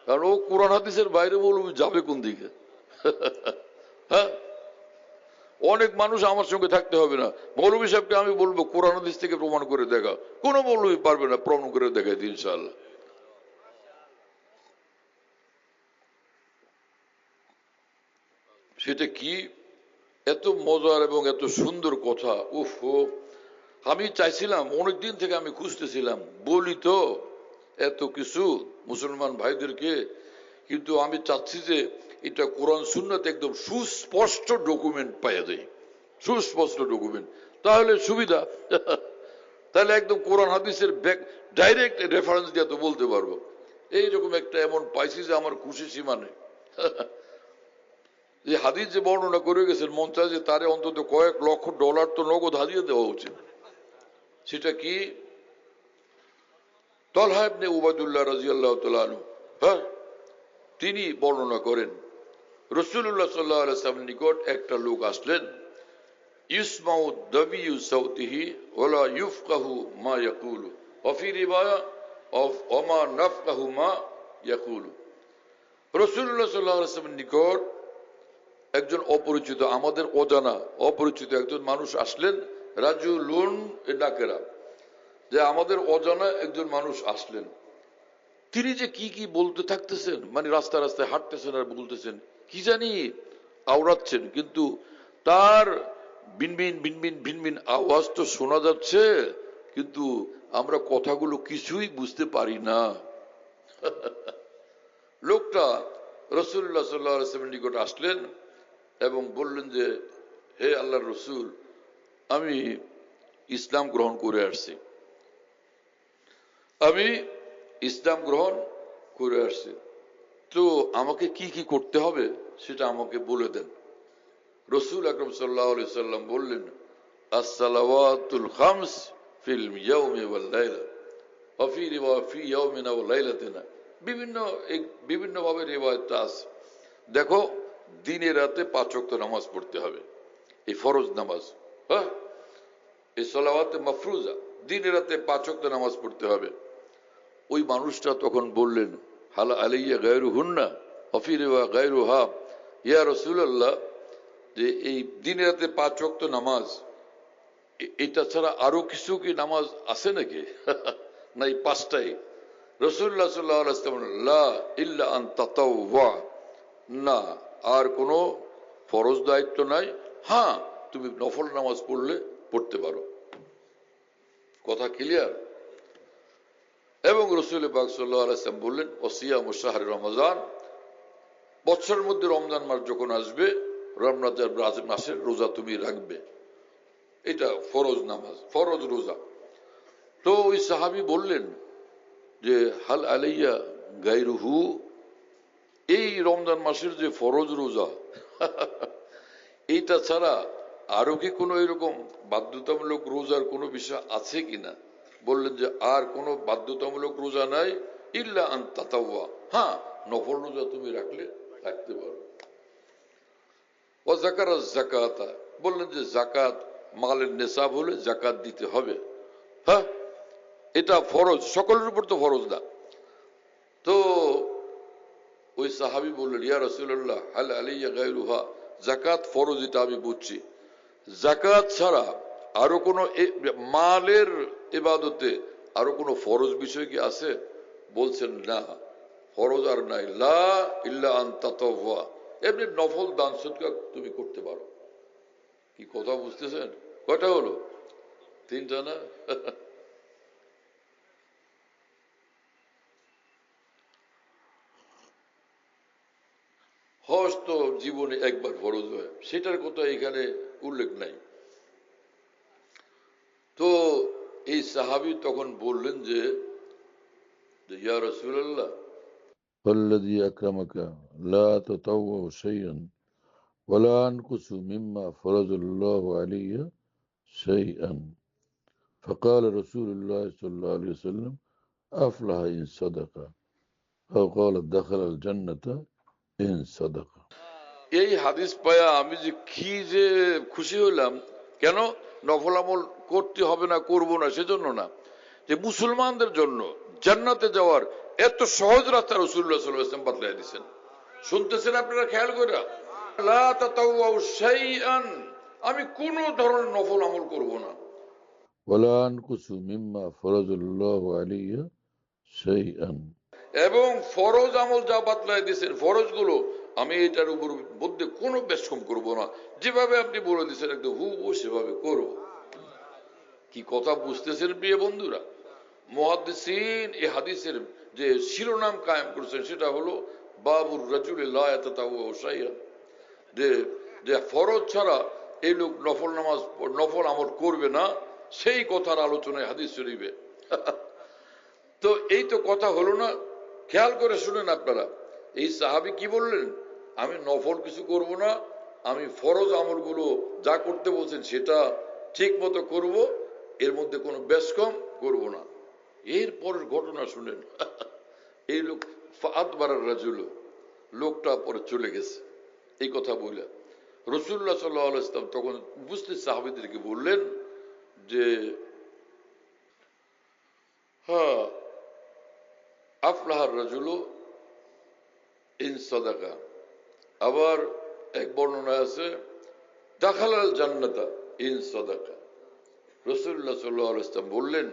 [SPEAKER 3] কারণ ও কোরআন হাদিসের বাইরে মৌলভী যাবে কোন দিকে? হ্যাঁ, অনেক মানুষ আমার সঙ্গে থাকতে হবে না। মৌলভী সাহেবকে আমি বলবো কোরআন হাদিস থেকে প্রমাণ করে দেখা, কোন মৌলভী পারবে না প্রমাণ করে দেখাইতে ইনশাআল্লাহ। সেটা কি এত মজার এবং এত সুন্দর কথা! উফ, আমি চাইছিলাম, অনেকদিন থেকে আমি খুঁজতেছিলাম, বলি তো এত কিছু মুসলমান ভাইদেরকে, কিন্তু আমি চাচ্ছি যে এটা কোরআন সুন্নাতে একদম সুস্পষ্ট ডকুমেন্ট পাওয়া যায়, সুস্পষ্ট ডকুমেন্ট, তাহলে সুবিধা। তাহলে একদম কোরআন হাদিসের ডাইরেক্ট রেফারেন্স দিয়ে তো বলতে পারবো। এইরকম একটা এমন পাইছি যে আমার খুশি সীমা নেই। যে হাদিস যে বর্ণনা করে গেছেন, মন চায় যে তারে অন্তত কয়েক লক্ষ ডলার তো নগদ হাদিয়ে দেওয়া উচিত। সেটা কি? তলহা ইবনে উবাইদুল্লাহ রাদিয়াল্লাহু তাআলা আনহু, হ্যাঁ, তিনি বর্ণনা করেন রাসূলুল্লাহ সাল্লাল্লাহু আলাইহি ওয়াসাল্লামের নিকট একটা লোক আসলেন, ইসমাউ দাবিয়ু সাউতিহি ওয়ালা ইফকাহু মা ইয়াকুলু ওয়া ফি রিওয়ায়া ওয়া মা নাফকাহু মা ইয়াকুলু। রাসূলুল্লাহ সাল্লাল্লাহু আলাইহি ওয়াসাল্লামের নিকট একজন অপরিচিত, আমাদের অজানা অপরিচিত একজন মানুষ আসলেন, রাজুলুন নাকেরা, যে আমাদের অজানা একজন মানুষ আসলেন। তিনি যে কি কি বলতে থাকতেছেন, মানে রাস্তায় রাস্তায় হাঁটতেছেন আর বলতেছেন কি জানি আওড়াচ্ছেন, কিন্তু তার বিনবিন বিনবিন বিনবিন আওয়াজ তো শোনা যাচ্ছে, কিন্তু আমরা কথাগুলো কিছুই বুঝতে পারি না। লোকটা রাসূলুল্লাহ সাল্লাল্লাহু আলাইহি ওয়াসাল্লামের নিকট আসলেন এবং বললেন যে, হে আল্লাহর রাসূল, আমি ইসলাম গ্রহণ করে আসছি, আমি ইসলাম গ্রহণ করে আসছি, তো আমাকে কি কি করতে হবে সেটা আমাকে বলে দেন। রাসূল আকরাম সাল্লাল্লাহু আলাইহি সাল্লাম বললেন, আস-সালাওয়াতুল খামস ফিল ইয়াউমি ওয়াল লাইলা ওয়া ফি রিওয়া ফি ইয়াউমিনা ওয়া লাইলাতিনা। বিভিন্ন ভাবে রিওয়ায়াত আছে। দেখো, দিনে রাতে 5 ওয়াক্ত নামাজ পড়তে হবে, এই ফরজ নামাজ, হ্যাঁ, এই সালাওয়াতে মাফরুজা, দিনে রাতে 5 ওয়াক্ত নামাজ পড়তে হবে। ওই মানুষটা তখন বললেন, হাল আলাইয়া গায়রুহুন্না ওয়া ফি রিওয়া গায়রুহা, ইয়া রাসূলুল্লাহ, যে এই দিনে রাতে 5 ওয়াক্ত নামাজ, এটা ছাড়া আরো কিছু কি নামাজ আছে নাকি? না, এই 5টাই। রাসূলুল্লাহ সাল্লাল্লাহু আলাইহি ওয়াসাল্লাম, লা ইল্লা আন তাতাওয়া, না, আর কোনো ফরজ দায়িত্ব নাই, হ্যাঁ তুমি নফল নামাজ পড়লে পড়তে পারো। কথা ক্লিয়ার? এবং রাসূল পাক সাল্লাল্লাহু আলাইহি ওয়াসাল্লাম বললেন, ওয়াসিয়ামু শাহরি রমজান, বছরের মধ্যে রমজান মাস যখন আসবে, রমজান মাসের রোজা তুমি রাখবে, এটা ফরজ নামাজ, ফরজ রোজা। তো ওই সাহাবী বললেন যে, হাল আলাইয়া গায়রুহু, এই রমজান মাসের যে ফরজ রোজা, এইটা ছাড়া আরো কি কোনো এরকম বাধ্যতামূলক রোজার কোনো বিষয় আছে কিনা? বললেন যে, আর কোনো বাধ্যতামূলক রোজা নাই, ইল্লা আন তাতাওয়া, হ্যাঁ নফল রোজা তুমি রাখতে পারো। ও যাকার যাকাতা, বললেন যে যাকাত, মালের নেশাব হলে যাকাত দিতে হবে, হ্যাঁ এটা ফরজ, সকলের উপর তো ফরজ না। তো ওই সাহাবী বললেন, ইয়া রাসূলুল্লাহ, হাল আলাইয়া গায়রুহা, যাকাত ফরজ এটা আমি বুঝছি, যাকাত ছাড়া আরো কোনো মালের ইবাদতে আরো কোনো ফরজ বিষয় কি আছে? বলছেন না, ফরজ আর নাই, লা ইল্লা আন তাতাওয়া, এমনি নফল দান সদকা তুমি করতে পারো। কি কথা বুঝতেছেন? কয়টা হলো? 3টা না? হজ তো জীবনে একবার ফরজ হয়, সেটার কথা এখানে উল্লেখ নাই। তো এই সাহাবী তখন বললেন যে, ইয়া রাসূলুল্লাহ,
[SPEAKER 5] والذي أكرمك لا تطوع شيئا ولا أنقص مما فرض الله علي شيئا. فقال رسول الله صلى الله عليه وسلم أفلح إن صدق أو قال دخل الجنة إن صدق.
[SPEAKER 3] এই হাদিস পায়া আমি যে কি যে খুশি হলাম। কেন? নফল আমল করতে হবে না, করবো না সেজন্য না, যে মুসলমানদের জন্য জান্নাতে যাওয়ার এত সহজ রাস্তা রাসূলুল্লাহ সাল্লাল্লাহু আলাইহি ওয়াসাল্লাম বাতলায় দিয়েছেন। শুনতেছেন আপনারা? খেয়াল করে, লা তাতাওয়াউ শাইআন, আমি কোন ধরনের নফল আমল করব না,
[SPEAKER 5] ولا أنقص مما فرض الله علي شيئا.
[SPEAKER 3] এবং ফরজ আমল যা বাতলায় দিয়েছেন, ফরজ গুলো আমি এটার উপর মধ্যে কোনো বেশকম করব না, যেভাবে আপনি বলে দিয়েছেন একদম হুবহু সেভাবে করব। কি কথা বুঝতেছেন প্রিয় বন্ধুরা? মুহাদ্দিসিন এই হাদিসের যে শিরোনাম কায়েম করেছেন সেটা হলো বাবুর রাজুল লা ইয়াতাতাওয়া শাইআন, যে ফরজ ছাড়া এই লোক নফল আমল করবে না, সেই কথার আলোচনায় হাদিস শরীফে। তো এই তো কথা হলো না, খেয়াল করে শুনেন আপনারা। এই সাহাবী কি বললেন? আমি নফল কিছু করব না, আমি ফরজ আমলগুলো যা করতে বলছেন সেটা ঠিক মতো করব, এর মধ্যে কোনো বেশকম করব না। এরপরের ঘটনা শুনেন। এই লোক ফাতবারার রাজুল, লোকটা পরে চলে গেছে। এই কথা বলে রাসূলুল্লাহ সাল্লাল্লাহু আলাইহি ওয়াসাল্লাম তখন উপস্থিত সাহাবীদেরকে বললেন যে হ্যাঁ, আফলাহার রাজুল ইন সাদাকা। আবার এক বর্ণনায় আছে দাখালাল জান্নাতা ইন সাদাকা। রাসূলুল্লাহ সাল্লাল্লাহু আলাইহি ওয়াসাল্লাম বললেন,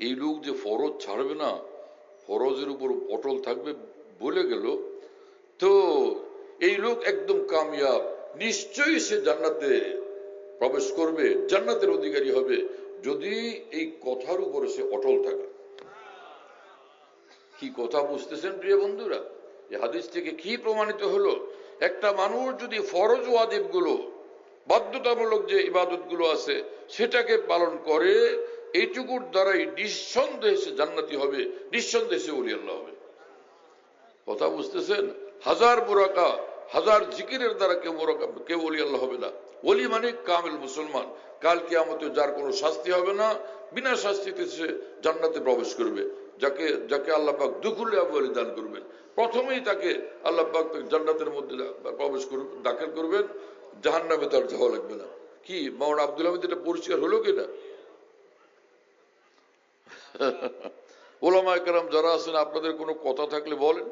[SPEAKER 3] এই লোক যে ফরজ ছাড়বে না, ফরজের উপর অটল থাকবে বলে গেল, তো এই লোক একদম কামিয়াব, নিশ্চয়ই সে জান্নাতে প্রবেশ করবে, জান্নাতের অধিকারী হবে, যদি এই কথার উপরে সে অটল থাকে। কি কথা বুঝতেছেন প্রিয় বন্ধুরা? এই হাদিস থেকে কি প্রমাণিত হলো? একটা মানুষ যদি ফরজ ওয়াজিব গুলো, বাধ্যতামূলক যে ইবাদত গুলো আছে সেটাকে পালন করে, এইটুকুর দ্বারাই নিঃসন্দেহে সে জান্নাতি হবে, নিঃসন্দেহে সে ওলি আল্লাহ হবে। কথা বুঝতেছেন? হাজার মুরাকা, হাজার জিকিরের দ্বারা কেউ ওলি আল্লাহ হবে না। ওলি মানে কামিল মুসলমান। কাল কিয়ামতে যার কোনো শাস্তি হবে না, বিনা শাস্তিতে সে জান্নাতে প্রবেশ করবে। যাকে আল্লাহ পাক দুখুলে আবওয়ালি দান করবেন, প্রথমেই তাকে আল্লাহ পাক জান্নাতের মধ্যে প্রবেশ করবেন, দাখিল করবেন, জাহান্নামে তার যাওয়া লাগবে না। কি মাওলানা আব্দুল হামিদ এটা পরিষ্কার হলো কিনা? ওলামায়ে কেরাম যারা আছেন, আপনাদের কোনো কথা থাকলে বলেন।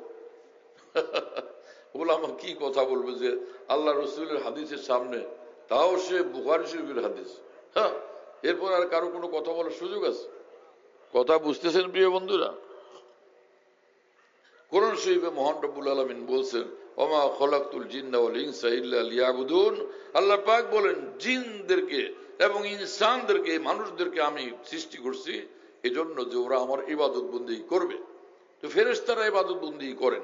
[SPEAKER 3] ওলামা কি কথা বলবে যে আল্লাহ রসুলের হাদিসের সামনে, তাও সে বুখারী শরীফের হাদিস। হ্যাঁ, এরপর আর কারো কোনো কথা বলার সুযোগ আছে? কথা বুঝতেছেন প্রিয় বন্ধুরা? কোরআন শরীফে মহান রব্বুল আলামিন বলছেন, ওমা খলাকতুল জিন্না ওয়াল ইনসা ইল্লা লিয়াবুদুন। আল্লাহ পাক বলেন, জিনদেরকে এবং ইনসানদেরকে, মানুষদেরকে আমি সৃষ্টি করছি এজন্য যে ওরা আমার ইবাদত বন্দেগী করবে। তো ফেরেশতারা ইবাদত বন্দেগী করেন।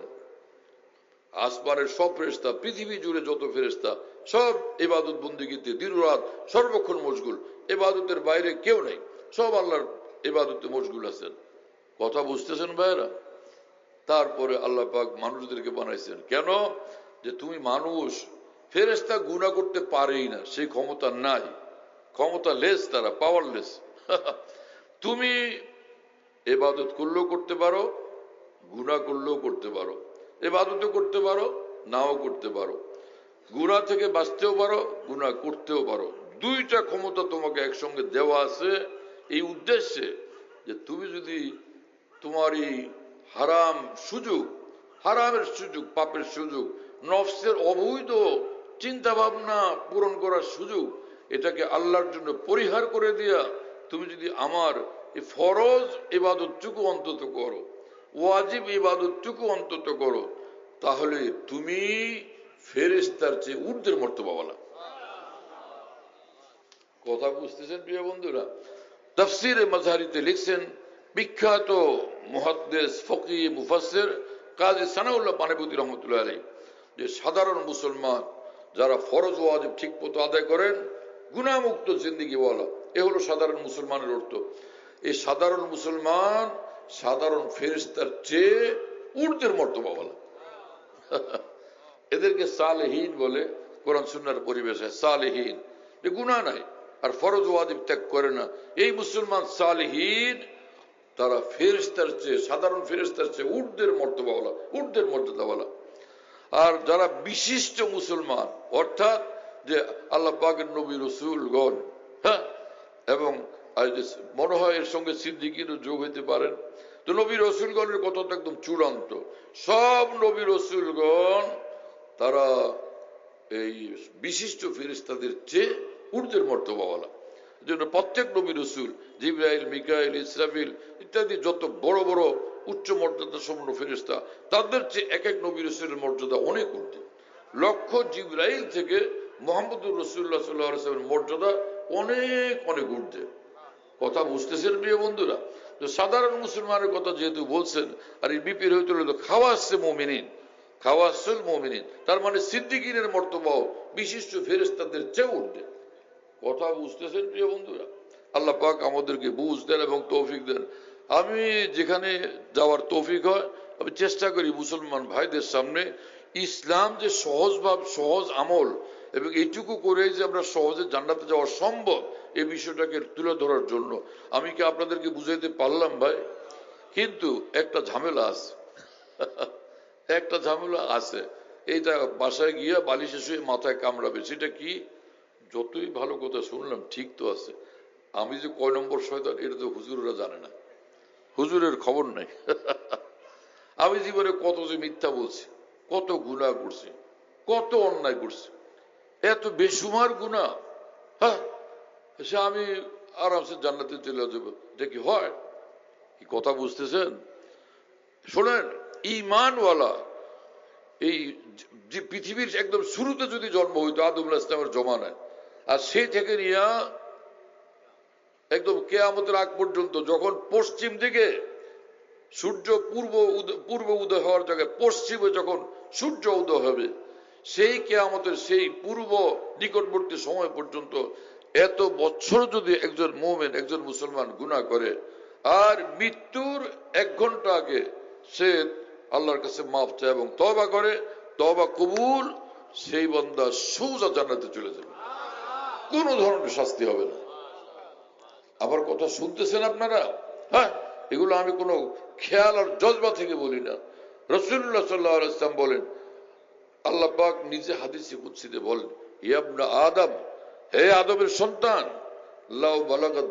[SPEAKER 3] আসমানের সব ফেরেশতা, পৃথিবী জুড়ে যত ফেরেশতা, সব ইবাদত বন্দেগীতে দিনরাত সর্বক্ষণ মশগুল। ইবাদতের বাইরে কেউ নেই, সব আল্লাহর ইবাদতে মশগুল আছেন। কথা বুঝতেছেন ভাইরা? তারপরে আল্লাহ পাক মানুষদেরকে বানাইছেন কেন? যে তুমি মানুষ, ফেরেশতা গুনাহ করতে পারেই না, সেই ক্ষমতা নাই, ক্ষমতা লেস, তারা পাওয়ারলেস। তুমি ইবাদত করলেও করতে পারো, গুনাহ করলেও করতে পারো, ইবাদতও করতে পারো, নাও করতে পারো, গুনাহ থেকে বাঁচতেও পারো, গুনাহ করতেও পারো। দুইটা ক্ষমতা তোমাকে একসঙ্গে দেওয়া আছে এই উদ্দেশ্যে যে তুমি যদি তোমার এই হারামের সুযোগ, পাপের সুযোগ, নফসের অবৈধ চিন্তা ভাবনা পূরণ করার সুযোগ, এটাকে আল্লাহর জন্য পরিহার করে দিয়া তুমি যদি আমার এই ফরজ ইবাদতটুকু অন্তত করো, ওয়াজিব ইবাদতটুকু অন্তত করো, তাহলে তুমি ফেরেশতার চেয়ে ঊর্ধ্বের মর্তবাওয়ালা। কথা বুঝতেছেন প্রিয় বন্ধুরা? তাফসীরে মাযহারিতে লিখছেন বিখ্যাত মুহাদ্দিস, ফকিহ, মুফাসসির কাজী সানাউল্লাহ পানিপতি রহমতুল্লাহ আলাইহি, যে সাধারণ মুসলমান যারা ফরজ ওয়াজিব ঠিক মতো আদায় করেন, গুনাহমুক্ত জিন্দেগিওয়ালা, এ হলো সাধারণ মুসলমানের অর্থ। এই সাধারণ মুসলমান সাধারণ ফেরেশতার চেয়ে ঊর্ধ্বের মর্তবাওয়ালা। এদেরকে সালেহীন বলে কোরআন সুন্নাহর পরিবেশে। সালেহীন, যে গুনাহ নাই আর ফরজ ওয়াজিব ত্যাগ করে না, এই মুসলমান সালেহীন, তারা ফেরেশতার চেয়ে, সাধারণ ফেরেশতার চেয়ে ঊর্ধ্বের মর্তবাওয়ালা, ঊর্ধ্বের মর্যাদাওয়ালা। আর যারা বিশিষ্ট মুসলমান, অর্থাৎ যে আল্লাহ পাকের নবী রাসূলগণ, হ্যাঁ, এবং মনে হয় এর সঙ্গে সিদ্দিকীরও যোগ হইতে পারেন, তো নবী রাসূলগণের কথা তো একদম চূড়ান্ত। সব নবী রাসূলগণ তারা এই বিশিষ্ট ফেরেশতাদের চেয়ে ঊর্ধ্বের মর্তবাওয়ালা। জন্য প্রত্যেক নবী রাসূল, জিবরাইল, মিকাইল, ইসরাফিল ইত্যাদি যত বড় বড় উচ্চ মর্যাদা সম্পন্ন ফেরেশতা, তাদের চেয়ে এক এক নবী রাসূলের মর্যাদা অনেক ঊর্ধ্বে। লক্ষ্য জিবরাইল থেকে মুহাম্মদুর রাসূলুল্লাহ সাল্লাল্লাহু আলাইহি ওয়াসাল্লামের মর্যাদা অনেক অনেক ঊর্ধ্বে। কথা বুঝতেছেন প্রিয় বন্ধুরা? তো সাধারণ মুসলমানের কথা যেহেতু বলছেন, আর এই বিপির হইতে হলো খাওয়াসে মুমিনিন, খাওয়াসুল মুমিনিন, তার মানে সিদ্দিকীনের মর্তবাও বিশিষ্ট ফেরেশতাদের চেয়ে ঊর্ধ্বে। কথা বুঝতেছেন প্রিয় বন্ধুরা? আল্লাহ পাক আমাদেরকে বুঝ দেন এবং তৌফিক দেন। আমি যেখানে যাওয়ার তৌফিক হয় আমি চেষ্টা করি মুসলমান ভাইদের সামনে ইসলাম যে সহজ আমল এবং এইটুকু করে যে আমরা সহজে জান্নাতে যাওয়া সম্ভব এই বিষয়টাকে তুলে ধরার জন্য। আমি কি আপনাদেরকে বুঝাইতে পারলাম ভাই? কিন্তু একটা ঝামেলা আছে একটা ঝামেলা আছে, এইটা বাসায় গিয়া বালিশে শুয়ে মাথায় কামড়াবে। সেটা কি? যতই ভালো কথা শুনলাম ঠিক তো আছে, আমি যে কয় নম্বর শয়তান এটা তো হুজুররা জানে না, হুজুরের খবর নাই। আমি জীবনে কত যে মিথ্যা বলছি, কত গুনাহ করছি, কত অন্যায় করছি, এত বেসুমার গুনাহ। হ্যাঁ, সে আমি আরামসে জান্নাতে চলে যাবো, এটা কি হয়? কি কথা বুঝতেছেন? শোনেন, ঈমানওয়ালা এই যে পৃথিবীর একদম শুরুতে যদি জন্ম হইতো আদম আলাইহিস সালামের জমানায়, আর সেই থেকে নিয়ে একদম কিয়ামতের আগ পর্যন্ত, যখন পশ্চিম দিকে সূর্য পূর্ব উদয় হওয়ার জায়গায় পশ্চিমে যখন সূর্য উদয় হবে, সেই কিয়ামতের সেই পূর্ব নিকটবর্তী সময় পর্যন্ত এত বছর যদি একজন মুমিন, একজন মুসলমান গুনাহ করে, আর মৃত্যুর 1 ঘন্টা আগে সে আল্লাহর কাছে মাফ চায় এবং তওবা করে, তওবা কবুল, সেই বান্দা সোজা জান্নাতে চলে যাবে, কোনো ধরনের শাস্তি হবে না। আমার কথা শুনতেছেন আপনারা? হ্যাঁ, এগুলো আমি কোনো খেয়াল আর জজবা থেকে বলি না। রাসূলুল্লাহ সাল্লাল্লাহু আলাইহি ওয়াসাল্লাম বলেন, আল্লাহ পাক নিজে হাদিসে কুদসিতে বলেন, ইয়া ইবনে আদম, হে আদমের সন্তান, লাউ বালাগাত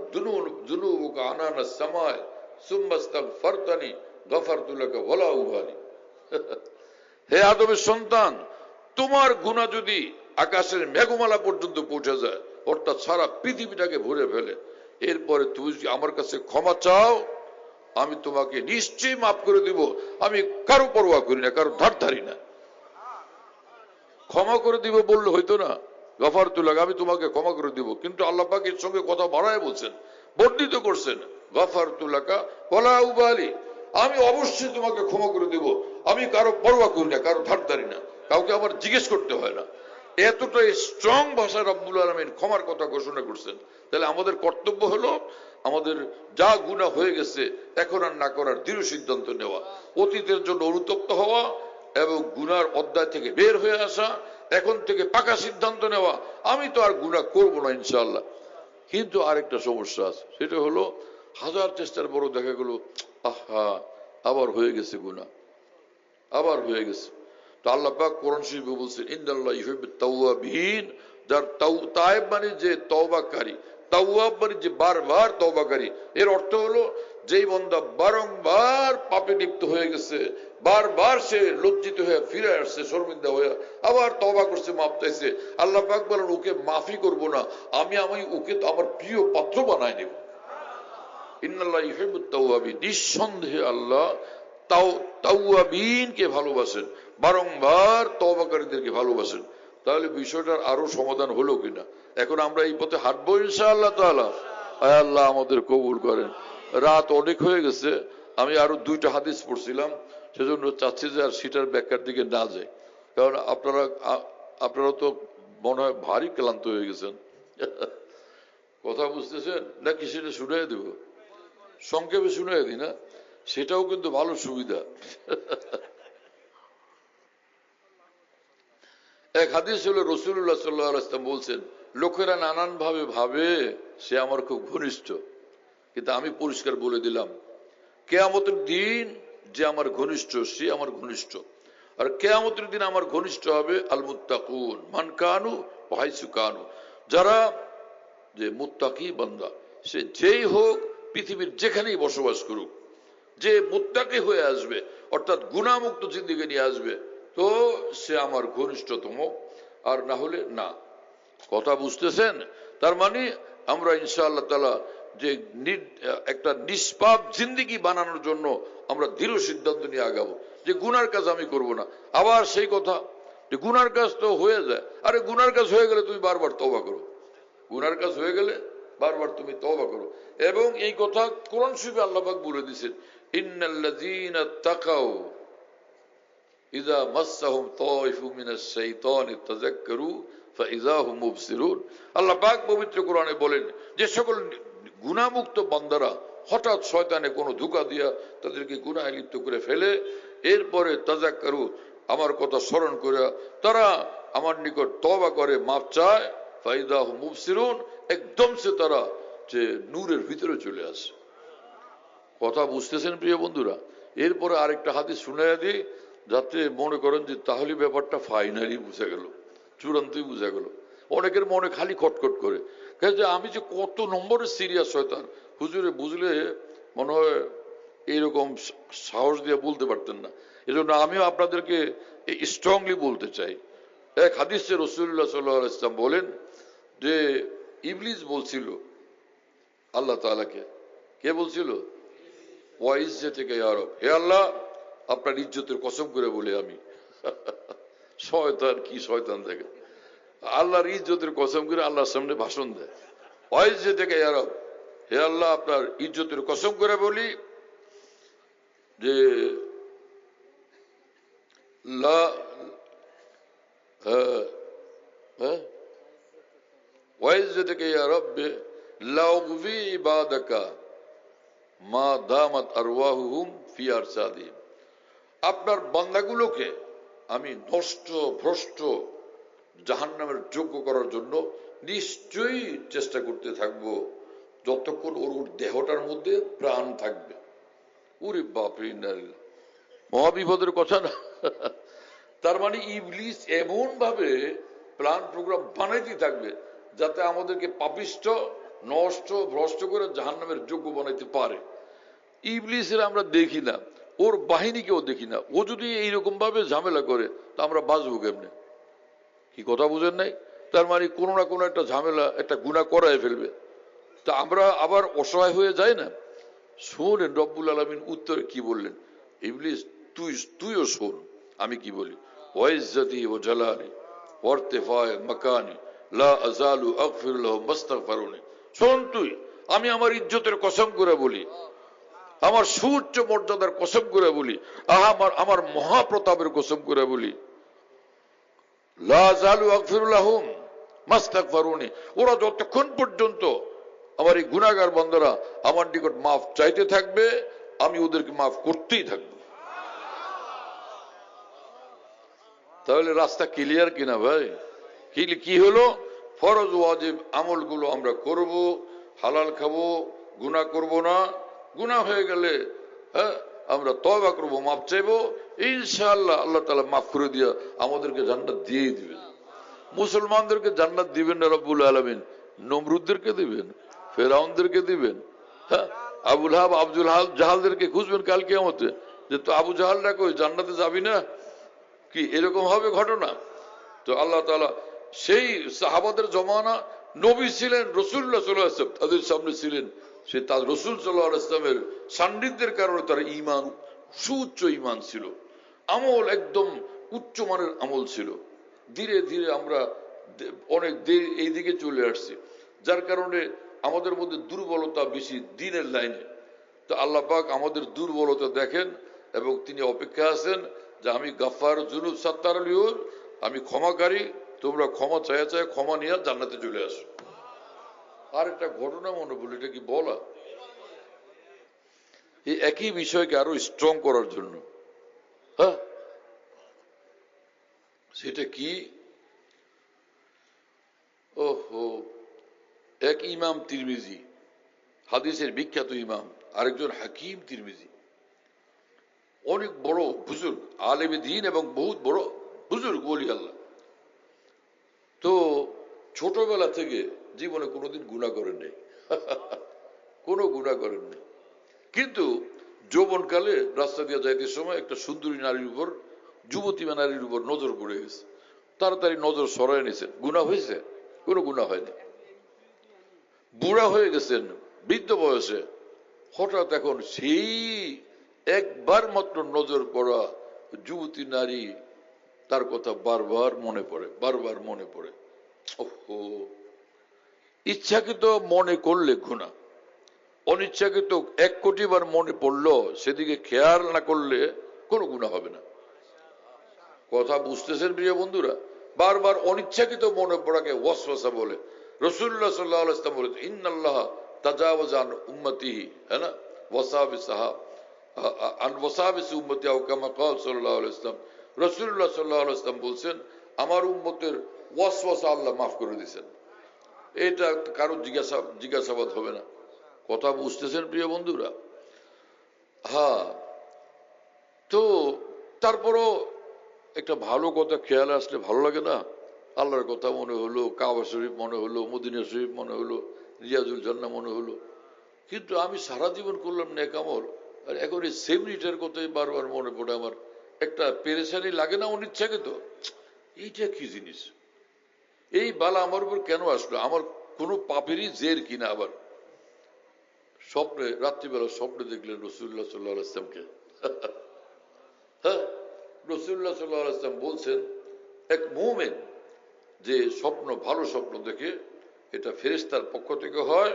[SPEAKER 3] যুনুবুকা আনানাস সামায় সুম্মা ইস্তাগফারতানি গফারতু লাকা ওয়ালা উবালি। হে আদমের সন্তান, তোমার গুনাহ যদি আকাশের মেঘমালা পর্যন্ত পৌঁছে যায়, অর্থাৎ সারা পৃথিবীটাকে ভরে ফেলে, এরপরে তুমি যদি আমার কাছে ক্ষমা চাও, আমি তোমাকে নিশ্চয়ই মাফ করে দিব। আমি কারো পরোয়া করি না, কারো ধার ধারি না। ক্ষমা করে দিব বললে হইতো না? গফারতু লাকা, আমি তোমাকে ক্ষমা করে দিব। কিন্তু আল্লাহ পাক এর সঙ্গে কথা বাড়ায় বলছেন, বর্ণিত করছেন, গফারতু লাকা ওয়ালা উবালি, আমি অবশ্যই তোমাকে ক্ষমা করে দিব। আমি কারো পরোয়া করি না, কারো ধার ধারি না, কাউকে আমার জিজ্ঞেস করতে হয় না। এতটা স্ট্রং ভাষায় রব্বুল আলামিন ক্ষমার কথা ঘোষণা করছেন। তাহলে আমাদের কর্তব্য হলো আমাদের যা গুনাহ হয়ে গেছে এখন আর না করার দৃঢ় সিদ্ধান্ত নেওয়া, অতীতের জন্য অনুতপ্ত হওয়া এবং গুনার অধ্যায় থেকে বের হয়ে আসা, এখন থেকে পাকা সিদ্ধান্ত নেওয়া, আমি তো আর গুনাহ করব না ইনশাআল্লাহ। কিন্তু আরেকটা সমস্যা আছে, সেটা হলো হাজার চেষ্টার বড় দেখা গেল আহা আবার হয়ে গেছে গুনাহ, আবার হয়ে গেছে। তো আল্লাহ পাক কোরআন শরীফে বলছেন, ইন্নাল্লাহা ইউহিব্বুত তাওয়াবিন, যার তায়েব মানে যে তওবাকারী, তাওয়াব মানে যে বারবার তওবাকারী। এর অর্থ হলো যেই বান্দা বারংবার পাপে লিপ্ত হয়ে গেছে, বারবার সে লজ্জিত হয়ে ফিরে আসছে, শর্মিন্দা হয়ে আবার তওবা করছে, মাফ চাইছে, আল্লাহ পাক বলেন ওকে মাফই করব না, আমি ওকে তো আমার প্রিয় পাত্র বানায় নেব। ইন্নাল্লাহা ইউহিব্বুত তাওয়াবিন, নিঃসন্দেহে আল্লাহ তাওয়াবিনকে ভালোবাসেন, বারংবার তওবাকারীদেরকে ভালোবাসেন। তাহলে বিষয়টার আরো সমাধান হলো কিনা? এখন আমরা এই পথে হাঁটবো ইনশাআল্লাহ তাআলা। আয় আল্লাহ আমাদের কবুল করেন। রাত অনেক হয়ে গেছে, আমি আরো 2টা হাদিস পড়ছিলাম, সেজন্য চাচ্ছি যে আর সেটার ব্যাখ্যার দিকে না যায়, কারণ আপনারা তো মনে হয় ভারী ক্লান্ত হয়ে গেছেন। কথা বুঝতেছেন নাকি? সেটা শুনিয়ে দেব, সংক্ষেপে শুনিয়ে দিই না, সেটাও কিন্তু ভালো সুবিধা। এক হাদিস হলো রাসূলুল্লাহ সাল্লাল্লাহু আলাইহি ওয়াসাল্লাম বলছেন, লোকেরা নানান ভাবে ভাবে সে আমার খুব ঘনিষ্ঠ, কিন্তু আমি পরিষ্কার বলে দিলাম, কিয়ামতের দিন যে আমার ঘনিষ্ঠ সে আমার ঘনিষ্ঠ। আর কিয়ামতের দিন আমার ঘনিষ্ঠ হবে আল মুত্তাকুন মান কানু ওয়াইসু কানু, যারা যে মুত্তাকি বান্দা, সে যেই হোক, পৃথিবীর যেখানেই বসবাস করুক, যে মুত্তাকি হয়ে আসবে, অর্থাৎ গুনাহমুক্ত জিন্দেগি নিয়ে আসবে, তো সে আমার ঘনিষ্ঠতম, আর না হলে না। কথা বুঝতেছেন? তার মানে আমরা ইনশাআল্লাহ তাআলা যে একটা নিষ্পাপ জিন্দেগি বানানোর জন্য আমরা দৃঢ় সিদ্ধান্ত নিয়ে আগাবো যে গুনার কাজ আমি করব না। আবার সেই কথা যে গুনার কাজ তো হয়ে যায়, আরে গুনার কাজ হয়ে গেলে তুমি বারবার তওবা করো, গুনার কাজ হয়ে গেলে বারবার তুমি তওবা করো। এবং এই কথা কোরআন শরীফে আল্লাহ পাক বলে দিয়েছেন, ইন্নাল্লাযীনা তাকাউ ইযা মাসসাহুম তায়ফুম মিনাশ শাইতানি তাযাক্কারু ফাইযা হুম মুবসিরুন। আল্লাহ পাক পবিত্র কোরআনে বলেন, যে সকল গুনাহমুক্ত বান্দারা হঠাৎ শয়তানে কোনো ধোঁকা দিয়া তাদেরকে গুনাহে লিপ্ত করে ফেলে, এরপরে তাজাক্কারু আমার কথা স্মরণ করে তারা আমার নিকট তওবা করে, মাপ চায়, ফাইদাহু মুবসিরুন, একদম সে তারা যে নূরের ভিতরে চলে আসে। কথা বুঝতেছেন প্রিয় বন্ধুরা? এরপরে আরেকটা হাদিস শুনাইয়া দিই, যাতে মনে করেন যে তাহলে ব্যাপারটা ফাইনালি বুঝা গেল, চূড়ান্তই বুঝা গেল। অনেকের মনে খালি খটখট করে যে আমি যে কত নম্বরের সিরিয়াস শয়তান, হুজুরে বুঝলে মনে হয় এইরকম সাহস দিয়ে বলতে পারতেন না। এজন্য আমিও আপনাদেরকে স্ট্রংলি বলতে চাই। এক হাদিসে রাসূলুল্লাহ সাল্লাল্লাহু আলাইহি ওয়াসাল্লাম বলেন যে ইবলিস বলছিল আল্লাহ তাআলাকে, কে বলছিল? ওয়াইজ্জাতিকা ইয়া রব, হে আল্লাহ আপনার ইজ্জতের কসম করে বলে আমি শয়তান, কি শয়তান দেখে আল্লাহর ইজ্জতের কসম করে আল্লাহর সামনে ভাষণ দেয়। ওয়াইজ্জাতিকা ইয়া রব, হে আল্লাহ আপনার ইজ্জতের কসম করে বলি যে লা ওয়াইজ্জাতিকা ইয়া রব্বি লা উগফি ইবাদাকা মা দামাত আরওয়াহুহুম ফি আরসাদিহিম, আপনার বান্দাগুলোকে আমি নষ্ট ভ্রষ্ট জাহান্নামের যোগ্য করার জন্য নিশ্চয়ই চেষ্টা করতে থাকবো যতক্ষণ ওর দেহটার মধ্যে প্রাণ থাকবে। ওরে বাপরে, মহাবিপদের কথা না? তার মানে ইবলিস এমন ভাবে প্ল্যান প্রোগ্রাম বানাইতে থাকবে যাতে আমাদেরকে পাপিষ্ঠ, নষ্ট, ভ্রষ্ট করে জাহান্নামের যোগ্য বানাইতে পারে। ইবলিসের আমরা দেখি না, ওর বাহিনীকেও দেখি না। ও যদি এইরকম ভাবে ঝামেলা করে তা আমরা বাঁচবো কেমনে? কি কথা বুঝেন নাই? তার মানে কোনো না কোনো একটা ঝামেলা, একটা গুনাহ করায় ফেলবে, তা আমরা আবার অসহায় হয়ে যাই না? শোনেন রব্বুল আলামিন উত্তরে কি বললেন, ইবলিস তুইও শোন আমি কি বলি। ওয়াইজ্জাতি ওয়া জালালি ওয়া ইরতিফা'i মাকানি লা আযালু আগফিরু লাহুম মাস্তাগফিরুনি, শোন তুই, আমি আমার ইজ্জতের কসম করে বলি, আমার সুউচ্চ মর্যাদার কসম করে বলি, আমার মহাপ্রতাপের কসম করে বলি, লা আযালু আগফিরু লাহুম মাস্তাগফিরুনি, ওরা যতক্ষণ পর্যন্ত আমার এই গুনাহগার বান্দারা আমার নিকট মাফ চাইতে থাকবে আমি ওদেরকে মাফ করতেই থাকবো। তাহলে রাস্তা ক্লিয়ার কিনা ভাই? কি হলো? ফরজ ওয়াজিব আমলগুলো আমরা করব, হালাল খাবো, গুনাহ করব না, গুনাহ হয়ে গেলে আমরা তওবা করব, মাফ চাইবো, ইনশাআল্লাহ আল্লাহ তাআলা মাফ করে দিয়া আমাদেরকে জান্নাত দিয়েই দিবেন। মুসলমানদেরকে জান্নাত দিবেন না রব্বুল আলামিন, নমরুদদেরকে দিবেন, ফেরাউনদেরকে দিবেন, আবুল হাব আব্দুল জাহালদেরকে খুঁজবেন কাল কিয়ামতে, যে তো আবু জাহালরা কই, জান্নাতে যাবি না কি? এরকম হবে ঘটনা? তো আল্লাহ তাআলা সেই সাহাবাদের জমানা নবী ছিলেন, রাসূলুল্লাহ সাল্লাল্লাহু আলাইহি ওয়াসাল্লাম তাদের সামনে ছিলেন, সে তার রাসূল সাল্লাল্লাহু আলাইহি ওয়াসাল্লামের সান্নিধ্যের কারণে তার ঈমান সুউচ্চ ঈমান ছিল, আমল একদম উচ্চ মানের আমল ছিল। ধীরে ধীরে আমরা অনেক এই দিকে চলে আসছি, যার কারণে আমাদের মধ্যে দুর্বলতা বেশি দ্বীনের লাইনে। তো আল্লাহ পাক আমাদের দুর্বলতা দেখেন এবং তিনি অপেক্ষা আছেন যে আমি গাফফার যুনুব সাত্তার লিউর, আমি ক্ষমাকারী, তোমরা ক্ষমা চায়া চায় ক্ষমা নিয়ে জান্নাতে চলে আসো। আর একটা ঘটনা মনে বলি, এটা কি বলা, এই একই বিষয়কে আরো স্ট্রং করার জন্য। সেটা কি? ওহো, এক ইমাম তিরমিজি, হাদিসের বিখ্যাত ইমাম, আরেকজন হাকিম তিরমিজি, অনেক বড় বুজুর্গ আলেমে দ্বীন এবং বহুত বড় বুজুর্গ ওলি আল্লাহ। তো ছোটবেলা থেকে জীবনে কোনোদিন গুনাহ করেন নাই, কোনো গুনাহ করেন নাই, কিন্তু যৌবনকালে রাস্তা দিয়ে যাইতে সময় একটা সুন্দরী নারীর উপর, যুবতী নারীর উপর নজর পড়ে গেছে, তাড়াতাড়ি নজর সরায় নিয়েছেন। গুনাহ হয়েছে? কোনো গুনাহ হয়নি। বুড়া হয়ে গেছেন, বৃদ্ধ বয়সে, হঠাৎ এখন সেই একবার মাত্র নজর পড়া যুবতী নারী, তার কথা বারবার মনে পড়ে, বারবার মনে পড়ে। ওহো, ইচ্ছাকৃত মনে করলে গুনাহ, অনিচ্ছাকৃত 1 কোটি বার মনে পড়লো, সেদিকে খেয়াল না করলে কোনো গুনাহ হবে না। কথা বুঝতেছেন প্রিয় বন্ধুরা? বারবার অনিচ্ছাকৃত মনে পড়াকে ওয়াসওয়াসা বলে। রাসূলুল্লাহ সাল্লাল্লাহু আলাইহি ওয়াসাল্লাম বলেছেন, ইন্নাল্লাহ তাজাওয়াজ আন উম্মতিহি, হ্যাঁ না, ওয়াসাবিসাহা আন ওয়াসাবিস উম্মতি আও কামা ক্বাল সাল্লাল্লাহু আলাইহি ওয়াসাল্লাম। রাসূলুল্লাহ সাল্লাল্লাহু আলাইহি ওয়াসাল্লাম বলছেন, আমার উম্মতের ওয়াসওয়াসা আল্লাহ মাফ করে দিয়েছেন। এটা কারো জিজ্ঞাসাবাদ হবে না। কথা বুঝতেছেন প্রিয় বন্ধুরা? হ্যাঁ, তো তারপরও একটা ভালো কথা খেয়াল আসলে ভালো লাগে না? আল্লাহর কথা মনে হলো, কাবা শরীফ মনে হলো, মদিনা শরীফ মনে হলো, রিয়াজুল জান্নাহ মনে হলো। কিন্তু আমি সারা জীবন করলাম নেক আমল, আর এখন এই সেম রিটার কথাই বারবার মনে পড়ে আমার। একটা পেরেশানি লাগে না অনিচ্ছাকৃত? এইটা কি জিনিস? এই বালা আমার উপর কেন আসলো? আমার কোনো পাপেরই জের কিনা? আবার স্বপ্নে, রাত্রিবেলা স্বপ্নে দেখলেন রাসূলুল্লাহ সাল্লাল্লাহু আলাইহি ওয়াসাল্লামকে। হ্যাঁ, রাসূলুল্লাহ সাল্লাল্লাহু আলাইহি ওয়াসাল্লাম বলছেন, এক মুমিন যে স্বপ্ন, ভালো স্বপ্ন দেখে, এটা ফেরেশতার পক্ষ থেকে হয়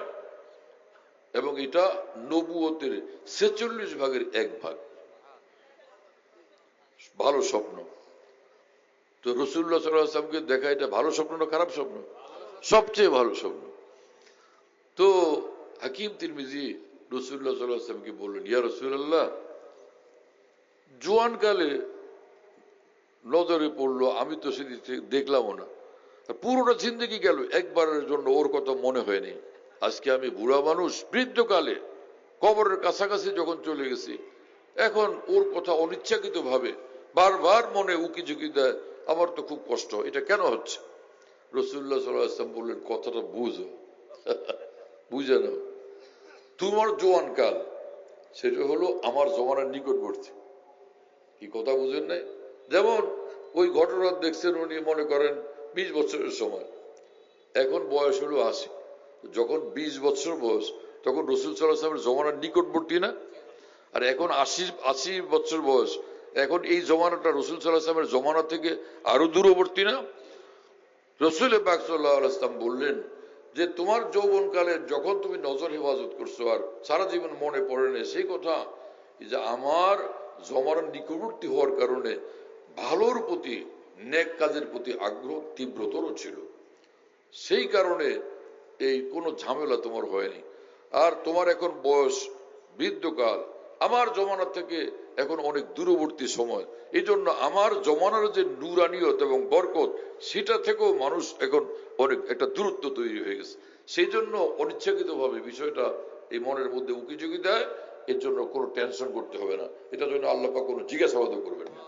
[SPEAKER 3] এবং এটা নবুয়তের 46 ভাগের 1 ভাগ ভালো স্বপ্ন। তো রাসূলুল্লাহ সাল্লাল্লাহু আলাইহি ওয়াসাল্লামকে দেখা এটা ভালো স্বপ্ন না খারাপ স্বপ্ন? সবচেয়ে ভালো স্বপ্ন। তো হাকিম তিরমিজি রাসূলুল্লাহ সাল্লাল্লাহু আলাইহি ওয়াসাল্লামকে বললেন, ইয়া রাসূলুল্লাহ, জোয়ানকালে নজরে পড়লো, আমি তো সেদিন দেখলামও না, পুরোটা জিন্দেগি গেল, একবারের জন্য ওর কথা মনে হয়নি। আজকে আমি বুড়া মানুষ, বৃদ্ধকালে কবরের কাছাকাছি যখন চলে গেছি, এখন ওর কথা অনিচ্ছাকৃত ভাবে বারবার মনে উকি ঝুঁকি দেয়, আমার তো খুব কষ্ট। এটা কেন হচ্ছে? রাসূলুল্লাহ সাল্লাল্লাহু আলাইহি ওয়াসাল্লাম বললেন, কথাটা বুঝো। বুঝে নাও, তোমার জোয়ান কাল সেটা হলো আমার জমানার নিকটবর্তী। কি কথা বুঝেন নাই? যেমন ওই ঘটনা দেখছেন, উনি মনে করেন 20 বছরের সময়, এখন বয়স হলো 80। যখন 20 বছর বয়স, তখন রাসূল সাল্লাল্লাহু আলাইহি ওয়াসাল্লামের জমানার নিকটবর্তী না? আর এখন 80 বছর বয়স, এখন এই জমানাটা রাসূল সাল্লাল্লাহু আলাইহি ওয়াসাল্লামের জমানা থেকে আরো দূরবর্তী না? রাসূল পাক সাল্লাল্লাহু আলাইহি ওয়াসাল্লাম বললেন যে তোমার যৌবনকালে যখন তুমি নজর হেফাজত করছো আর সারা জীবন মনে পড়ে না সেই কথা, যে আমার জমানার নিকটবর্তী হওয়ার কারণে ভালোর প্রতি, নেক কাজের প্রতি আগ্রহ তীব্রতর ছিল। সেই কারণে এই কোনো ঝামেলা তোমার হয়নি। আর তোমার এখন বয়স বৃদ্ধকাল, আমার জমানা থেকে এখন অনেক দূরবর্তী সময়। এই জন্য আমার জমানার যে নূরানিয়ত এবং বরকত, সেটা থেকেও মানুষ এখন অনেক একটা দূরত্ব তৈরি হয়ে গেছে। সেই জন্য অনিচ্ছাকৃত ভাবে বিষয়টা এই মনের মধ্যে উকিঝুঁকি দেয়। এর জন্য কোনো টেনশন করতে হবে না, এটার জন্য আল্লাহ পাক কোনো জিজ্ঞাসাবাদও করবেন না।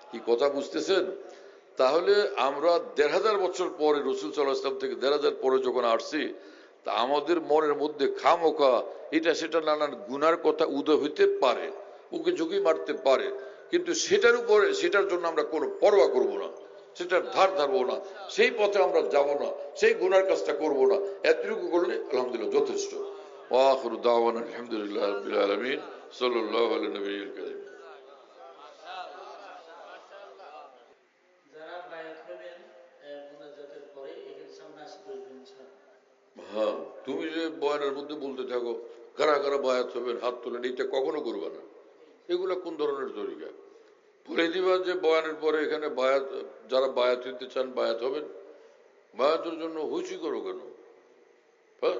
[SPEAKER 3] কি কথা বুঝতেছেন? তাহলে আমরা 1500 বছর পরে রাসূল সাল্লাল্লাহু আলাইহি ওয়াসাল্লাম থেকে 1500 পরে যখন আসছি, তা আমাদের মনের মধ্যে খামোখা এটা সেটা নানান গুনার কথা উদয় হইতে পারে, উকি ঝুঁকি মারতে পারে, কিন্তু সেটার উপরে, সেটার জন্য আমরা কোনো পরোয়া করব না, সেটার ধার ধারবো না, সেই পথে আমরা যাব না, সেই গুনার কাজটা করব না। এতটুকু করলে আলহামদুলিল্লাহ যথেষ্ট। ওয়া আখিরু দাওয়ানা আলহামদুলিল্লাহি রাব্বিল আলামিন। সাল্লাল্লাহু আলা নবিয়িল কারীম। হ্যাঁ, তুমি যে বয়ানের মধ্যে বলতে থাকো কারা কারা বায়াত হবেন হাত তোলেন, এটা কখনো করবে না। এগুলা কোন ধরনের তরিকা? বলে দিবা যে বয়ানের পরে এখানে বায়াত, যারা বায়াত হইতে চান বায়াত হবেন। বায়াতের জন্য হুইচি করো কেন? হ্যাঁ,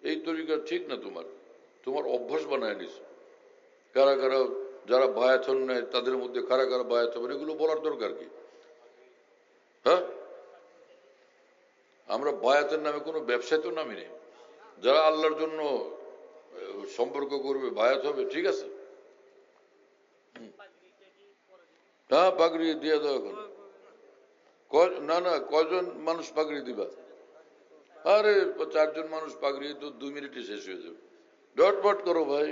[SPEAKER 3] এই তরিকা ঠিক না। তোমার অভ্যাস বানায় নিস। কারা কারা যারা বায়াত হন নাই তাদের মধ্যে কারা কারা বায়াত হবেন, এগুলো বলার দরকার কি? হ্যাঁ, আমরা বায়াতের নামে কোনো ব্যবসায় তো নামি নেই। যারা আল্লাহর জন্য সম্পর্ক করবে বায়াত হবে, ঠিক আছে। হ্যাঁ, পাগড়ি দিয়ে দাও। এখন না না, কয়জন মানুষ পাগড়ি দিবা? আরে 4 জন মানুষ পাগড়ি তো 2 মিনিটে শেষ হয়ে যাবে। ডটপট করো ভাই।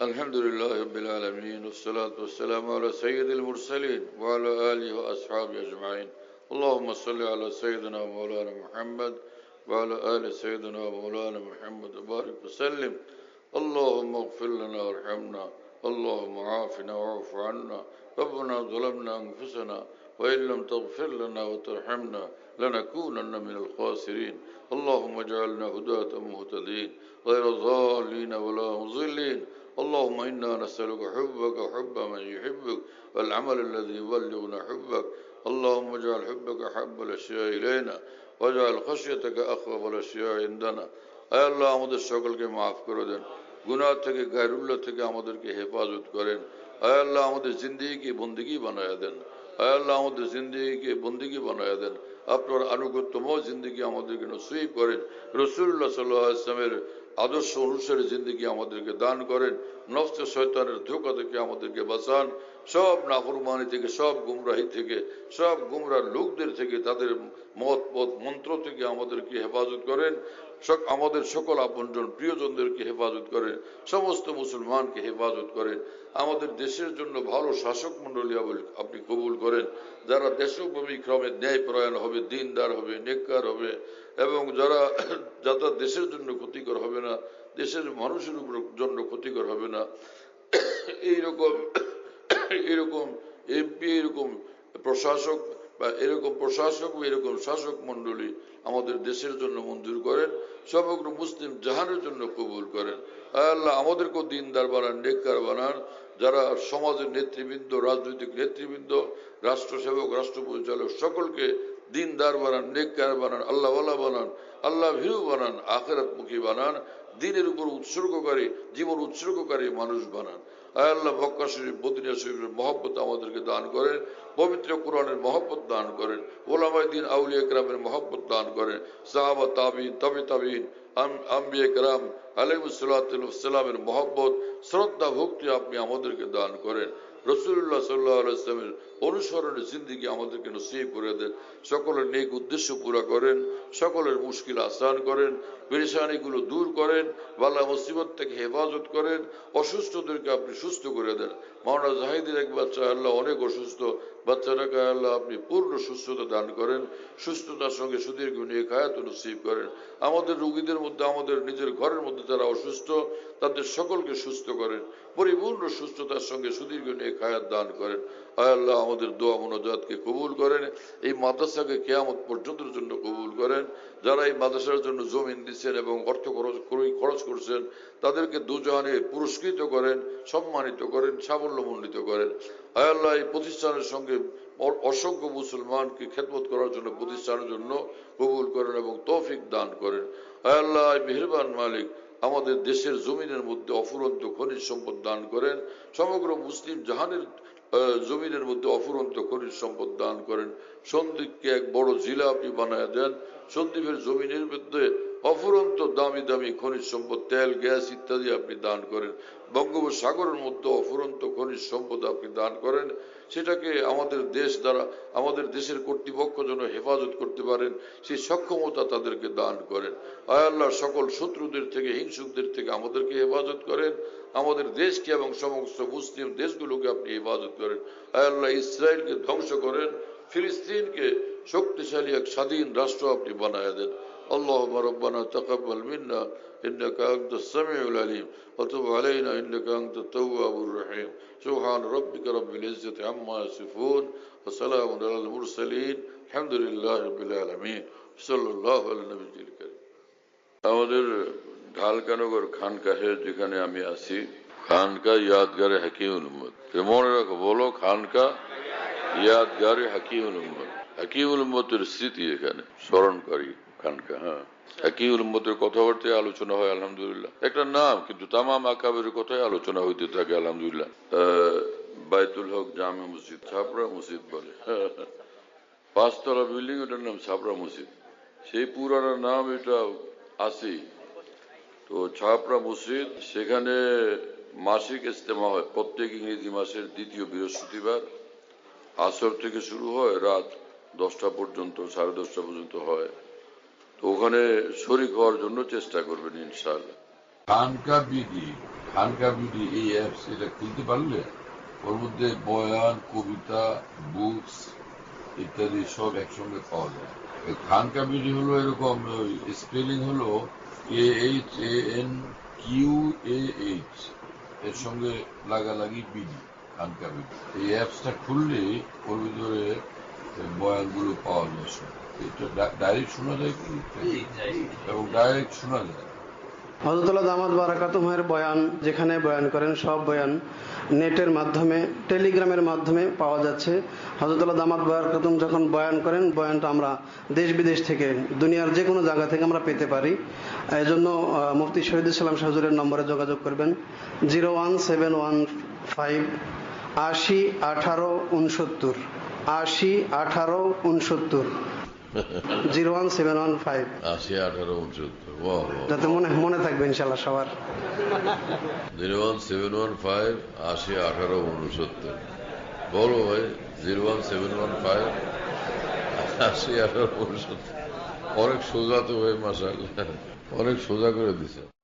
[SPEAKER 3] আলহামদুলিল্লাহ রাব্বিল আলামিন, ওয়াসসালাতু ওয়াসসালামু আলা সাইয়্যিদিল মুরসালিন ওয়া আলা আলিহি ওয়া আসহাবিহি আজমাইন। আল্লাহুম্মা সাল্লি আলা সাইয়্যিদিনা মাওলানা মুহাম্মদ ওয়া আলা আলি সাইয়্যিদিনা মাওলানা মুহাম্মদ ওয়া বারিক ওয়া সাল্লিম। আল্লাহুম্মা ইগফির লানা ওয়ারহামনা, আল্লাহুম্মা আফিনা ওয়া'ফু আন্না, রব্বানা যালামনা আনফুসানা ওয়া ইন লাম তাগফির লানা ওয়া তারহামনা লানাকুনান্না মিনাল খাসিরিন। اللهم اجعلنا هداة مهتدين غير ضالين ولا مضلين. اللهم إنا نسألك حبك وحب من يحبك والعمل الذي يبلغنا حبك. اللهم اجعل حبك حب الأشياء إلينا واجعل خشيتك أخوف الأشياء عندنا. আয় আল্লাহ আমাদের সকলকে মাফ করে দেন, গুনাহ থেকে গায়রুল্লাহ থেকে আমাদেরকে হেফাজত করেন। আয় আল্লাহ আমাদের জিন্দেগিকে বন্দেগী বানায়া দেন, আয় আল্লাহ আমাদের জিন্দেগিকে বন্দেগী বানায়া দেন, আপনার আনুগত্যময় জিন্দেগি আমাদেরকে নসিব করেন। রাসূলুল্লাহ সাল্লাল্লাহু আলাইহি ওয়াসাল্লামের আদর্শ অনুসারে জিন্দেগি আমাদেরকে দান করেন। নফস শয়তানের ধোঁকা থেকে আমাদেরকে বাঁচান, সব নাফরমানি থেকে, সব গুমরাহি থেকে, সব গুমরাহ লোকদের থেকে, তাদের মত পথ মন্ত্র থেকে আমাদেরকে হেফাজত করেন। আমাদের সকল আপনজন প্রিয়জনদেরকে হেফাজত করেন, সমস্ত মুসলমানকে হেফাজত করেন। আমাদের দেশের জন্য ভালো শাসক মন্ডলী আপনি কবুল করেন, যারা দেশপ্রেমিক হবে, ন্যায়পরায়ণ হবে, দিনদার হবে, নেককার হবে, এবং যারা দেশের জন্য ক্ষতিকর হবে না, দেশের মানুষের উপর জন্য ক্ষতিকর হবে না। এইরকম এরকম এমপি, এরকম প্রশাসক বা এরকম শাসক মন্ডলী আমাদের দেশের জন্য মঞ্জুর করেন, সমগ্র মুসলিম জাহানের জন্য কবুল করেন। আল্লাহ আমাদেরকেও দিনদার বানান, নেককার বানান। যারা সমাজের নেতৃবৃন্দ, রাজনৈতিক নেতৃবৃন্দ, রাষ্ট্রসেবক, রাষ্ট্র পরিচালক, সকলকে দিনদার বানান, নেককার বানান, আল্লাহওয়ালা বানান, আল্লাহ ভীরু বানান, আখিরাতমুখী বানান, দিনের উপর উৎসর্গকারী, জীবন উৎসর্গকারী মানুষ বানান। আয় আল্লাহ মক্কা শরীফ, মদিনা শরীফের মহব্বত আমাদেরকে দান করেন, পবিত্র কোরআনের মহব্বত দান করেন, ওলামায়ে দ্বীন আউলিয়া কেরামের মহব্বত দান করেন, সাহাবা, তাবিঈন, তাবিঈন, আম্বিয়া কেরাম আলাইহিস সালাতু ওয়াস সালামের মহব্বত, শ্রদ্ধা, ভক্তি আপনি আমাদেরকে দান করেন। রাসূলুল্লাহ সাল্লাল্লাহু আলাইহি ওয়াসাল্লামের অনুসরণের জিন্দেগি আমাদেরকে নসিব করে দেন। সকলের নেক উদ্দেশ্য পুরা করেন, সকলের মুশকিল আসান করেন, পেরেশানিগুলো দূর করেন, বালা মুসিবত থেকে হেফাজত করেন, অসুস্থদেরকে আপনি সুস্থ করে দেন। মাওলানা জাহিদের এক বাচ্চা আল্লাহ অনেক অসুস্থ, বাচ্চাটাকে আল্লাহ আপনি পূর্ণ সুস্থতা দান করেন, সুস্থতার সঙ্গে সুদীর্ঘ নেক হায়াত নসিব করেন। আমাদের রোগীদের মধ্যে, আমাদের নিজের ঘরের মধ্যে যারা অসুস্থ, তাদের সকলকে সুস্থ করেন, পরিপূর্ণ সুস্থতার সঙ্গে সুদীর্ঘ নেক হায়াত দান করেন। আয় আল্লাহ আমাদের দোয়া মুনাজাতকে কবুল করেন, এই মাদ্রাসাকে কিয়ামত পর্যন্তের জন্য কবুল করেন। যারা এই মাদ্রাসার জন্য জমিন দিচ্ছেন এবং অর্থ খরচ করছেন, তাদেরকে দুজাহানে পুরস্কৃত করেন, সম্মানিত করেন, সাফল্যমণ্ডিত করেন। আয় আল্লাহ এই প্রতিষ্ঠানের সঙ্গে অসংখ্য মুসলমানকে খেদমত করার জন্য, প্রতিষ্ঠানের জন্য কবুল করেন এবং তৌফিক দান করেন। আয় আল্লাহ মেহেরবান মালিক, আমাদের দেশের জমিনের মধ্যে অফুরন্ত খনিজ সম্পদ দান করেন, সমগ্র মুসলিম জাহানের জমিনের মধ্যে অফুরন্ত খনিজ সম্পদ দান করেন। সন্দ্বীপকে এক বড় জেলা আপনি বানায় দেন, সন্দ্বীপের জমিনের মধ্যে অফুরন্ত দামি দামি খনিজ সম্পদ, তেল, গ্যাস ইত্যাদি আপনি দান করেন। বঙ্গোপসাগরের মধ্যে অফুরন্ত খনিজ সম্পদ আপনি দান করেন, সেটাকে আমাদের দেশ দ্বারা, আমাদের দেশের কর্তৃপক্ষ যেন হেফাজত করতে পারেন, সেই সক্ষমতা তাদেরকে দান করেন। আয় আল্লাহ সকল শত্রুদের থেকে, হিংসুকদের থেকে আমাদেরকে হেফাজত করেন, আমাদের দেশকে এবং সমস্ত মুসলিম দেশগুলোকে আপনি হেফাজত করেন। আয় আল্লাহ ইসরায়েলকে ধ্বংস করেন, ফিলিস্তিনকে শক্তিশালী এক স্বাধীন রাষ্ট্র আপনি বানায় দেন। اللهم ربنا تقبل منا إنك أنت السميع العليم وتب علينا إنك أنت التواب الرحيم سبحان ربك رب العزة عما يصفون وسلام على المرسلين الحمد لله رب العالمين صلى الله على النبي الكريم। আমাদের ঢালকানগর খানকাহে যেখানে আমি আছি, খানকা ইয়াদগারে হাকিমুল উম্মত, মনে রাখো, বলো খানকা ইয়াদগারে হাকিমুল উম্মত। হাকিমুল উম্মতের স্মৃতি এখানে স্মরণকারী খানকা। হ্যাঁ, হাকিমুল উম্মতের কথাবার্তায় আলোচনা হয় আলহামদুলিল্লাহ, একটা নাম, কিন্তু তামাম আকাবের কথাই আলোচনা হইতে থাকে আলহামদুলিল্লাহ। বাইতুল হক জামে মসজিদ, ছাপড়া মসজিদ বলে, 5 তলা বিল্ডিং, ওটার নাম ছাপড়া মসজিদ। সেই পুরানো নাম এটা আছে। তো ছাপড়া মসজিদ, সেখানে মাসিক ইজতেমা হয় প্রত্যেক ইংরেজি মাসের দ্বিতীয় বৃহস্পতিবার, আসর থেকে শুরু হয়, রাত 10টা পর্যন্ত, 10:30 পর্যন্ত হয়। তো ওখানে শরীক হওয়ার জন্য চেষ্টা করবেন ইনশাআল্লাহ। খানকা বিডি এই অ্যাপস, এটা খুলতে পারলে ওর মধ্যে বয়ান, কবিতা, বুকস ইত্যাদি সব একসঙ্গে পাওয়া যায়। খানকা বিডি হলো এরকম, স্পেলিং হলো KHANQAH, এর সঙ্গে লাগালাগি বিডি, খানকা বিডি। এই অ্যাপসটা খুললে ওর ভিতরে বয়ানগুলো পাওয়া যায়, এটা ডাইরেক্ট শোনা যায় কি, এবং ডাইরেক্ট শোনা যায়।
[SPEAKER 6] হযরতুল্লাহ দামাত বারাকাতুহুর বয়ান যেখানে বয়ান করেন সব বয়ান নেটের মাধ্যমে, টেলিগ্রামের মাধ্যমে পাওয়া যাচ্ছে। হযরতুল্লাহ দামাত বারাকাতুহু যখন বয়ান করেন, বয়ানটা আমরা দেশ বিদেশ থেকে, দুনিয়ার যে কোনো জায়গা থেকে আমরা পেতে পারি। এই জন্য মুফতি শহীদুল ইসলাম শাহ হুজুরের নম্বরে যোগাযোগ করবেন 01715 80 18 69 80 18 69 01715
[SPEAKER 5] 80 18 69।
[SPEAKER 6] যাতে মনে থাকবে ইনশাল্লাহ সবার।
[SPEAKER 5] 01715 80 18 69। বলো ভাই, 01715 80 18 69। অনেক সোজা তো ভাই, মাশাআল্লাহ, অনেক সোজা করে দিছে।